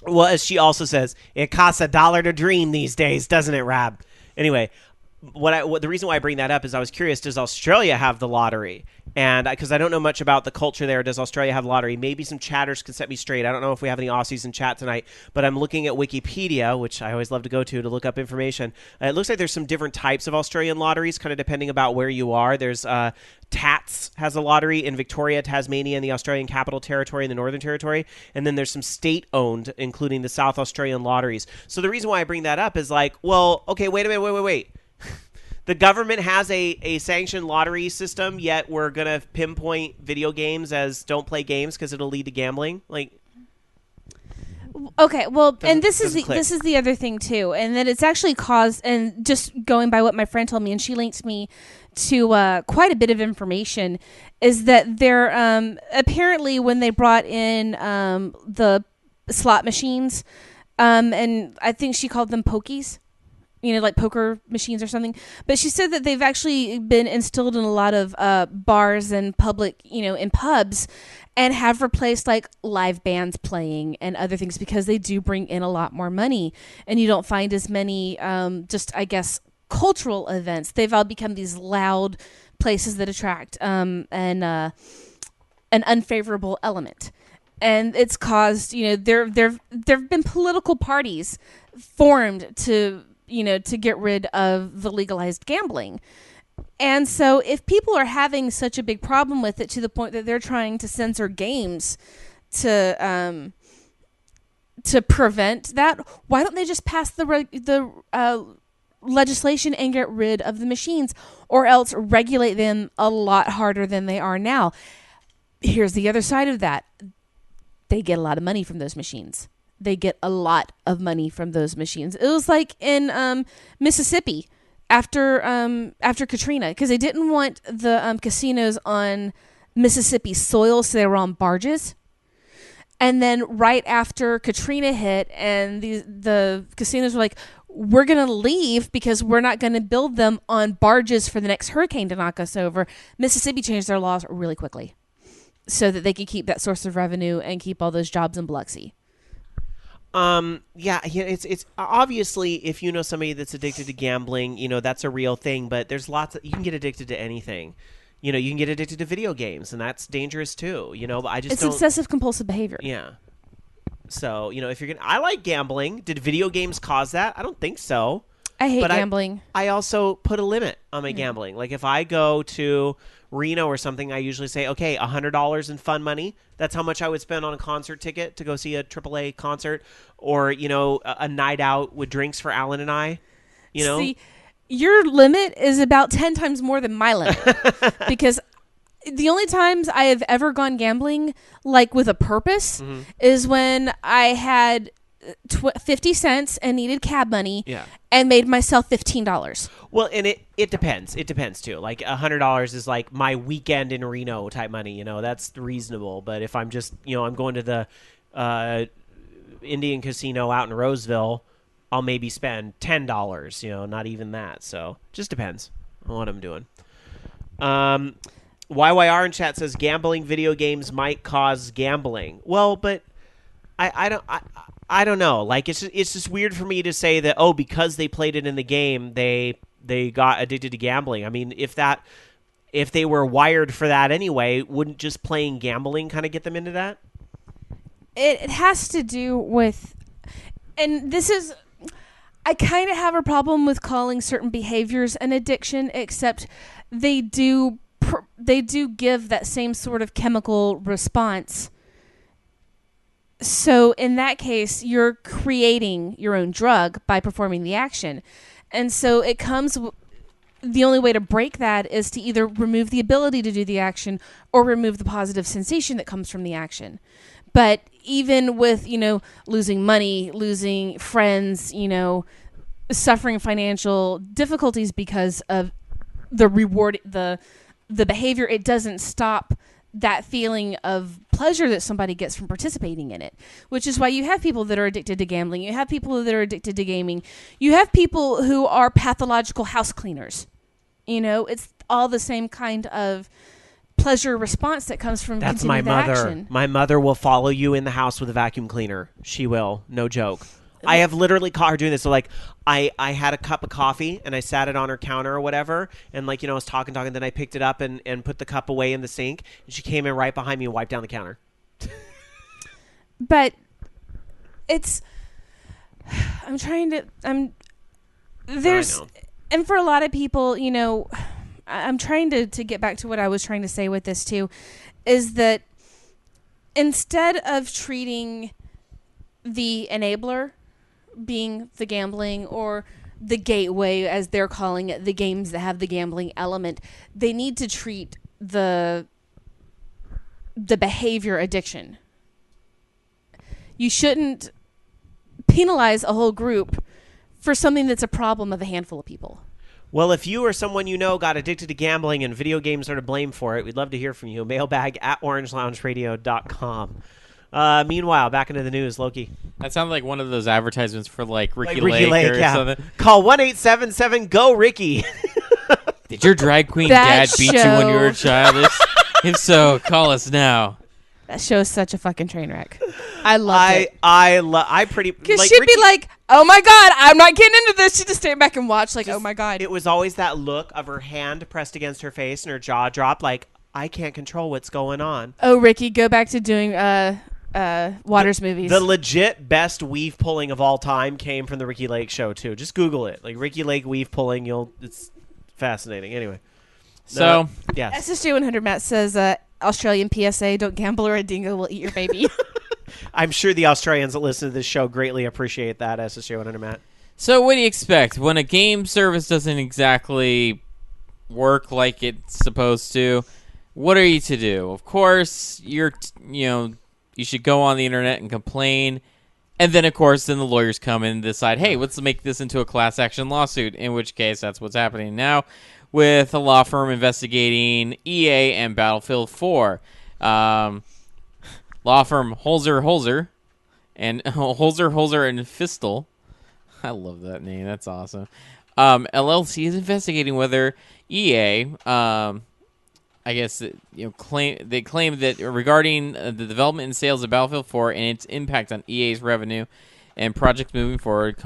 Well, as she also says, it costs $1 to dream these days, doesn't it, Rob? Anyway, the reason why I bring that up is I was curious, does Australia have the lottery? And because I don't know much about the culture there, does Australia have lottery? Maybe some chatters can set me straight. I don't know if we have any Aussies in chat tonight, but I'm looking at Wikipedia, which I always love to go to look up information. It looks like there's some different types of Australian lotteries, kind of depending about where you are. There's TATS has a lottery in Victoria, Tasmania, and the Australian Capital Territory and the Northern Territory. And then there's some state-owned, including the South Australian lotteries. So the reason why I bring that up is like, well, okay, wait a minute, wait. The government has a sanctioned lottery system, yet we're going to pinpoint video games as don't play games because it'll lead to gambling. Like, okay, well, and this is the other thing too, and that it's actually caused, and just going by what my friend told me, and she linked me to quite a bit of information, is that they're apparently when they brought in the slot machines, and I think she called them pokies. Like poker machines or something. But she said that they've actually been instilled in a lot of bars and public, in pubs, and have replaced like live bands playing and other things because they do bring in a lot more money. And you don't find as many, just, I guess, cultural events. They've all become these loud places that attract an unfavorable element. And it's caused, there've been political parties formed to get rid of the legalized gambling. And so if people are having such a big problem with it to the point that they're trying to censor games to prevent that, why don't they just pass the legislation and get rid of the machines, or else regulate them a lot harder than they are now? Here's the other side of that. They get a lot of money from those machines. They get a lot of money from those machines. It was like in Mississippi after Katrina, because they didn't want the casinos on Mississippi soil, so they were on barges. And then right after Katrina hit and the casinos were like, we're going to leave because we're not going to build them on barges for the next hurricane to knock us over, Mississippi changed their laws really quickly so that they could keep that source of revenue and keep all those jobs in Biloxi. It's obviously, if you know somebody that's addicted to gambling, that's a real thing, but there's you can get addicted to anything. You can get addicted to video games, and that's dangerous too. But I just It's obsessive compulsive behavior. Yeah. So, if you're I like gambling. Did video games cause that? I don't think so. I hate gambling. I also put a limit on my gambling. Like if I go to Reno or something, I usually say, okay, $100 in fun money. That's how much I would spend on a concert ticket to go see a AAA concert, or a night out with drinks for Alan and I. See, your limit is about 10 times more than my limit because the only times I have ever gone gambling, like with a purpose, is when I had 50 cents and needed cab money and made myself $15. Well, and it depends. It depends too. Like $100 is like my weekend in Reno type money. That's reasonable. But if I'm just, I'm going to the Indian casino out in Roseville, I'll maybe spend $10, not even that. So just depends on what I'm doing. YYR in chat says gambling video games might cause gambling. Well, but I don't know. Like it's just weird for me to say that, because they played it in the game, they got addicted to gambling. I mean, if they were wired for that anyway, wouldn't just playing gambling kind of get them into that? It has to do with, and this is, I kind of have a problem with calling certain behaviors an addiction, except they do give that same sort of chemical response. So in that case, you're creating your own drug by performing the action. And so it comes, the only way to break that is to either remove the ability to do the action or remove the positive sensation that comes from the action. But even with, losing money, losing friends, suffering financial difficulties because of the reward, the behavior, it doesn't stop that feeling of pleasure that somebody gets from participating in it, which is why you have people that are addicted to gambling. You have people that are addicted to gaming. You have people who are pathological house cleaners. It's all the same kind of pleasure response that comes from That's my continued mother. action. My mother will follow you in the house with a vacuum cleaner. She will. No joke. I have literally caught her doing this. So, like, I had a cup of coffee, and I sat it on her counter or whatever, and, like, I was talking, then I picked it up and put the cup away in the sink, and she came in right behind me and wiped down the counter. But it's... There's... And for a lot of people, I'm trying to get back to what I was trying to say with this, too, is that instead of treating the enabler being the gambling or the gateway, as they're calling it, the games that have the gambling element, they need to treat the behavior addiction. You shouldn't penalize a whole group for something that's a problem of a handful of people. Well, if you or someone got addicted to gambling and video games are to blame for it, we'd love to hear from you. Mailbag at orangeloungeradio.com. Meanwhile, back into the news, Loki. That sounded like one of those advertisements for Ricky Lake or yeah. something. Call 1-877-GO-RICKY. Did your drag queen That dad beat you when you were childish? If so, call us now. That show is such a fucking train wreck. I love it. I pretty... Because she'd be like, oh my God, I'm not getting into this. She'd just stand back and watch oh my God. It was always that look of her hand pressed against her face and her jaw dropped like, I can't control what's going on. Oh, Ricky, go back to doing Waters movies. The legit best weave pulling of all time came from the Ricky Lake show, too. Just Google it. Like, Ricky Lake weave pulling, it's fascinating. Anyway. So, yes. SSJ 100 Matt says, Australian PSA, don't gamble or a dingo will eat your baby. I'm sure the Australians that listen to this show greatly appreciate that, SSJ 100 Matt. So what do you expect? When a game service doesn't exactly work like it's supposed to, what are you to do? Of course, you should go on the internet and complain. And then, of course, then the lawyers come in and decide, hey, let's make this into a class action lawsuit, in which case that's what's happening now with a law firm investigating EA and Battlefield 4. Law firm Holzer and Holzer and Fistel. I love that name. That's awesome. LLC is investigating whether EA, I guess, they claim that regarding the development and sales of Battlefield 4 and its impact on EA's revenue and projects moving forward,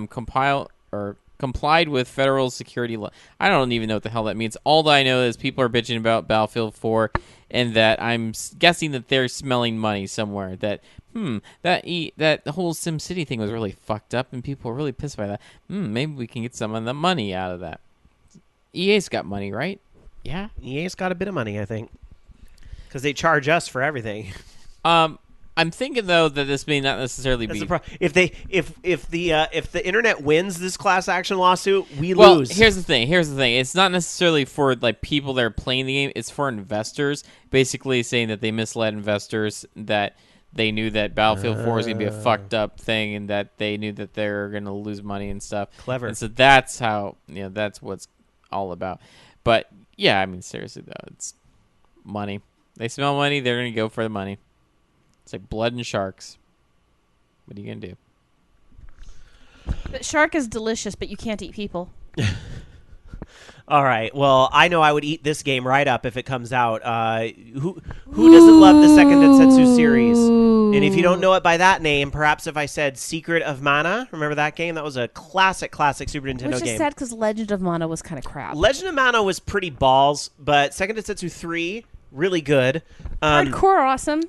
complied with federal security law. I don't even know what the hell that means. All that I know is people are bitching about Battlefield 4, and that I'm guessing that they're smelling money somewhere. That that whole SimCity thing was really fucked up, and people were really pissed by that. Maybe we can get some of the money out of that. EA's got money, right? Yeah, EA's got a bit of money, I think, because they charge us for everything. I'm thinking though that this may not necessarily be. If the internet wins this class action lawsuit, we well, lose. Here's the thing. It's not necessarily for like people that are playing the game. It's for investors, basically saying that they misled investors, that they knew that Battlefield 4 was going to be a fucked up thing, and that they knew that they were going to lose money and stuff. Clever. And so that's how that's what it's all about. But yeah, I mean seriously though, it's money. They smell money. They're going to go for the money. It's like blood and sharks. What are you going to do? But shark is delicious, but you can't eat people. All right. Well, I know I would eat this game right up if it comes out. Who doesn't love the second Densetsu series? And if you don't know it by that name, perhaps if I said Secret of Mana, remember that game? That was a classic Super Nintendo game. Which is sad because Legend of Mana was kind of crap. Legend of Mana was pretty balls, but Second Densetsu 3, really good. Hardcore awesome.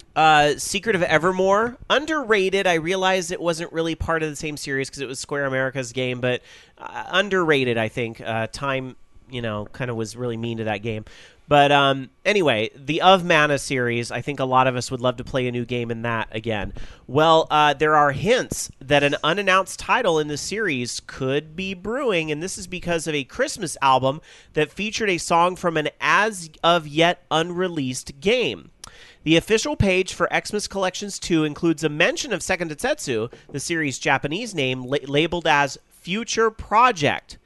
Secret of Evermore, underrated. I realized it wasn't really part of the same series because it was Square America's game, but underrated, I think. Time, kind of was really mean to that game. But anyway, the Of Mana series, I think a lot of us would love to play a new game in that again. Well, there are hints that an unannounced title in the series could be brewing, and this is because of a Christmas album that featured a song from an as-of-yet unreleased game. The official page for Xmas Collections 2 includes a mention of Second Densetsu, the series' Japanese name, labeled as Future Project.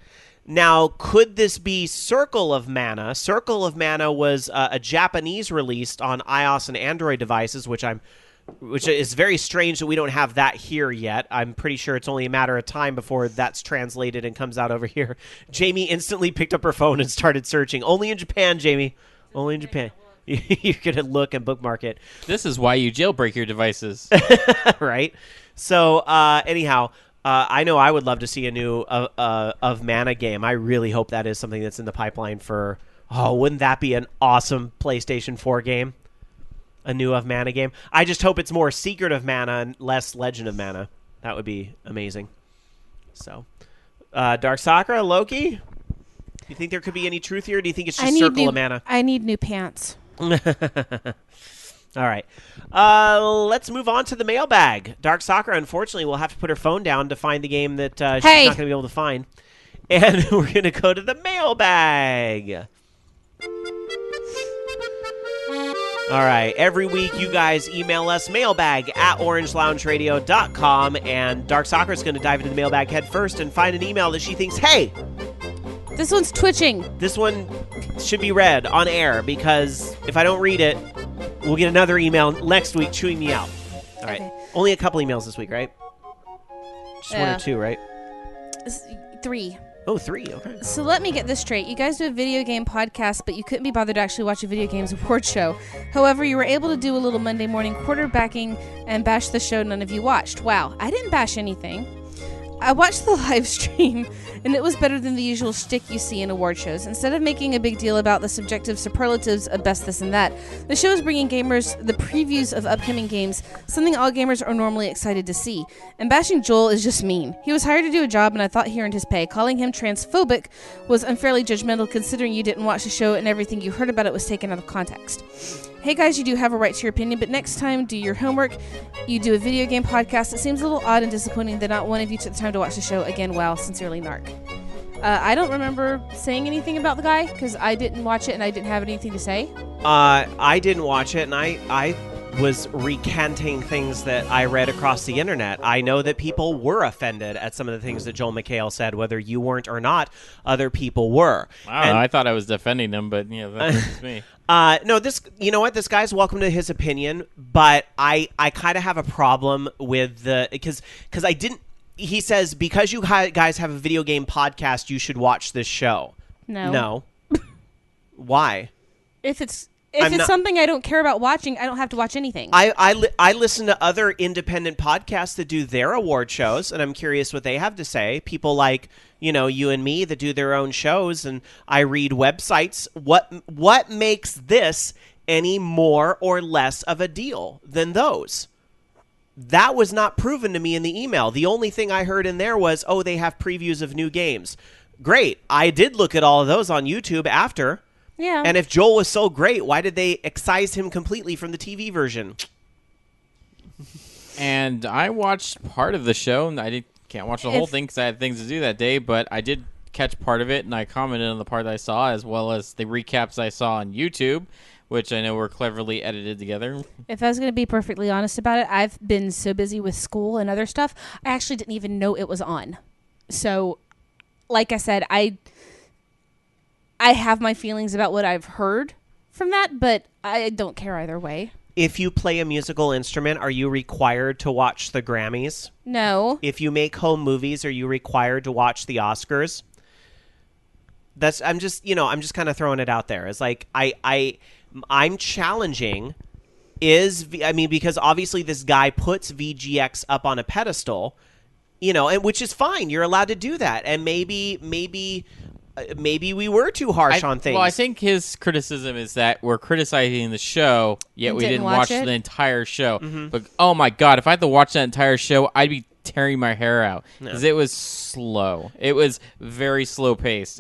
Now, could this be Circle of Mana? Circle of Mana was a Japanese release on iOS and Android devices, which is very strange that we don't have that here yet. I'm pretty sure it's only a matter of time before that's translated and comes out over here. Jamie instantly picked up her phone and started searching. Only in Japan, Jamie. Only in Japan. You're going to look and bookmark it. This is why you jailbreak your devices. Right? So, anyhow... I know I would love to see a new of Mana game. I really hope that is something that's in the pipeline for... Oh, wouldn't that be an awesome PlayStation 4 game? A new of Mana game. I just hope it's more Secret of Mana and less Legend of Mana. That would be amazing. So, Dark Sakura, Loki? Do you think there could be any truth here, or do you think it's just Circle of Mana? I need new pants. All right. Let's move on to the mailbag. Dark Sakura, unfortunately, will have to put her phone down to find the game that she's not going to be able to find. And we're going to go to the mailbag. All right. Every week, you guys email us mailbag@orangeloungeradio.com, and Dark Sakura is going to dive into the mailbag head first and find an email that she thinks, hey, this one's twitching. This one should be read on air, because if I don't read it, we'll get another email next week chewing me out. All right. Okay. Only a couple emails this week, right? Just one or two, right? 3. Oh, 3. Okay. So let me get this straight. You guys do a video game podcast, but you couldn't be bothered to actually watch a video games award show. However, you were able to do a little Monday morning quarterbacking and bash the show none of you watched. Wow, I didn't bash anything. I watched the live stream, and it was better than the usual shtick you see in award shows. Instead of making a big deal about the subjective superlatives of best this and that, the show is bringing gamers the previews of upcoming games, something all gamers are normally excited to see. And bashing Joel is just mean. He was hired to do a job, and I thought he earned his pay. Calling him transphobic was unfairly judgmental, considering you didn't watch the show and everything you heard about it was taken out of context. Hey guys, you do have a right to your opinion, but next time do your homework. You do a video game podcast. It seems a little odd and disappointing that not one of you took the time to watch the show. Again, wow, sincerely, Narc. I don't remember saying anything about the guy because I didn't watch it and I didn't have anything to say. I didn't watch it, and I was recanting things that I read across the internet. I know that people were offended at some of the things that Joel McHale said, whether you weren't or not. Other people were. I don't know. I thought I was defending him, but that's just me. No, you know what? This guy's welcome to his opinion, but I kind of have a problem with because I didn't. He says because you guys have a video game podcast, you should watch this show. No. Why? If it's something I don't care about watching, I don't have to watch anything. I listen to other independent podcasts that do their award shows, and I'm curious what they have to say. People like, you and me that do their own shows, and I read websites. What makes this any more or less of a deal than those? That was not proven to me in the email. The only thing I heard in there was, they have previews of new games. Great. I did look at all of those on YouTube after. Yeah. And if Joel was so great, why did they excise him completely from the TV version? And I watched part of the show, and I can't watch the whole thing because I had things to do that day, but I did catch part of it, and I commented on the part that I saw, as well as the recaps I saw on YouTube, which I know were cleverly edited together. If I was going to be perfectly honest about it, I've been so busy with school and other stuff, I actually didn't even know it was on. So, like I said, I have my feelings about what I've heard from that, but I don't care either way. If you play a musical instrument, are you required to watch the Grammys? No. If you make home movies, are you required to watch the Oscars? I'm just kind of throwing it out there. It's like I'm challenging because obviously this guy puts VGX up on a pedestal, and which is fine. You're allowed to do that. And maybe we were too harsh on things. Well, I think his criticism is that we're criticizing the show, yet we didn't watch the entire show. Mm-hmm. But, oh my God, if I had to watch that entire show, I'd be tearing my hair out. Because it was slow. It was very slow-paced.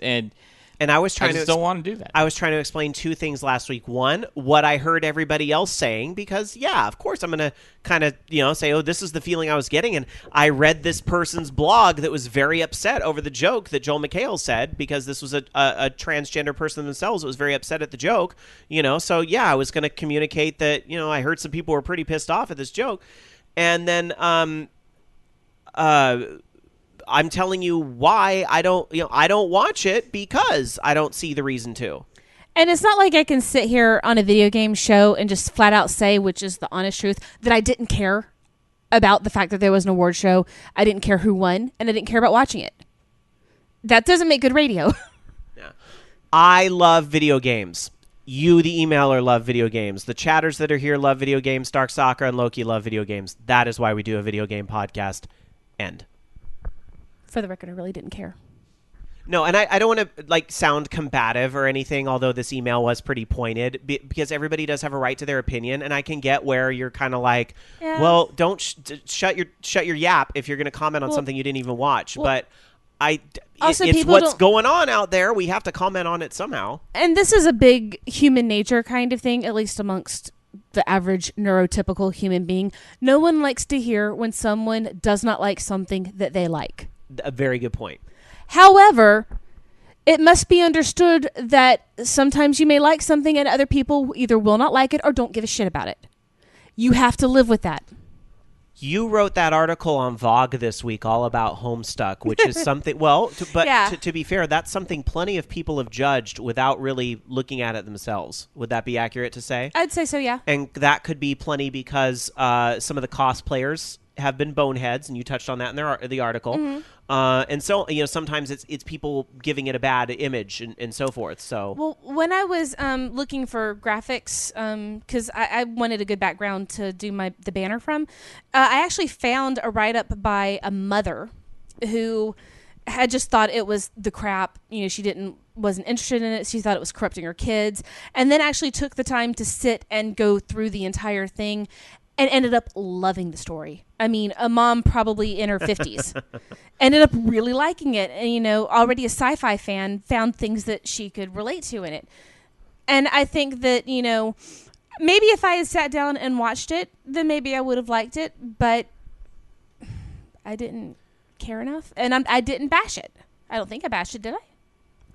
And I just don't want to do that. I was trying to explain two things last week. One, what I heard everybody else saying, because, of course, I'm going to kind of, say, this is the feeling I was getting. And I read this person's blog that was very upset over the joke that Joel McHale said, because this was a transgender person themselves that was very upset at the joke. So, I was going to communicate that, I heard some people were pretty pissed off at this joke. And then I'm telling you why I don't watch it, because I don't see the reason to. And it's not like I can sit here on a video game show and just flat out say, which is the honest truth, that I didn't care about the fact that there was an award show. I didn't care who won, and I didn't care about watching it. That doesn't make good radio. Yeah. I love video games. You, the emailer, love video games. The chatters that are here love video games. Dark Soccer and Loki love video games. That is why we do a video game podcast. End. For the record, I really didn't care. No, and I don't want to sound combative or anything, although this email was pretty pointed, because everybody does have a right to their opinion, and I can get where you're kind of like, well, don't shut your yap if you're going to comment on something you didn't even watch. But it's what's going on out there. We have to comment on it somehow. And this is a big human nature kind of thing, at least amongst the average neurotypical human being. No one likes to hear when someone does not like something that they like. A very good point. However, it must be understood that sometimes you may like something and other people either will not like it or don't give a shit about it. You have to live with that. You wrote that article on Vogue this week all about Homestuck, which is something, to be fair, that's something plenty of people have judged without really looking at it themselves. Would that be accurate to say? I'd say so, yeah. And that could be plenty because some of the cosplayers have been boneheads, and you touched on that in the article. Mm-hmm. And so, sometimes it's people giving it a bad image and so forth. So, well, when I was looking for graphics, because I wanted a good background to do the banner from, I actually found a write-up by a mother who had just thought it was the crap. She wasn't interested in it. She thought it was corrupting her kids, and then actually took the time to sit and go through the entire thing and ended up loving the story. I mean, a mom probably in her 50s ended up really liking it. And, already a sci-fi fan, found things that she could relate to in it. And I think that, maybe if I had sat down and watched it, then maybe I would have liked it. But I didn't care enough. And I didn't bash it. I don't think I bashed it, did I?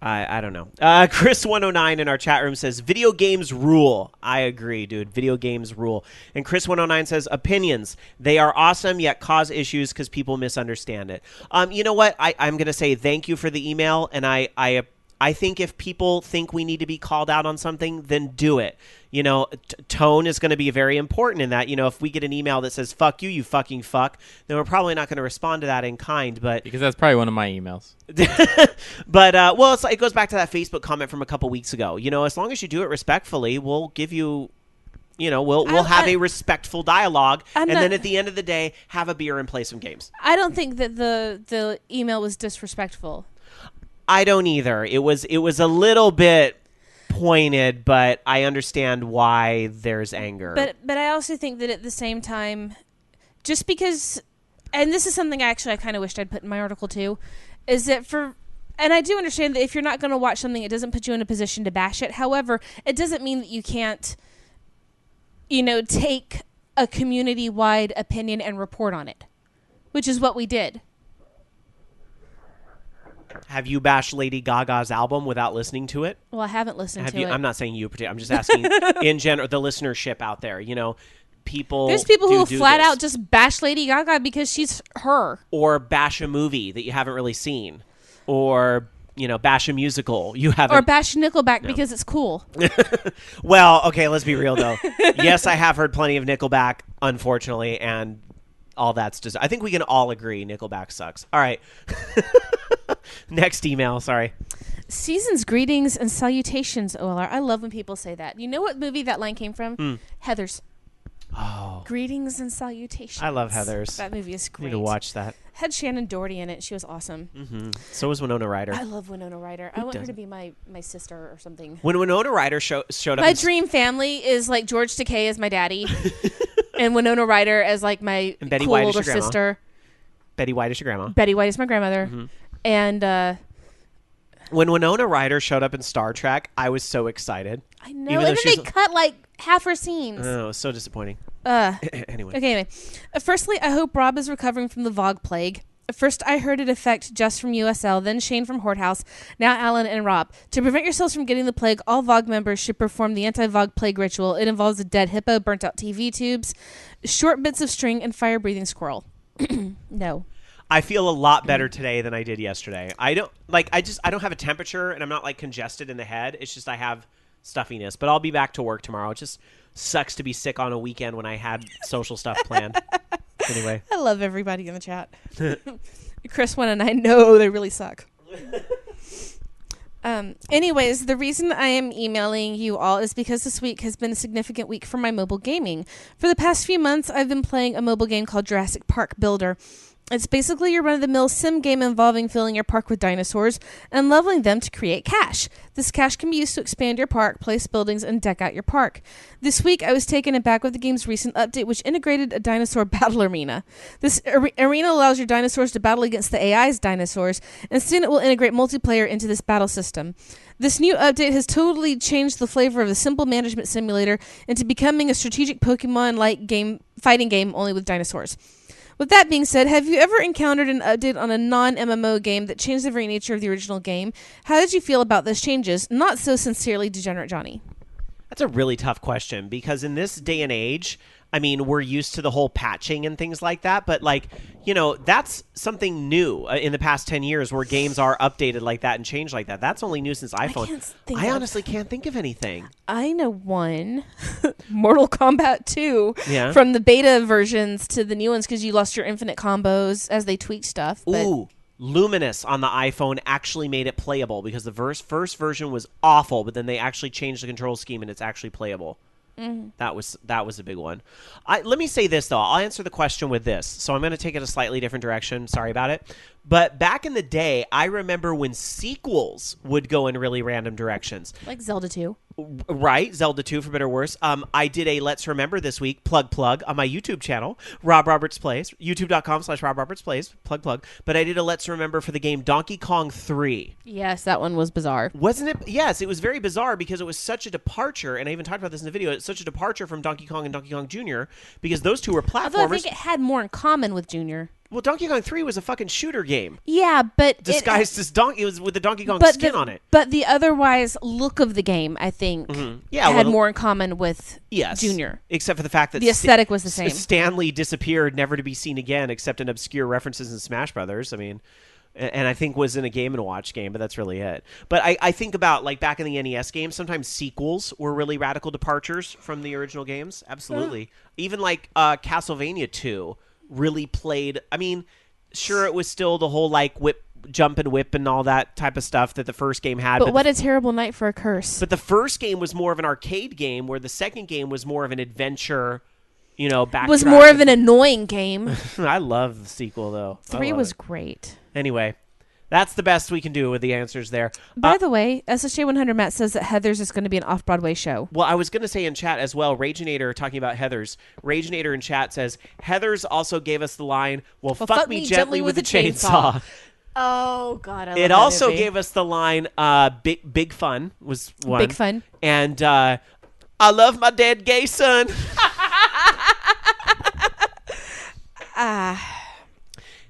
I don't know. Chris109 in our chat room says, video games rule. I agree, dude. Video games rule. And Chris109 says, opinions. They are awesome, yet cause issues because people misunderstand it. You know what? I'm going to say thank you for the email, and I think if people think we need to be called out on something, then do it. You know, tone is going to be very important in that. You know, if we get an email that says, fuck you, you fucking fuck, then we're probably not going to respond to that in kind. But Because that's probably one of my emails. But, well, it goes back to that Facebook comment from a couple weeks ago. You know, as long as you do it respectfully, we'll give you... You know, we'll have a respectful dialogue, and then at the end of the day, have a beer and play some games. I don't think that the email was disrespectful. I don't either. It was a little bit pointed, but I understand why there's anger. But I also think that at the same time, just because, and this is something I kind of wished I'd put in my article too, is that and I do understand that if you're not going to watch something, it doesn't put you in a position to bash it. However, it doesn't mean that you can't, you know, take a community-wide opinion and report on it, which is what we did. Have you bashed Lady Gaga's album without listening to it? Well, I haven't listened to it. I'm not saying you. I'm just asking in general, the listenership out there. You know, people. There's people who do flat this. out just bash Lady Gaga because she's her. Or bash a movie that you haven't really seen. Or, you know, bash a musical you haven't. Or bash Nickelback because it's cool. Well, okay, let's be real, though. Yes, I have heard plenty of Nickelback, unfortunately, and all that's just... I think we can all agree Nickelback sucks. All right. Next email, sorry. Season's greetings and salutations, OLR. I love when people say that. You know what movie that line came from? Heathers. Oh. Greetings and salutations. I love Heathers. That movie is great. Need to watch that. Had Shannon Doherty in it. She was awesome. Mm-hmm. So was Winona Ryder. I love Winona Ryder. I want her to be my sister or something. When Winona Ryder showed up... My dream family is like George Takei as my daddy. And Winona Ryder as like my Betty cool White is older your grandma. sister. Betty White is your grandma. Betty White is my grandmother. Mm-hmm. And when Winona Ryder showed up in Star Trek, I was so excited. I know. And then they cut like half her scenes. Oh, it was so disappointing. Anyway. Okay, firstly, I hope Rob is recovering from the VOG plague. First, I heard it affect Jess from USL, then Shane from Horde House, now Alan and Rob. To prevent yourselves from getting the plague, all VOG members should perform the anti-VOG plague ritual. It involves a dead hippo, burnt-out TV tubes, short bits of string, and fire-breathing squirrel. No. I feel a lot better today than I did yesterday. I don't have a temperature, and I'm not like congested in the head. It's just I have stuffiness. But I'll be back to work tomorrow. It just sucks to be sick on a weekend when I had social stuff planned. Anyway. I love everybody in the chat. Chris went, and I know they really suck. Anyways, the reason I am emailing you all is because this week has been a significant week for my mobile gaming. For the past few months, I've been playing a mobile game called Jurassic Park Builder. It's basically your run-of-the-mill sim game involving filling your park with dinosaurs and leveling them to create cash. This cash can be used to expand your park, place buildings, and deck out your park. This week, I was taken aback with the game's recent update, which integrated a dinosaur battle arena. This arena allows your dinosaurs to battle against the AI's dinosaurs, and soon it will integrate multiplayer into this battle system. This new update has totally changed the flavor of the simple management simulator into becoming a strategic Pokemon-like fighting game only with dinosaurs. With that being said, have you ever encountered an update on a non-MMO game that changed the very nature of the original game? How did you feel about those changes? Not so sincerely, Degenerate Johnny. That's a really tough question because in this day and age, I mean, we're used to the whole patching and things like that, but like, you know, that's something new in the past 10 years where games are updated like that and changed like that. That's only new since iPhone. I honestly can't think of anything. I know one. Mortal Kombat 2. Yeah. From the beta versions to the new ones because you lost your infinite combos as they tweak stuff. But Ooh. Luminous on the iPhone actually made it playable because the first version was awful, but then they actually changed the control scheme and it's actually playable. Mm-hmm. That was a big one. Let me say this, though. I'll answer the question with this. So I'm going to take it a slightly different direction. Sorry about it. But back in the day, I remember when sequels would go in really random directions. Like Zelda 2. Right, Zelda 2 for better or worse. I did a Let's Remember this week, plug, on my YouTube channel, Rob Roberts Plays, youtube.com/Rob Roberts Plays, plug. But I did a Let's Remember for the game Donkey Kong 3. Yes, that one was bizarre. Wasn't it? Yes, it was very bizarre because it was such a departure, and I even talked about this in the video, it's such a departure from Donkey Kong and Donkey Kong Jr. because those two were platformers. Although I think it had more in common with Junior. Well, Donkey Kong 3 was a fucking shooter game. Yeah, but Disguised as Donkey. It was with the Donkey Kong skin on it. But the otherwise look of the game, I think, had more in common with Junior. Except for the fact that the aesthetic was the same. Stanley disappeared, never to be seen again, except in obscure references in Smash Brothers. I mean, and I think was in a Game & Watch game, but that's really it. But I think about, like, back in the NES games, sometimes sequels were really radical departures from the original games. Absolutely. Even, like, Castlevania 2 really played... I mean, sure, it was still the whole, like, jump and whip and all that type of stuff that the first game had. But what a terrible night for a curse. But the first game was more of an arcade game, where the second game was more of an adventure... was more of an annoying game. I love the sequel, though. 3 was great. Anyway, that's the best we can do with the answers there. By the way, SSJ 100 Matt says that Heathers is going to be an off-Broadway show. Well, I was going to say in chat as well, Rageinator, talking about Heathers, Rageinator in chat says, Heathers also gave us the line, well fuck me gently with a chainsaw. Oh, God, I love it that also movie. gave us the line, Big Fun was one. Big Fun. And I love my dead gay son.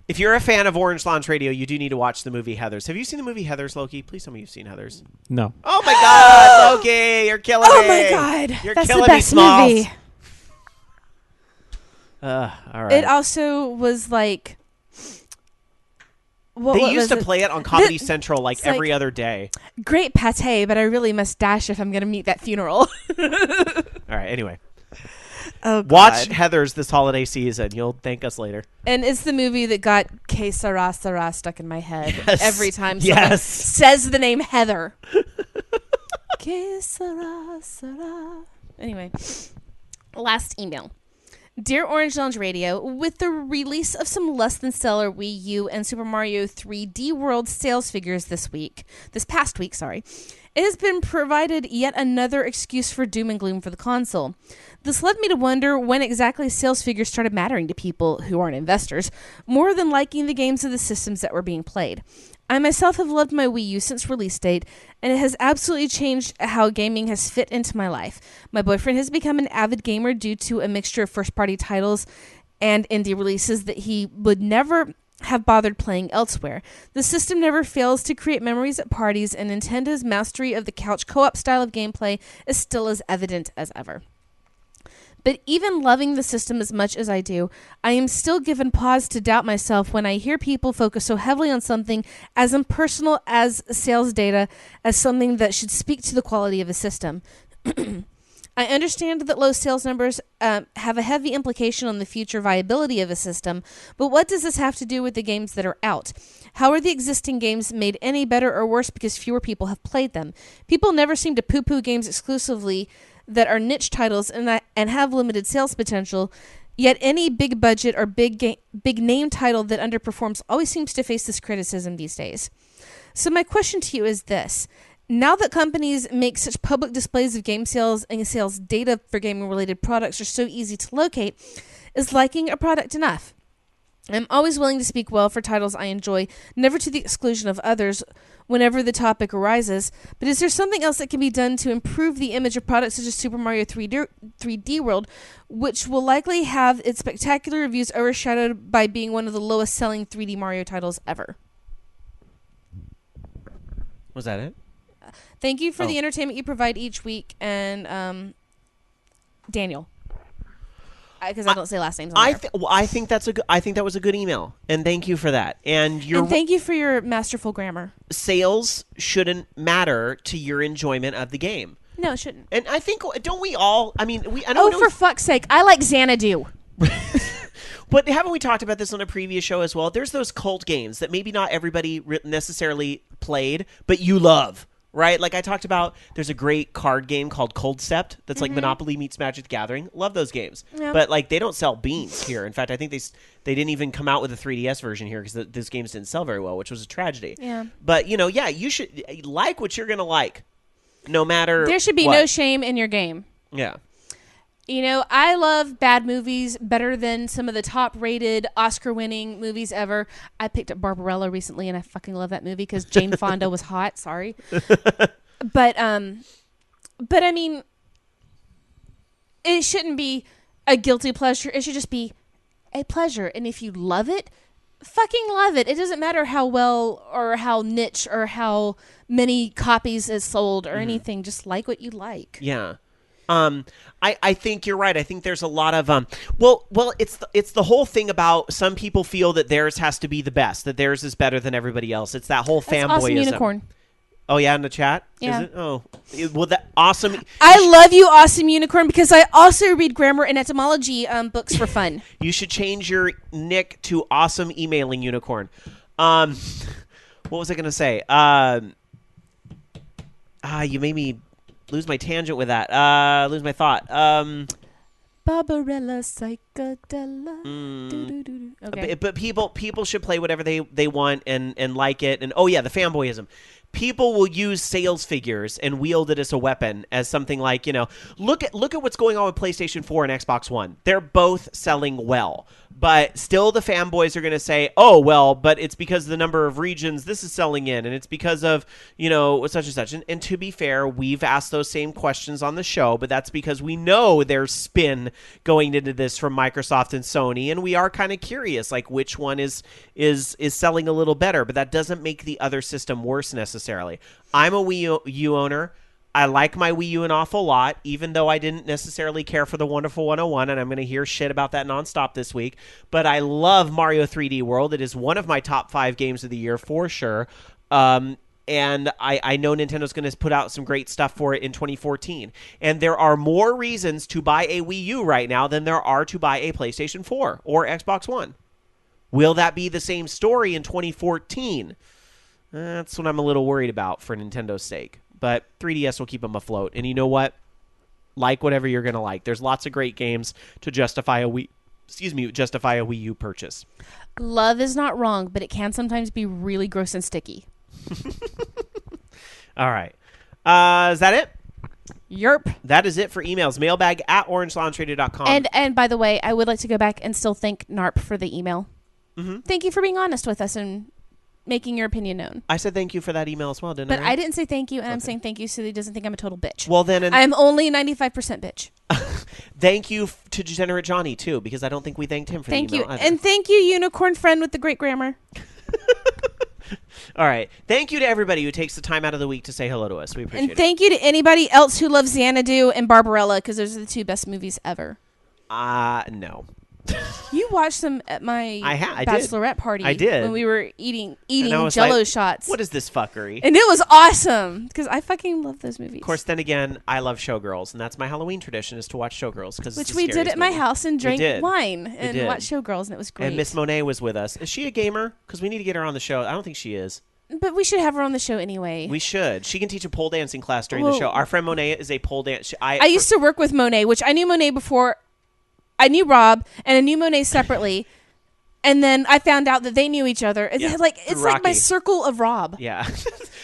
If you're a fan of Orange Lounge Radio, you do need to watch the movie Heathers. Have you seen the movie Heathers, Loki? Please tell me you've seen Heathers. No. Oh my God, Loki, you're killing me. Oh my God, you're that's killing the best me, Smalls. movie. All right. It also was like... They used to play it on Comedy Central like every other day. Great pate, but I really must dash if I'm going to meet that funeral. All right, anyway. Oh, God. Watch Heathers this holiday season. You'll thank us later. And it's the movie that got Que Sera Sera stuck in my head every time someone Yes. says the name Heather. Que Sera Sera. Anyway, last email. Dear Orange Lounge Radio, with the release of some less than stellar Wii U and Super Mario 3D World sales figures this past week, it has been provided yet another excuse for doom and gloom for the console. This led me to wonder when exactly sales figures started mattering to people who aren't investors, more than liking the games of the systems that were being played. I myself have loved my Wii U since release date, and it has absolutely changed how gaming has fit into my life. My boyfriend has become an avid gamer due to a mixture of first-party titles and indie releases that he would never have bothered playing elsewhere. The system never fails to create memories at parties, and Nintendo's mastery of the couch co-op style of gameplay is still as evident as ever. But even loving the system as much as I do, I am still given pause to doubt myself when I hear people focus so heavily on something as impersonal as sales data as something that should speak to the quality of a system. I understand that low sales numbers have a heavy implication on the future viability of a system, but what does this have to do with the games that are out? How are the existing games made any better or worse because fewer people have played them? People never seem to poo-poo games exclusively that are niche titles and have limited sales potential, yet any big budget or big name title that underperforms always seems to face this criticism these days. So my question to you is this. Now that companies make such public displays of game sales and sales data for gaming-related products are so easy to locate, is liking a product enough? I'm always willing to speak well for titles I enjoy, never to the exclusion of others whenever the topic arises, but is there something else that can be done to improve the image of products such as Super Mario 3D World, which will likely have its spectacular reviews overshadowed by being one of the lowest-selling 3D Mario titles ever? Was that it? Thank you for the entertainment you provide each week, and Daniel, because I don't say last names on there. I think that was a good email, and thank you for that. And thank you for your masterful grammar. Sales shouldn't matter to your enjoyment of the game. No, it shouldn't. And I think, don't we all? I mean, for fuck's sake, I like Xanadu. But haven't we talked about this on a previous show as well? There's those cult games that maybe not everybody necessarily played, but you love. Right? Like I talked about, there's a great card game called Cold Sept that's like Monopoly meets Magic the Gathering. Love those games. Yeah. But like they don't sell beans here. In fact, I think they didn't even come out with a 3DS version here because those games didn't sell very well, which was a tragedy. Yeah. But, you should like what you're going to like no matter There should be no shame in your game. Yeah. I love bad movies better than some of the top-rated Oscar-winning movies ever. I picked up Barbarella recently, and I fucking love that movie because Jane Fonda was hot. Sorry, but I mean, it shouldn't be a guilty pleasure. It should just be a pleasure. And if you love it, fucking love it. It doesn't matter how well or how niche or how many copies is sold or anything. Just like what you like. Yeah. I think you're right. I think there's a lot of well, it's the whole thing about some people feel that theirs has to be the best, that theirs is better than everybody else. It's that whole That's fanboyism. Awesome Unicorn. Oh yeah, in the chat. Yeah. Is it? Oh, well, that awesome. I love you, Awesome Unicorn, because I also read grammar and etymology books for fun. You should change your nick to Awesome Emailing Unicorn. What was I gonna say? You made me lose my tangent with that. Lose my thought. Barbarella Psychedella. Okay. But people should play whatever they want and like it. And oh yeah, the fanboyism. People will use sales figures and wield it as a weapon, as something like, look at what's going on with PlayStation 4 and Xbox One. They're both selling well. But still the fanboys are going to say, oh, well, but it's because of the number of regions this is selling in, and it's because of, such and such. And to be fair, we've asked those same questions on the show, but that's because we know there's spin going into this from Microsoft and Sony, and we are kind of curious, like which one is selling a little better, but that doesn't make the other system worse necessarily. I'm a Wii U owner. I like my Wii U an awful lot, even though I didn't necessarily care for the Wonderful 101, and I'm going to hear shit about that nonstop this week. But I love Mario 3D World. It is one of my top 5 games of the year for sure. And I know Nintendo's going to put out some great stuff for it in 2014. And there are more reasons to buy a Wii U right now than there are to buy a PlayStation 4 or Xbox One. Will that be the same story in 2014? That's what I'm a little worried about for Nintendo's sake. But 3DS will keep them afloat. And you know what? Like whatever you're going to like. There's lots of great games to justify a Wii U purchase. Love is not wrong, but it can sometimes be really gross and sticky. All right. Is that it? Yerp. That is it for emails. Mailbag at orangelaunchradio.com. And by the way, I would like to go back and still thank NARP for the email. Mm-hmm. Thank you for being honest with us and making your opinion known. I said thank you for that email as well, didn't I? But I didn't say thank you, and I'm saying thank you so that he doesn't think I'm a total bitch. Well, then... I'm only 95% bitch. Thank you to Degenerate Johnny, too, because I don't think we thanked him for the email. Thank you. Either. And thank you, Unicorn Friend with the great grammar. All right. Thank you to everybody who takes the time out of the week to say hello to us. We appreciate it. And thank you to anybody else who loves Xanadu and Barbarella, because those are the 2 best movies ever. No. You watched them at my I bachelorette party. I did. When we were eating Jell-O like, shots. What is this fuckery? And it was awesome, because I fucking love those movies. Of course, then again, I love Showgirls, and that's my Halloween tradition is to watch Showgirls. Which we did at my house and drank wine and watched Showgirls, and it was great. And Miss Monet was with us. Is she a gamer? Because we need to get her on the show. I don't think she is. But we should have her on the show anyway. We should. She can teach a pole dancing class during the show. Our friend Monet is a pole dance. I used to work with Monet, which I knew Monet before. I knew Rob, and I knew Monet separately. And then I found out that they knew each other. It's like my circle of Rob. Yeah.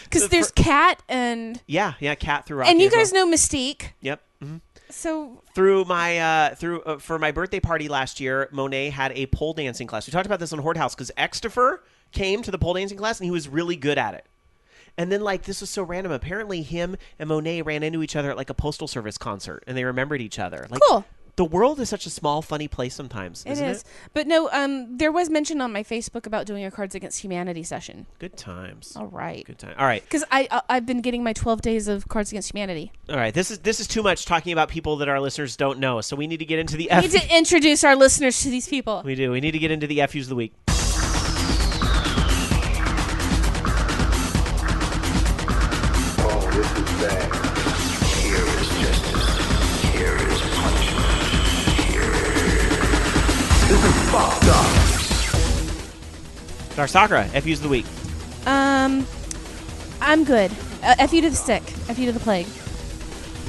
Because there's Kat and... Yeah, Kat through Rocky. And you guys know Mystique. Yep. Mm-hmm. So... Through my for my birthday party last year, Monet had a pole dancing class. We talked about this on Horde House because Extifer came to the pole dancing class, and he was really good at it. And then, this was so random. Apparently, him and Monet ran into each other at, a Postal Service concert, and they remembered each other. Cool. The world is such a small, funny place sometimes, isn't it? But no, there was mention on my Facebook about doing a Cards Against Humanity session. Good times. All right. Good time. All right. Because I've been getting my 12 days of Cards Against Humanity. All right. This is too much talking about people that our listeners don't know, so we need to get into the We need to introduce our listeners to these people. We do. We need to get into the FUs of the week. Oh, this is bad. Here is justice. Here is punishment. This is fucked up. Darsakra, FUs of the week. I'm good. FU to the sick. FU to the plague.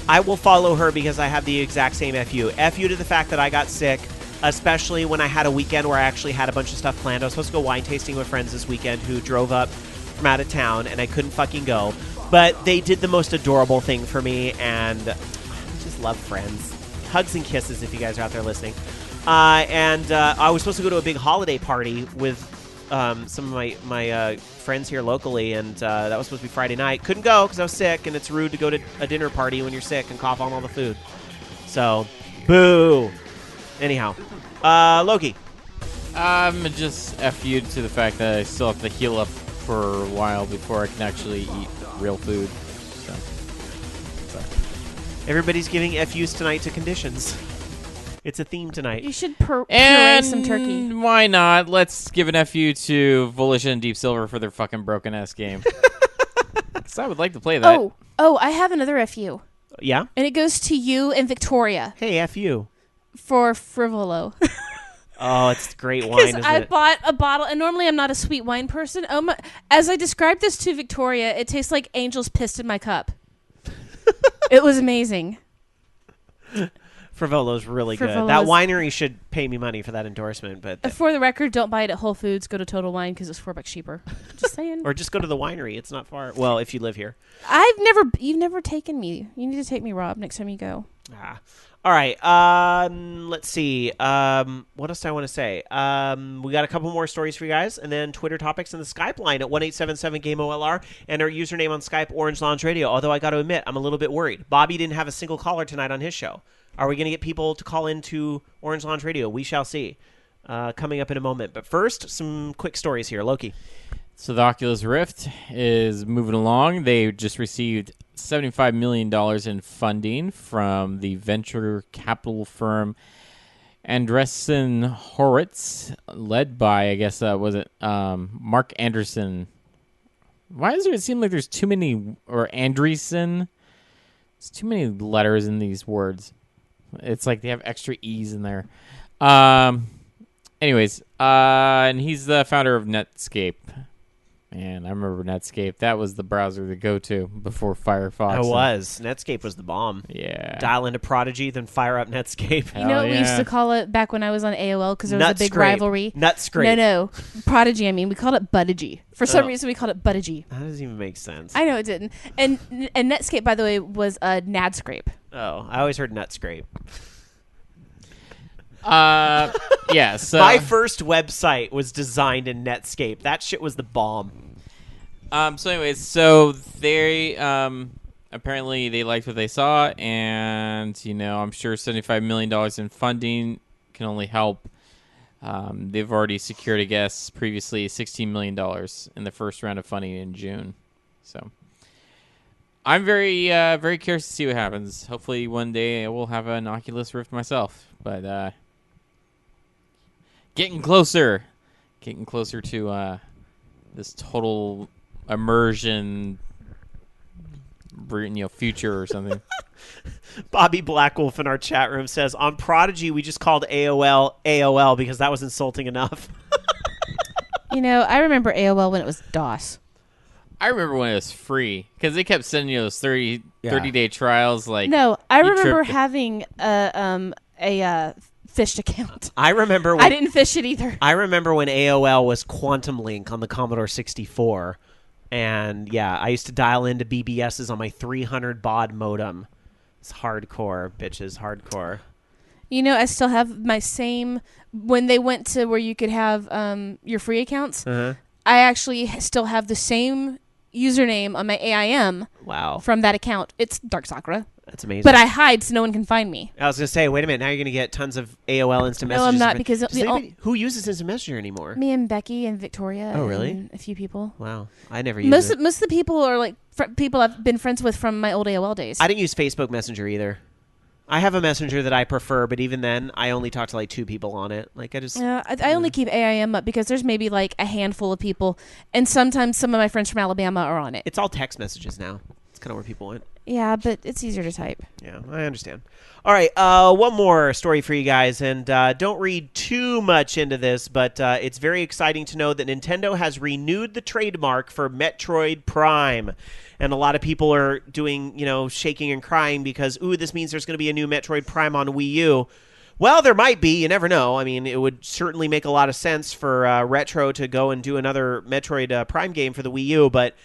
I will follow her because I have the exact same FU. FU to the fact that I got sick, especially when I had a weekend where I actually had a bunch of stuff planned. I was supposed to go wine tasting with friends this weekend who drove up from out of town, and I couldn't fucking go. But they did the most adorable thing for me, and I just love friends. Hugs and kisses if you guys are out there listening. And I was supposed to go to a big holiday party with some of my friends here locally, and that was supposed to be Friday night. Couldn't go because I was sick, and it's rude to go to a dinner party when you're sick and cough on all the food. So, boo. Anyhow, Loki. Just F you to the fact that I still have to heal up for a while before I can actually eat real food. So. Everybody's giving FUs tonight to conditions. It's a theme tonight. You should puree some turkey. Why not? Let's give an FU to Volition and Deep Silver for their fucking broken ass game. So I would like to play that. Oh, I have another FU. Yeah? And it goes to you and Victoria. Hey, FU. For Frivolo. Oh, it's great wine, isn't I it? bought a bottle, and normally I'm not a sweet wine person. As I described this to Victoria, it tastes like angels pissed in my cup. It was amazing. Frivolo's really good. Frivolo's- That winery should pay me money for that endorsement, but For the record, don't buy it at Whole Foods. Go to Total Wine because it's $4 cheaper. Just saying. or just go to the winery. It's not far. Well, if you live here. You've never taken me. You need to take me, Rob, next time you go. All right. Let's see. What else do I want to say? We got a couple more stories for you guys, and then Twitter topics in the Skype line at 1-877-GAME-OLR, and our username on Skype, Orange Lounge Radio. Although I got to admit, I'm a little bit worried. Bobby didn't have a single caller tonight on his show. Are we going to get people to call into Orange Lounge Radio? We shall see. Coming up in a moment. But first, some quick stories here. Loki. So the Oculus Rift is moving along. They just received $75 million in funding from the venture capital firm Andreessen Horowitz, led by, I guess, Mark Anderson. Why does it seem like there's too many, or Andreessen? There's too many letters in these words. It's like they have extra E's in there. Anyways, and he's the founder of Netscape. Man, I remember Netscape. That was the browser to go to before Firefox. It was. Netscape was the bomb. Yeah. Dial into Prodigy, then fire up Netscape. You know what we used to call it back when I was on AOL because there was a big rivalry? Nutscrape. No. Prodigy, I mean. We called it Buttagy. For some reason, we called it Buttagy. That doesn't even make sense. I know it didn't. And Netscape, by the way, was a Nadscrape. Oh, I always heard Nutscrape. Yeah, so My first website was designed in Netscape. That shit was the bomb. So anyways, so they apparently they liked what they saw, and I'm sure $75 million in funding can only help. They've already secured, I guess, previously $16 million in the first round of funding in June. So I'm very very curious to see what happens. Hopefully one day I will have an Oculus Rift myself, but getting closer to this total immersion, future or something. Bobby Blackwolf in our chat room says, on Prodigy, we just called AOL because that was insulting enough. I remember AOL when it was DOS. I remember when it was free because they kept sending you those 30-day trials. No, I remember having a fished account. I remember I didn't fish it either. I remember when AOL was Quantum Link on the Commodore 64. And yeah, I used to dial into BBSs on my 300 baud modem. It's hardcore, bitches, hardcore. I still have my same, when they went to where you could have your free accounts, I actually still have the same username on my AIM. Wow. From that account. It's Dark Sakura. That's amazing. But I hide so no one can find me. I was going to say, wait a minute, now you're going to get tons of AOL Instant Messages. No, I'm not, because who uses Instant Messenger anymore? Me and Becky and Victoria. Oh, really? And a few people. Wow. I never used it. Most of the people are like people I've been friends with from my old AOL days. I didn't use Facebook Messenger either. I have a messenger that I prefer, but even then, I only talk to like 2 people on it. I only keep AIM up because there's maybe like a handful of people, and sometimes some of my friends from Alabama are on it. It's all text messages now. It's kind of where people went. Yeah, but it's easier to type. Yeah, I understand. All right, one more story for you guys, and don't read too much into this, but it's very exciting to know that Nintendo has renewed the trademark for Metroid Prime. And a lot of people are doing, shaking and crying because, this means there's going to be a new Metroid Prime on Wii U. Well, there might be. You never know. I mean, it would certainly make a lot of sense for Retro to go and do another Metroid Prime game for the Wii U, but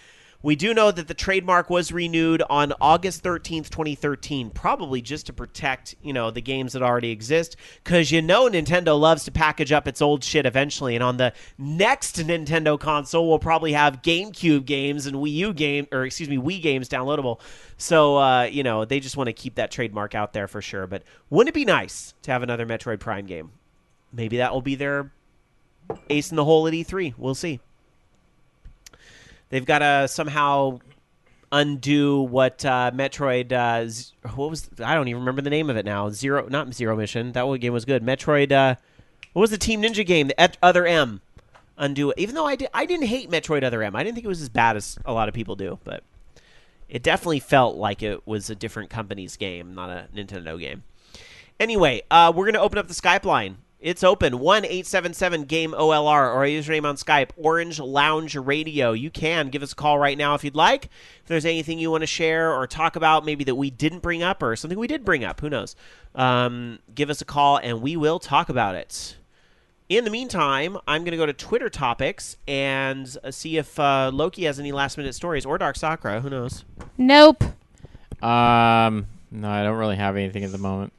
we do know that the trademark was renewed on August 13th, 2013, probably just to protect, the games that already exist, because Nintendo loves to package up its old shit eventually, and on the next Nintendo console, we'll probably have GameCube games and Wii games downloadable. So, they just want to keep that trademark out there for sure, but wouldn't it be nice to have another Metroid Prime game? Maybe that will be their ace in the hole at E3. We'll see. They've got to somehow undo what Metroid. What was? I don't even remember the name of it now. Not Zero Mission. That one game was good. Metroid. What was the Team Ninja game? The Other M. Undo it. Even though I didn't hate Metroid Other M. I didn't think it was as bad as a lot of people do, but it definitely felt like it was a different company's game, not a Nintendo game. Anyway, we're going to open up the Skype line. It's open, 1-877-GAME-OLR, or our username on Skype, Orange Lounge Radio. You can give us a call right now if you'd like. If there's anything you want to share or talk about, maybe that we didn't bring up or something we did bring up, who knows. Give us a call, and we will talk about it. In the meantime, I'm going to go to Twitter topics and see if Loki has any last-minute stories, or Dark Sakura, who knows. Nope. No, I don't really have anything at the moment.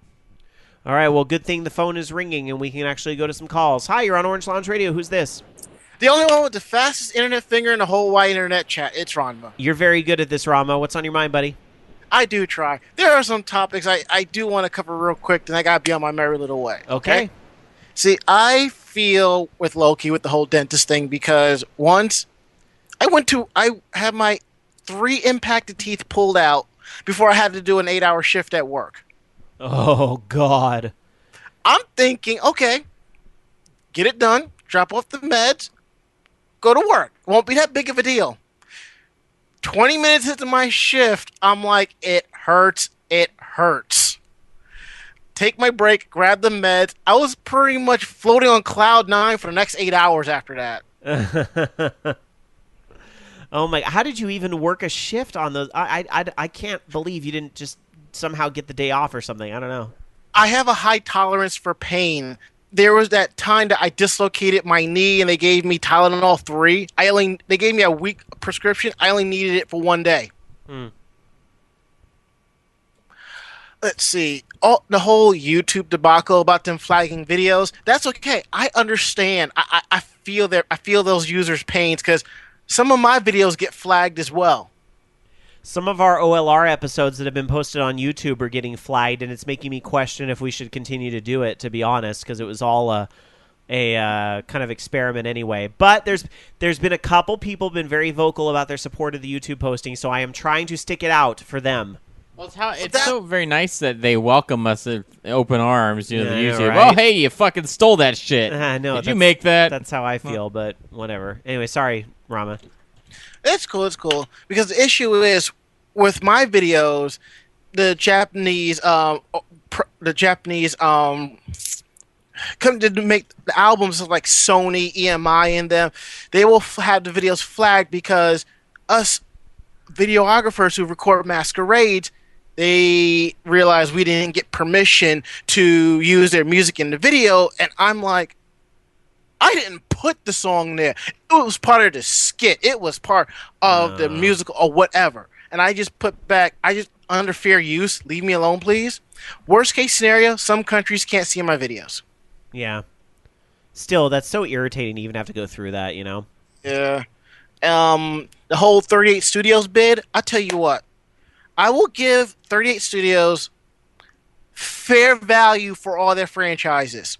All right, well, good thing the phone is ringing and we can actually go to some calls. Hi, you're on Orange Lounge Radio. Who's this? The only one with the fastest internet finger in the whole wide internet chat. It's Ranma. You're very good at this, Rama. What's on your mind, buddy? I do try. There are some topics I do want to cover real quick, then I got to be on my merry little way. Okay. See, I feel with Loki with the whole dentist thing because once I had my 3 impacted teeth pulled out before I had to do an 8-hour shift at work. Oh, God. I'm thinking, okay, get it done, drop off the meds, go to work. Won't be that big of a deal. 20 minutes into my shift, I'm like, it hurts. Take my break, grab the meds. I was pretty much floating on cloud 9 for the next 8 hours after that. Oh, my. How did you even work a shift on those? I can't believe you didn't just somehow get the day off or something. I don't know. I have a high tolerance for pain. There was that time that I dislocated my knee and they gave me Tylenol 3. They gave me a week prescription. I only needed it for 1 day. Let's see. The whole YouTube debacle about them flagging videos, that's okay. I understand. I feel those users' pains because some of my videos get flagged as well. Some of our OLR episodes that have been posted on YouTube are getting flagged, and it's making me question if we should continue to do it, to be honest, because it was all a kind of experiment anyway. But there's been a couple people been very vocal about their support of the YouTube posting, so I am trying to stick it out for them. Well, it's so very nice that they welcome us with open arms. You know, the YouTube. Right? Oh, hey, you fucking stole that shit. No, Did you make that? That's how I feel, but whatever. Anyway, sorry, Rama. It's cool. Because the issue is, with my videos, the Japanese come to make the albums of like Sony, EMI in them. They will have the videos flagged because us videographers who record masquerades, they realize we didn't get permission to use their music in the video, and I'm like, I didn't put the song there. It was part of the skit. It was part of the musical or whatever. And I just under fair use, leave me alone, please. Worst case scenario, some countries can't see my videos. Yeah. Still, that's so irritating to even have to go through that, you know? Yeah. The whole 38 Studios bid, I'll tell you what. I will give 38 Studios fair value for all their franchises.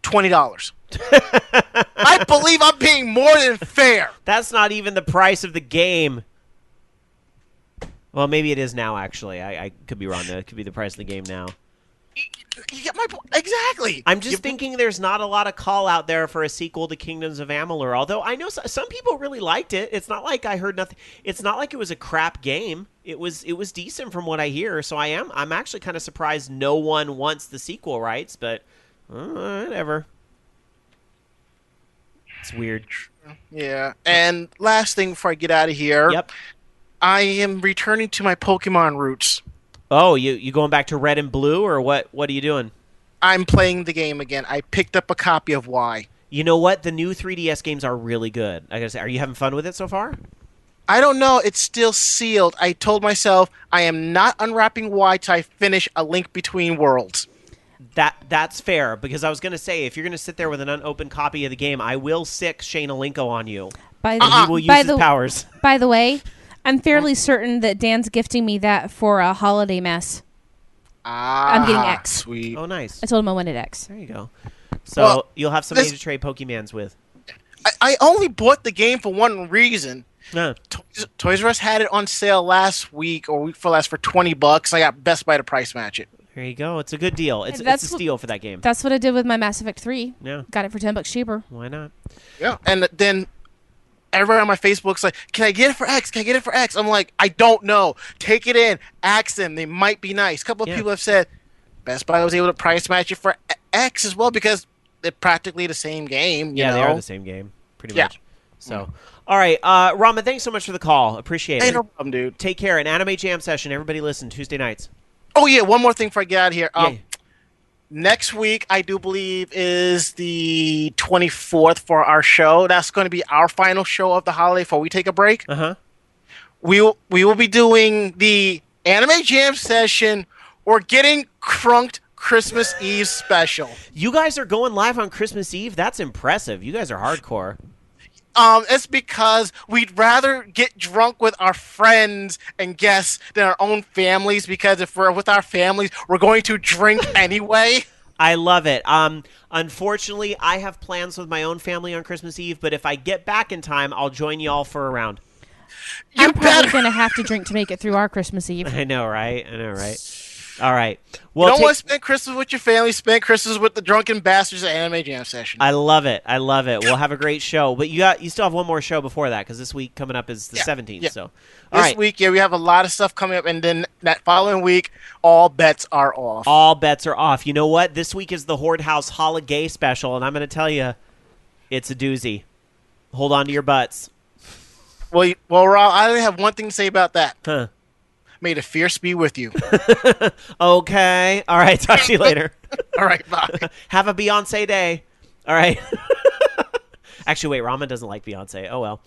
$20. I believe I'm being more than fair. That's not even the price of the game. Well, maybe it is now, actually. I could be wrong. That could be the price of the game now. You get my point. Exactly. I'm just thinking there's not a lot of call out there for a sequel to Kingdoms of Amalur, although I know some people really liked it. It's not like I heard nothing. It's not like it was a crap game. It was decent from what I hear, so I'm actually kind of surprised no one wants the sequel rights, but whatever. It's weird. Yeah. And last thing before I get out of here. Yep. I am returning to my Pokemon roots. Oh, you going back to Red and Blue, or what? What are you doing? I'm playing the game again. I picked up a copy of Y. You know what? The new 3DS games are really good. I gotta say, are you having fun with it so far? I don't know. It's still sealed. I told myself I am not unwrapping Y till I finish A Link Between Worlds. That's fair, because I was gonna say, if you're gonna sit there with an unopened copy of the game, I will sick Shane Alinko on you. He will use his powers. By the way, I'm fairly certain that Dan's gifting me that for a holiday mess. I'm getting X. Sweet. Oh, nice. I told him I wanted X. There you go. So Well, you'll have somebody to trade Pokemans with. I only bought the game for one reason. No. Toys R Us had it on sale last week or week before last for $20. I got Best Buy to price match it. There you go. It's a good deal. It's That's a steal for that game. That's what I did with my Mass Effect 3. Yeah. Got it for $10 cheaper. Why not? Yeah, and then everyone on my Facebook's like, "Can I get it for X? Can I get it for X?" I'm like, "I don't know. Take it in, ask them. They might be nice." A couple of people have said Best Buy was able to price match it for X as well because they're practically the same game. You know? They are the same game, pretty much. So, all right, Rama, thanks so much for the call. Appreciate it. Hey, no problem, dude. Take care. An anime jam session. Everybody listen Tuesday nights. Oh yeah, one more thing before I get out of here. Yeah. Next week, I do believe, is the 24th for our show. That's going to be our final show of the holiday before we take a break. Uh-huh. We will be doing the anime jam session or getting crunked Christmas Eve special. You guys are going live on Christmas Eve? That's impressive. You guys are hardcore. It's because we'd rather get drunk with our friends and guests than our own families, because if we're with our families, we're going to drink anyway. I love it. Unfortunately, I have plans with my own family on Christmas Eve, but if I get back in time, I'll join you all for a round. I'm probably going to have to drink to make it through our Christmas Eve. I know, right? All right. Well, you don't want to spend Christmas with your family. Spend Christmas with the drunken bastards at Anime Jam Session. I love it. We'll have a great show. But you still have one more show before that, because this week coming up is the 17th. Yeah. So this week, we have a lot of stuff coming up, and then that following week, all bets are off. All bets are off. You know what? This week is the Horde House Holiday Special, and I'm going to tell you, it's a doozy. Hold on to your butts. Well, Rob, I only have one thing to say about that. Huh. May the fierce be with you. Okay. All right. Talk to you later. All right. Bye. Have a Beyonce day. All right. Actually, wait. Ramen doesn't like Beyonce. Oh, well.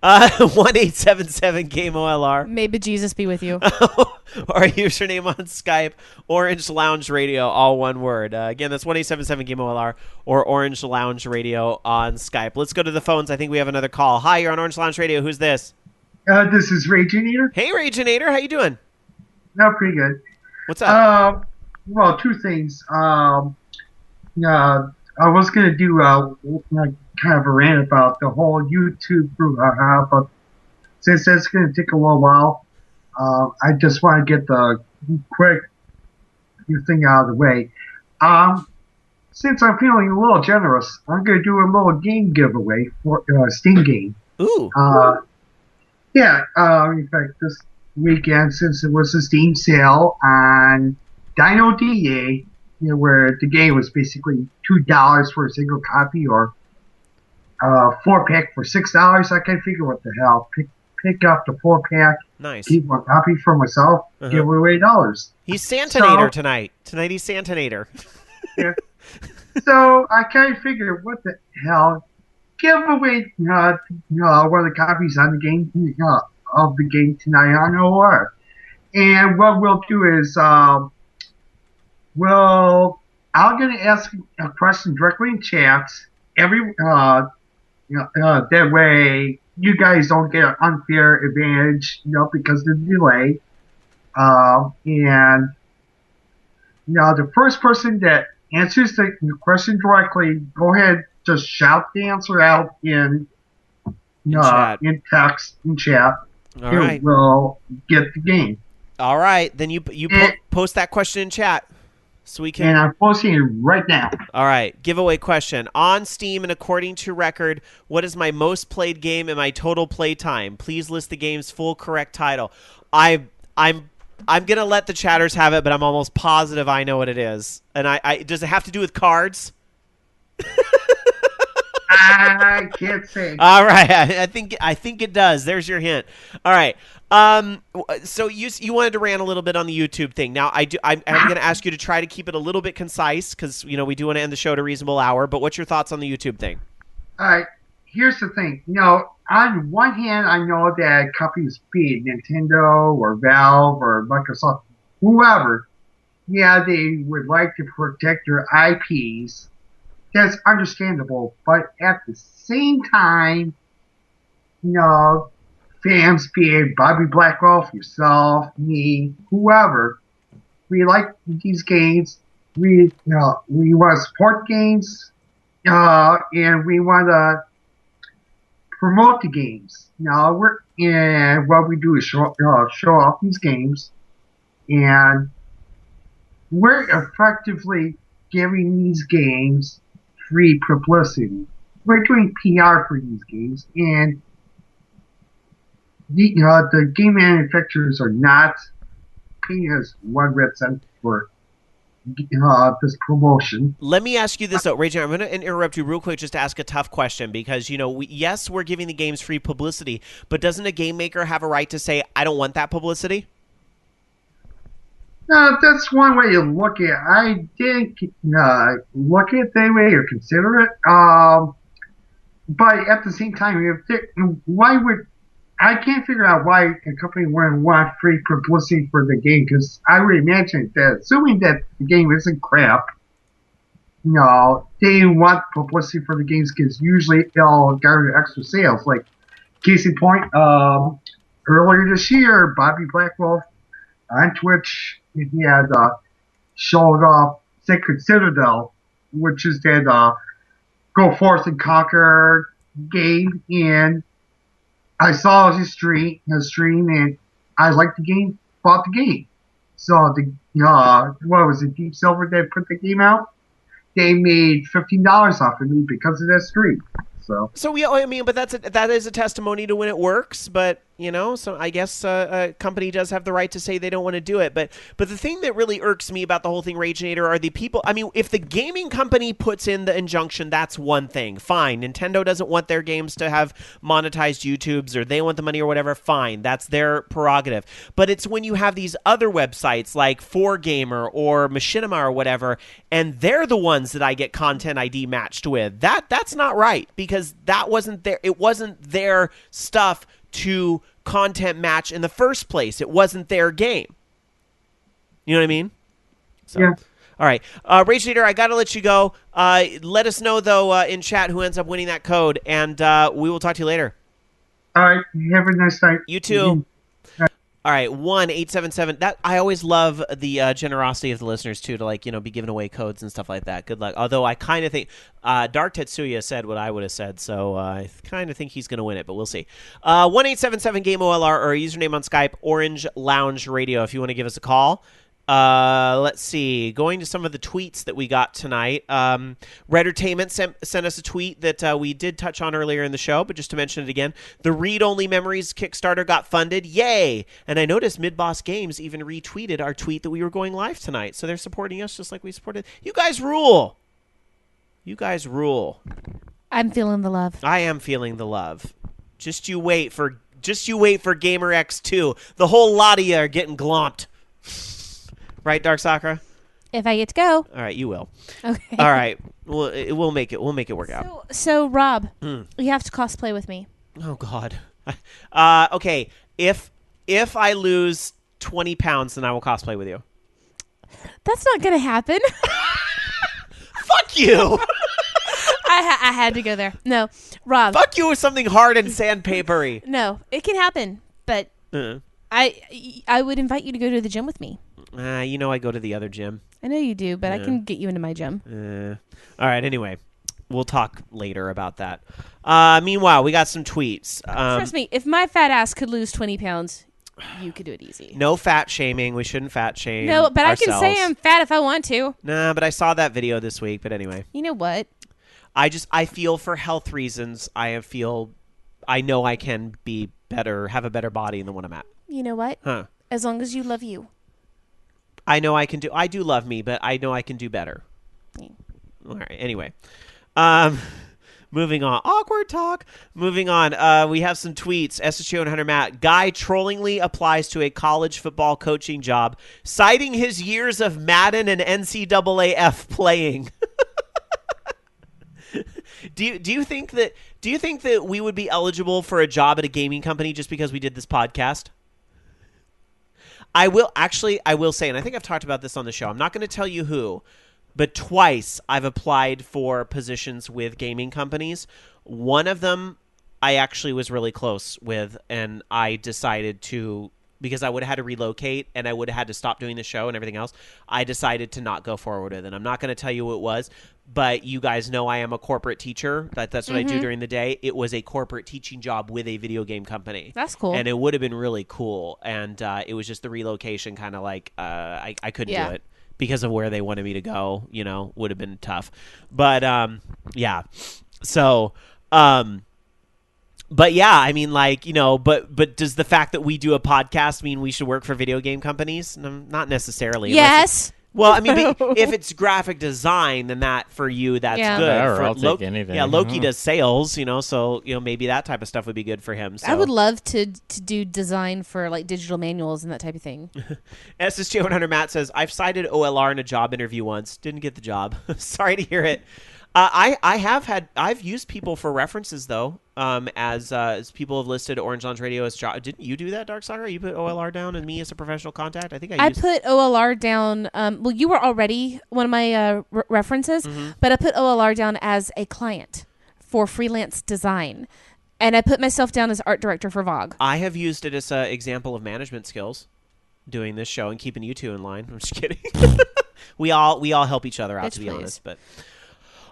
1-877-GAME-OLR. May Jesus be with you. Our username on Skype, Orange Lounge Radio, all one word. Again, that's 1-877-GAME-OLR or Orange Lounge Radio on Skype. Let's go to the phones. I think we have another call. Hi, you're on Orange Lounge Radio. Who's this? This is Raginator. Hey, Raginator. How you doing? No, pretty good. What's up? Well, two things. I was going to do kind of a rant about the whole YouTube group, but since that's going to take a little while, I just want to get the quick thing out of the way. Since I'm feeling a little generous, I'm going to do a little game giveaway for Steam game. Ooh. Yeah, in fact, this weekend, since it was a Steam sale on Dino DA, where the game was basically $2 for a single copy or 4-pack for $6, I can't figure what the hell. Pick up the 4-pack, Nice. keep one copy for myself, give away $8. He's Santanator tonight. Tonight he's Santanator. Yeah. So I kind of figured, what the hell? Give away one of the copies on the game of the game tonight on OR. And what we'll do is, I'm going to ask a question directly in chat. That way you guys don't get an unfair advantage, because of the delay. And the first person that answers the question directly, go ahead. Just shout the answer out in text, in chat. All right. We'll get the game. All right. Then you post that question in chat so we can. And I'm posting it right now. All right. Giveaway question. On Steam and according to record, what is my most played game and my total play time? Please list the game's full correct title. I'm gonna let the chatters have it, but I'm almost positive I know what it is. And I does it have to do with cards? I can't say. All right, I think it does. There's your hint. All right. So you wanted to rant a little bit on the YouTube thing. Now I'm going to ask you to try to keep it a little bit concise because we do want to end the show at a reasonable hour. But what's your thoughts on the YouTube thing? All right. Here's the thing. On one hand, I know that companies, be it Nintendo or Valve or Microsoft, whoever, they would like to protect their IPs. That's understandable, but at the same time, fans, be it Bobby Blackwolf, yourself, me, whoever, we like these games, we want to support games, and we want to promote the games. And what we do is show off these games, and we're effectively giving these games free publicity. We're doing PR for these games, and the game manufacturers are not paying us 1 red cent for this promotion. Let me ask you this, though. Raging, I'm going to interrupt you real quick just to ask a tough question because, yes, we're giving the games free publicity, but doesn't a game maker have a right to say, I don't want that publicity? That's one way to look at it. I didn't look at it that way or consider it. But at the same time, I can't figure out why a company wouldn't want free publicity for the game, because I would imagine that, assuming that the game isn't crap, they want publicity for the games because usually it'll garner extra sales. Like, case in point, earlier this year, Bobby Blackwolf on Twitch, he had showed off Sacred Citadel, which is that Go Forth and Conquer game, and I saw his stream, and I liked the game, bought the game. So what was it, Deep Silver that put the game out? They made $15 off of me because of that stream. So yeah, I mean, but that is a testimony to when it works. But so I guess a company does have the right to say they don't want to do it. But the thing that really irks me about the whole thing, Ragenator, are the people. I mean, if the gaming company puts in the injunction, that's one thing. Fine. Nintendo doesn't want their games to have monetized YouTubes, or they want the money or whatever. Fine. That's their prerogative. But it's when you have these other websites like 4Gamer or Machinima or whatever, and they're the ones that I get Content ID matched with. That's not right, because that wasn't their. It wasn't their stuff to content match in the first place. It wasn't their game. You know what I mean? So, yeah. All right. Ragenator, I got to let you go. Let us know, though, in chat who ends up winning that code, and we will talk to you later. All right. Have a nice night. You too. All right, 1-877. That I always love the generosity of the listeners too, to be giving away codes and stuff like that. Good luck. Although I kind of think Dark Tetsuya said what I would have said, so I kind of think he's going to win it, but we'll see. 1-877 Game OLR, or a username on Skype, Orange Lounge Radio, if you want to give us a call. Let's see. Going to some of the tweets that we got tonight. Reddertainment sent us a tweet that we did touch on earlier in the show, but just to mention it again, the Read Only Memories Kickstarter got funded. Yay! And I noticed Mid-Boss Games even retweeted our tweet that we were going live tonight, so they're supporting us just like we supported. You guys rule! You guys rule. I'm feeling the love. I am feeling the love. Just you wait for Gamer X2. The whole lot of you are getting glomped. Right, Dark Sakura? If I get to go. All right, you will. Okay. All right. We'll make it work out. So Rob, you have to cosplay with me. Oh God. Okay. If I lose 20 pounds, then I will cosplay with you. That's not gonna happen. Fuck you. I had to go there. No, Rob. Fuck you with something hard and sandpapery. No, it can happen, but I would invite you to go to the gym with me. I go to the other gym. I know you do, but I can get you into my gym. All right, anyway. We'll talk later about that. Meanwhile, we got some tweets. Trust me, if my fat ass could lose 20 pounds, you could do it easy. No fat shaming. We shouldn't fat shame No, but ourselves. I can say I'm fat if I want to. Nah, but I saw that video this week. But anyway. You know what? I feel for health reasons, I know I can be better, have a better body than the one I'm at. You know what? Huh. As long as you love you. I know I do love me, but I know I can do better. Yeah. All right, anyway. Moving on. Awkward talk. Moving on. We have some tweets. SHO and Hunter Matt. Guy trollingly applies to a college football coaching job, citing his years of Madden and NCAAF playing. Do you think that we would be eligible for a job at a gaming company just because we did this podcast? I will say, and I think I've talked about this on the show. I'm not going to tell you who, but twice I've applied for positions with gaming companies. One of them I actually was really close with, and I decided to because I would have had to relocate and I would have had to stop doing the show and everything else, I decided to not go forward with it. I'm not going to tell you who it was, but you guys know I am a corporate teacher. That's what I do during the day. It was a corporate teaching job with a video game company. That's cool. And it would have been really cool. And it was just the relocation kind of like I couldn't do it because of where they wanted me to go, would have been tough. But, yeah. So, but yeah, I mean, like, but does the fact that we do a podcast mean we should work for video game companies? Not necessarily. Yes. Well, I mean, if it's graphic design, then that for you, that's good. Whatever, I'll take anything. Yeah, Loki does sales, so maybe that type of stuff would be good for him. So. I would love to do design for like digital manuals and that type of thing. SSJ 100 Matt says, I've cited OLR in a job interview once. Didn't get the job. Sorry to hear it. I've used people for references though, as people have listed Orange Lounge Radio as job. Didn't you do that, Dark Soccer? You put OLR down and me as a professional contact. I think I put OLR down. Well, you were already one of my references, but I put OLR down as a client for freelance design, and I put myself down as art director for Vogue. I have used it as an example of management skills, doing this show and keeping you two in line. I'm just kidding. we all help each other out, to be honest, but.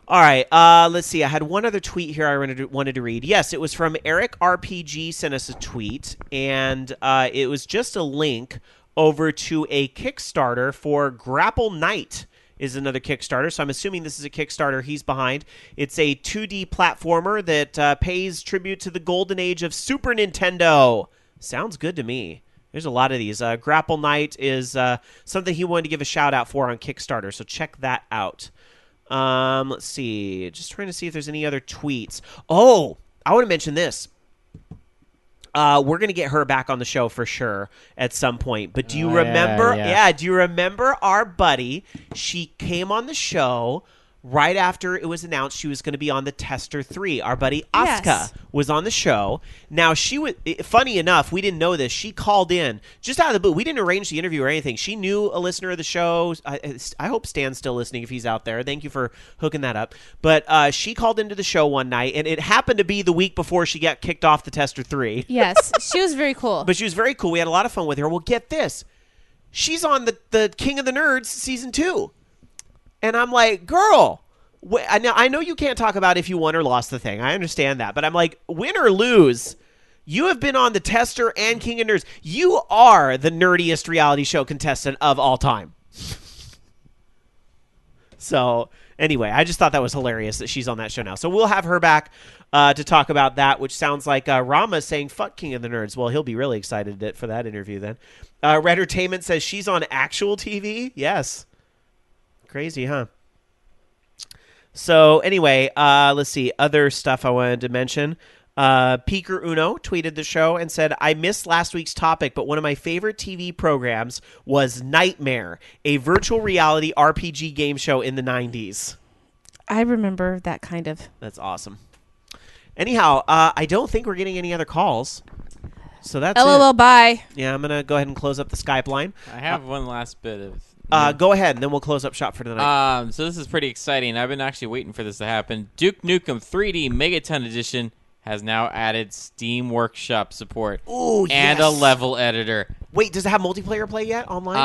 All right, let's see. I had one other tweet here I wanted to read. Yes, it was from Eric RPG sent us a tweet, and it was just a link over to a Kickstarter for Grapple Knight is another Kickstarter, so I'm assuming this is a Kickstarter he's behind. It's a 2D platformer that pays tribute to the golden age of Super Nintendo. Sounds good to me. There's a lot of these. Grapple Knight is something he wanted to give a shout-out for on Kickstarter, so check that out. Let's see. Just trying to see if there's any other tweets. Oh, I want to mention this. We're going to get her back on the show for sure at some point. But do you remember? Yeah, do you remember our buddy? She came on the show right after it was announced she was going to be on the Tester 3. Our buddy Asuka was on the show. Now, she was, funny enough, we didn't know this. She called in just out of the blue. We didn't arrange the interview or anything. She knew a listener of the show. I hope Stan's still listening if he's out there. Thank you for hooking that up. But she called into the show one night, and it happened to be the week before she got kicked off the Tester 3. Yes, she was very cool. But she was very cool. We had a lot of fun with her. Well, get this. She's on the King of the Nerds Season 2. And I'm like, girl, now I know you can't talk about if you won or lost the thing. I understand that. But I'm like, win or lose, you have been on the Tester and King of Nerds. You are the nerdiest reality show contestant of all time. So anyway, I just thought that was hilarious that she's on that show now. So we'll have her back to talk about that, which sounds like Rama saying, fuck King of the Nerds. Well, he'll be really excited for that interview then. Red Entertainment says she's on actual TV. Yes. Crazy, huh? So anyway, let's see. Other stuff I wanted to mention. Peeker Uno tweeted the show and said, I missed last week's topic, but one of my favorite TV programs was Nightmare, a virtual reality RPG game show in the 90s. I remember that kind of. That's awesome. Anyhow, I don't think we're getting any other calls. So that's LOL, it. bye. Yeah, I'm going to go ahead and close up the Skype line. I have one last bit of... Go ahead, and then we'll close up shop for tonight. So this is pretty exciting. I've been actually waiting for this to happen. Duke Nukem 3D Megaton Edition has now added Steam Workshop support. Ooh, and a level editor. Wait, does it have multiplayer play yet online?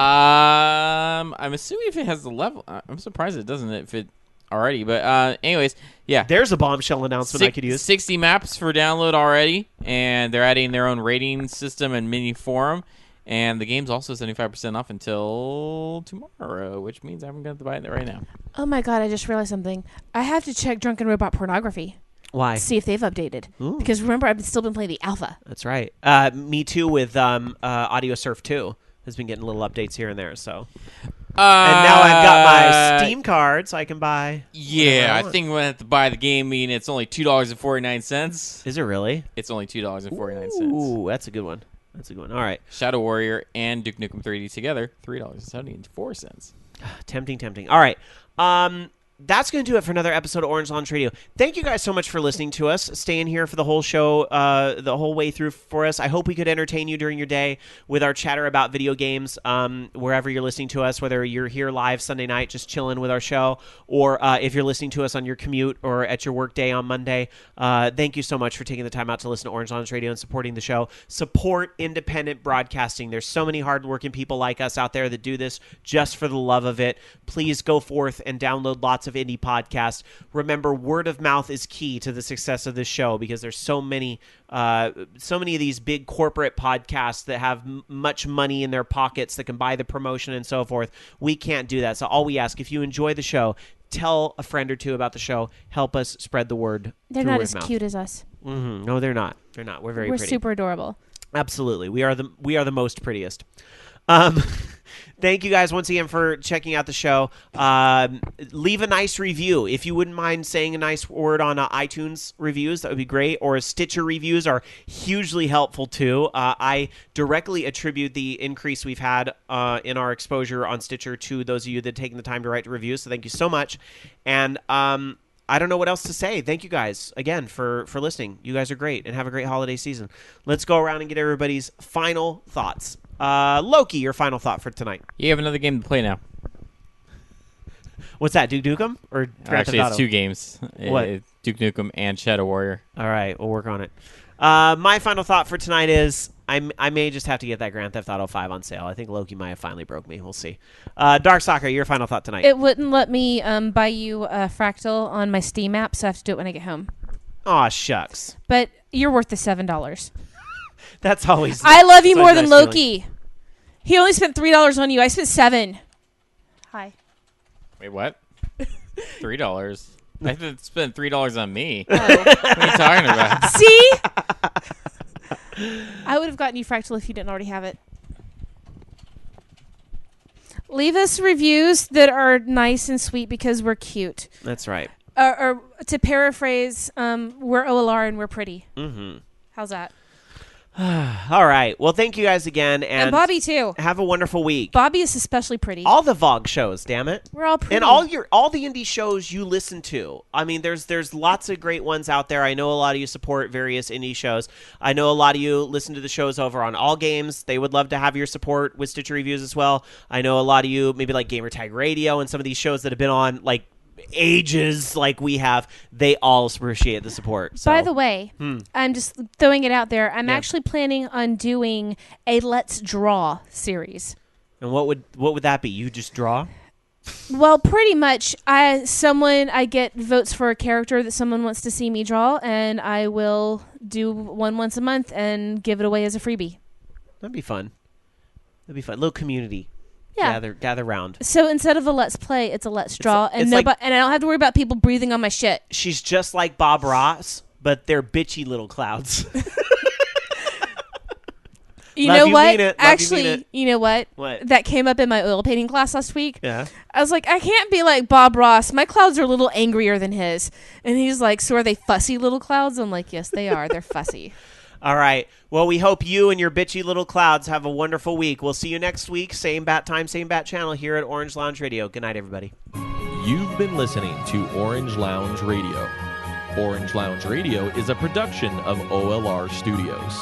I'm assuming if it has the level. I'm surprised it doesn't if it already. But anyways, yeah. There's a bombshell announcement I could use. 60 maps for download already, and they're adding their own rating system and mini forum. And the game's also 75% off until tomorrow, which means I'm going to buy it right now. Oh my god, I just realized something. I have to check Drunken Robot Pornography. Why? See if they've updated. Ooh. Because remember, I've still been playing the alpha. That's right. Me too with Audio Surf 2 has been getting little updates here and there. So, and now I've got my Steam card, so I can buy. Yeah, I think I'm going to have to buy the game. It's only $2.49. Is it really? It's only $2.49. Ooh, that's a good one. That's a good one. All right. Shadow Warrior and Duke Nukem 3D together, $3.74. Tempting. All right. that's going to do it for another episode of Orange Lounge Radio. Thank you guys so much for listening to us, staying here for the whole show, the whole way through for us. I hope we could entertain you during your day with our chatter about video games, wherever you're listening to us, whether you're here live Sunday night just chilling with our show, or if you're listening to us on your commute or at your work day on Monday. Thank you so much for taking the time out to listen to Orange Lounge Radio and supporting the show. Support independent broadcasting. There's so many hardworking people like us out there that do this just for the love of it. Please go forth and download lots of indie podcasts. Remember, word of mouth is key to the success of this show, because there's so many of these big corporate podcasts that have much money in their pockets that can buy the promotion and so forth. We can't do that. So all we ask, if you enjoy the show, tell a friend or two about the show. Help us spread the word. They're not as cute as us. Mm-hmm. No, they're not. They're not. We're very pretty. We're super adorable. Absolutely. We are the most prettiest. Thank you guys once again for checking out the show. Leave a nice review. If you wouldn't mind saying a nice word on iTunes reviews, that would be great. Or Stitcher reviews are hugely helpful too. I directly attribute the increase we've had in our exposure on Stitcher to those of you that are taking the time to write reviews. So thank you so much. And I don't know what else to say. Thank you guys again for listening. You guys are great, and have a great holiday season. Let's go around and get everybody's final thoughts. Loki, your final thought for tonight. You have another game to play now. What's that, Duke Nukem? Or Actually, it's 2 games. What? Duke Nukem and Shadow Warrior. All right, we'll work on it. My final thought for tonight is I may just have to get that Grand Theft Auto 5 on sale. I think Loki might have finally broke me. We'll see. Dark Soccer, your final thought tonight. It wouldn't let me buy you a Fractal on my Steam app, so I have to do it when I get home. Aw, shucks. But you're worth the $7. That's always. I love you more than nice Loki. Feeling. He only spent $3 on you. I spent $7. Hi. Wait, what? $3. I spent $3 on me. Oh. What are you talking about? See? I would have gotten you Fractal if you didn't already have it. Leave us reviews that are nice and sweet because we're cute. That's right. Or to paraphrase, we're OLR and we're pretty. Mm-hmm. How's that? All right. Well, thank you guys again. And Bobby, too. Have a wonderful week. Bobby is especially pretty. All the VOG shows, damn it. We're all pretty. And all the indie shows you listen to. I mean, there's lots of great ones out there. I know a lot of you support various indie shows. I know a lot of you listen to the shows over on All Games. They would love to have your support with Stitcher Reviews as well. I know a lot of you, maybe like Gamertag Radio and some of these shows that have been on, like, ages like we have, they all appreciate the support. So. By the way, I'm just throwing it out there. I'm actually planning on doing a Let's Draw series. And what would that be? You just draw? Well, pretty much. I get votes for a character that someone wants to see me draw, and I will do one once a month and give it away as a freebie. That'd be fun. A little community. Yeah. Gather round. So instead of a let's play, it's a let's draw, and I don't have to worry about people breathing on my shit. She's just like Bob Ross, but they're bitchy little clouds. You know what? Actually, you know what? What? That came up in my oil painting class last week. Yeah. I was like, I can't be like Bob Ross. My clouds are a little angrier than his. And he's like, so are they fussy little clouds? I'm like, yes, they are. They're fussy. All right. Well, we hope you and your bitchy little clouds have a wonderful week. We'll see you next week. Same bat time, same bat channel here at Orange Lounge Radio. Good night, everybody. You've been listening to Orange Lounge Radio. Orange Lounge Radio is a production of OLR Studios.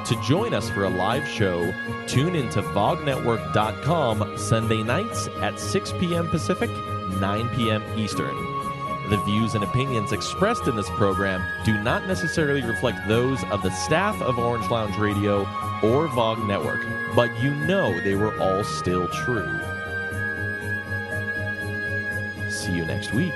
To join us for a live show, tune into VogNetwork.com Sunday nights at 6 p.m. Pacific, 9 p.m. Eastern. The views and opinions expressed in this program do not necessarily reflect those of the staff of Orange Lounge Radio or VOG Network, but you know they were all still true. See you next week.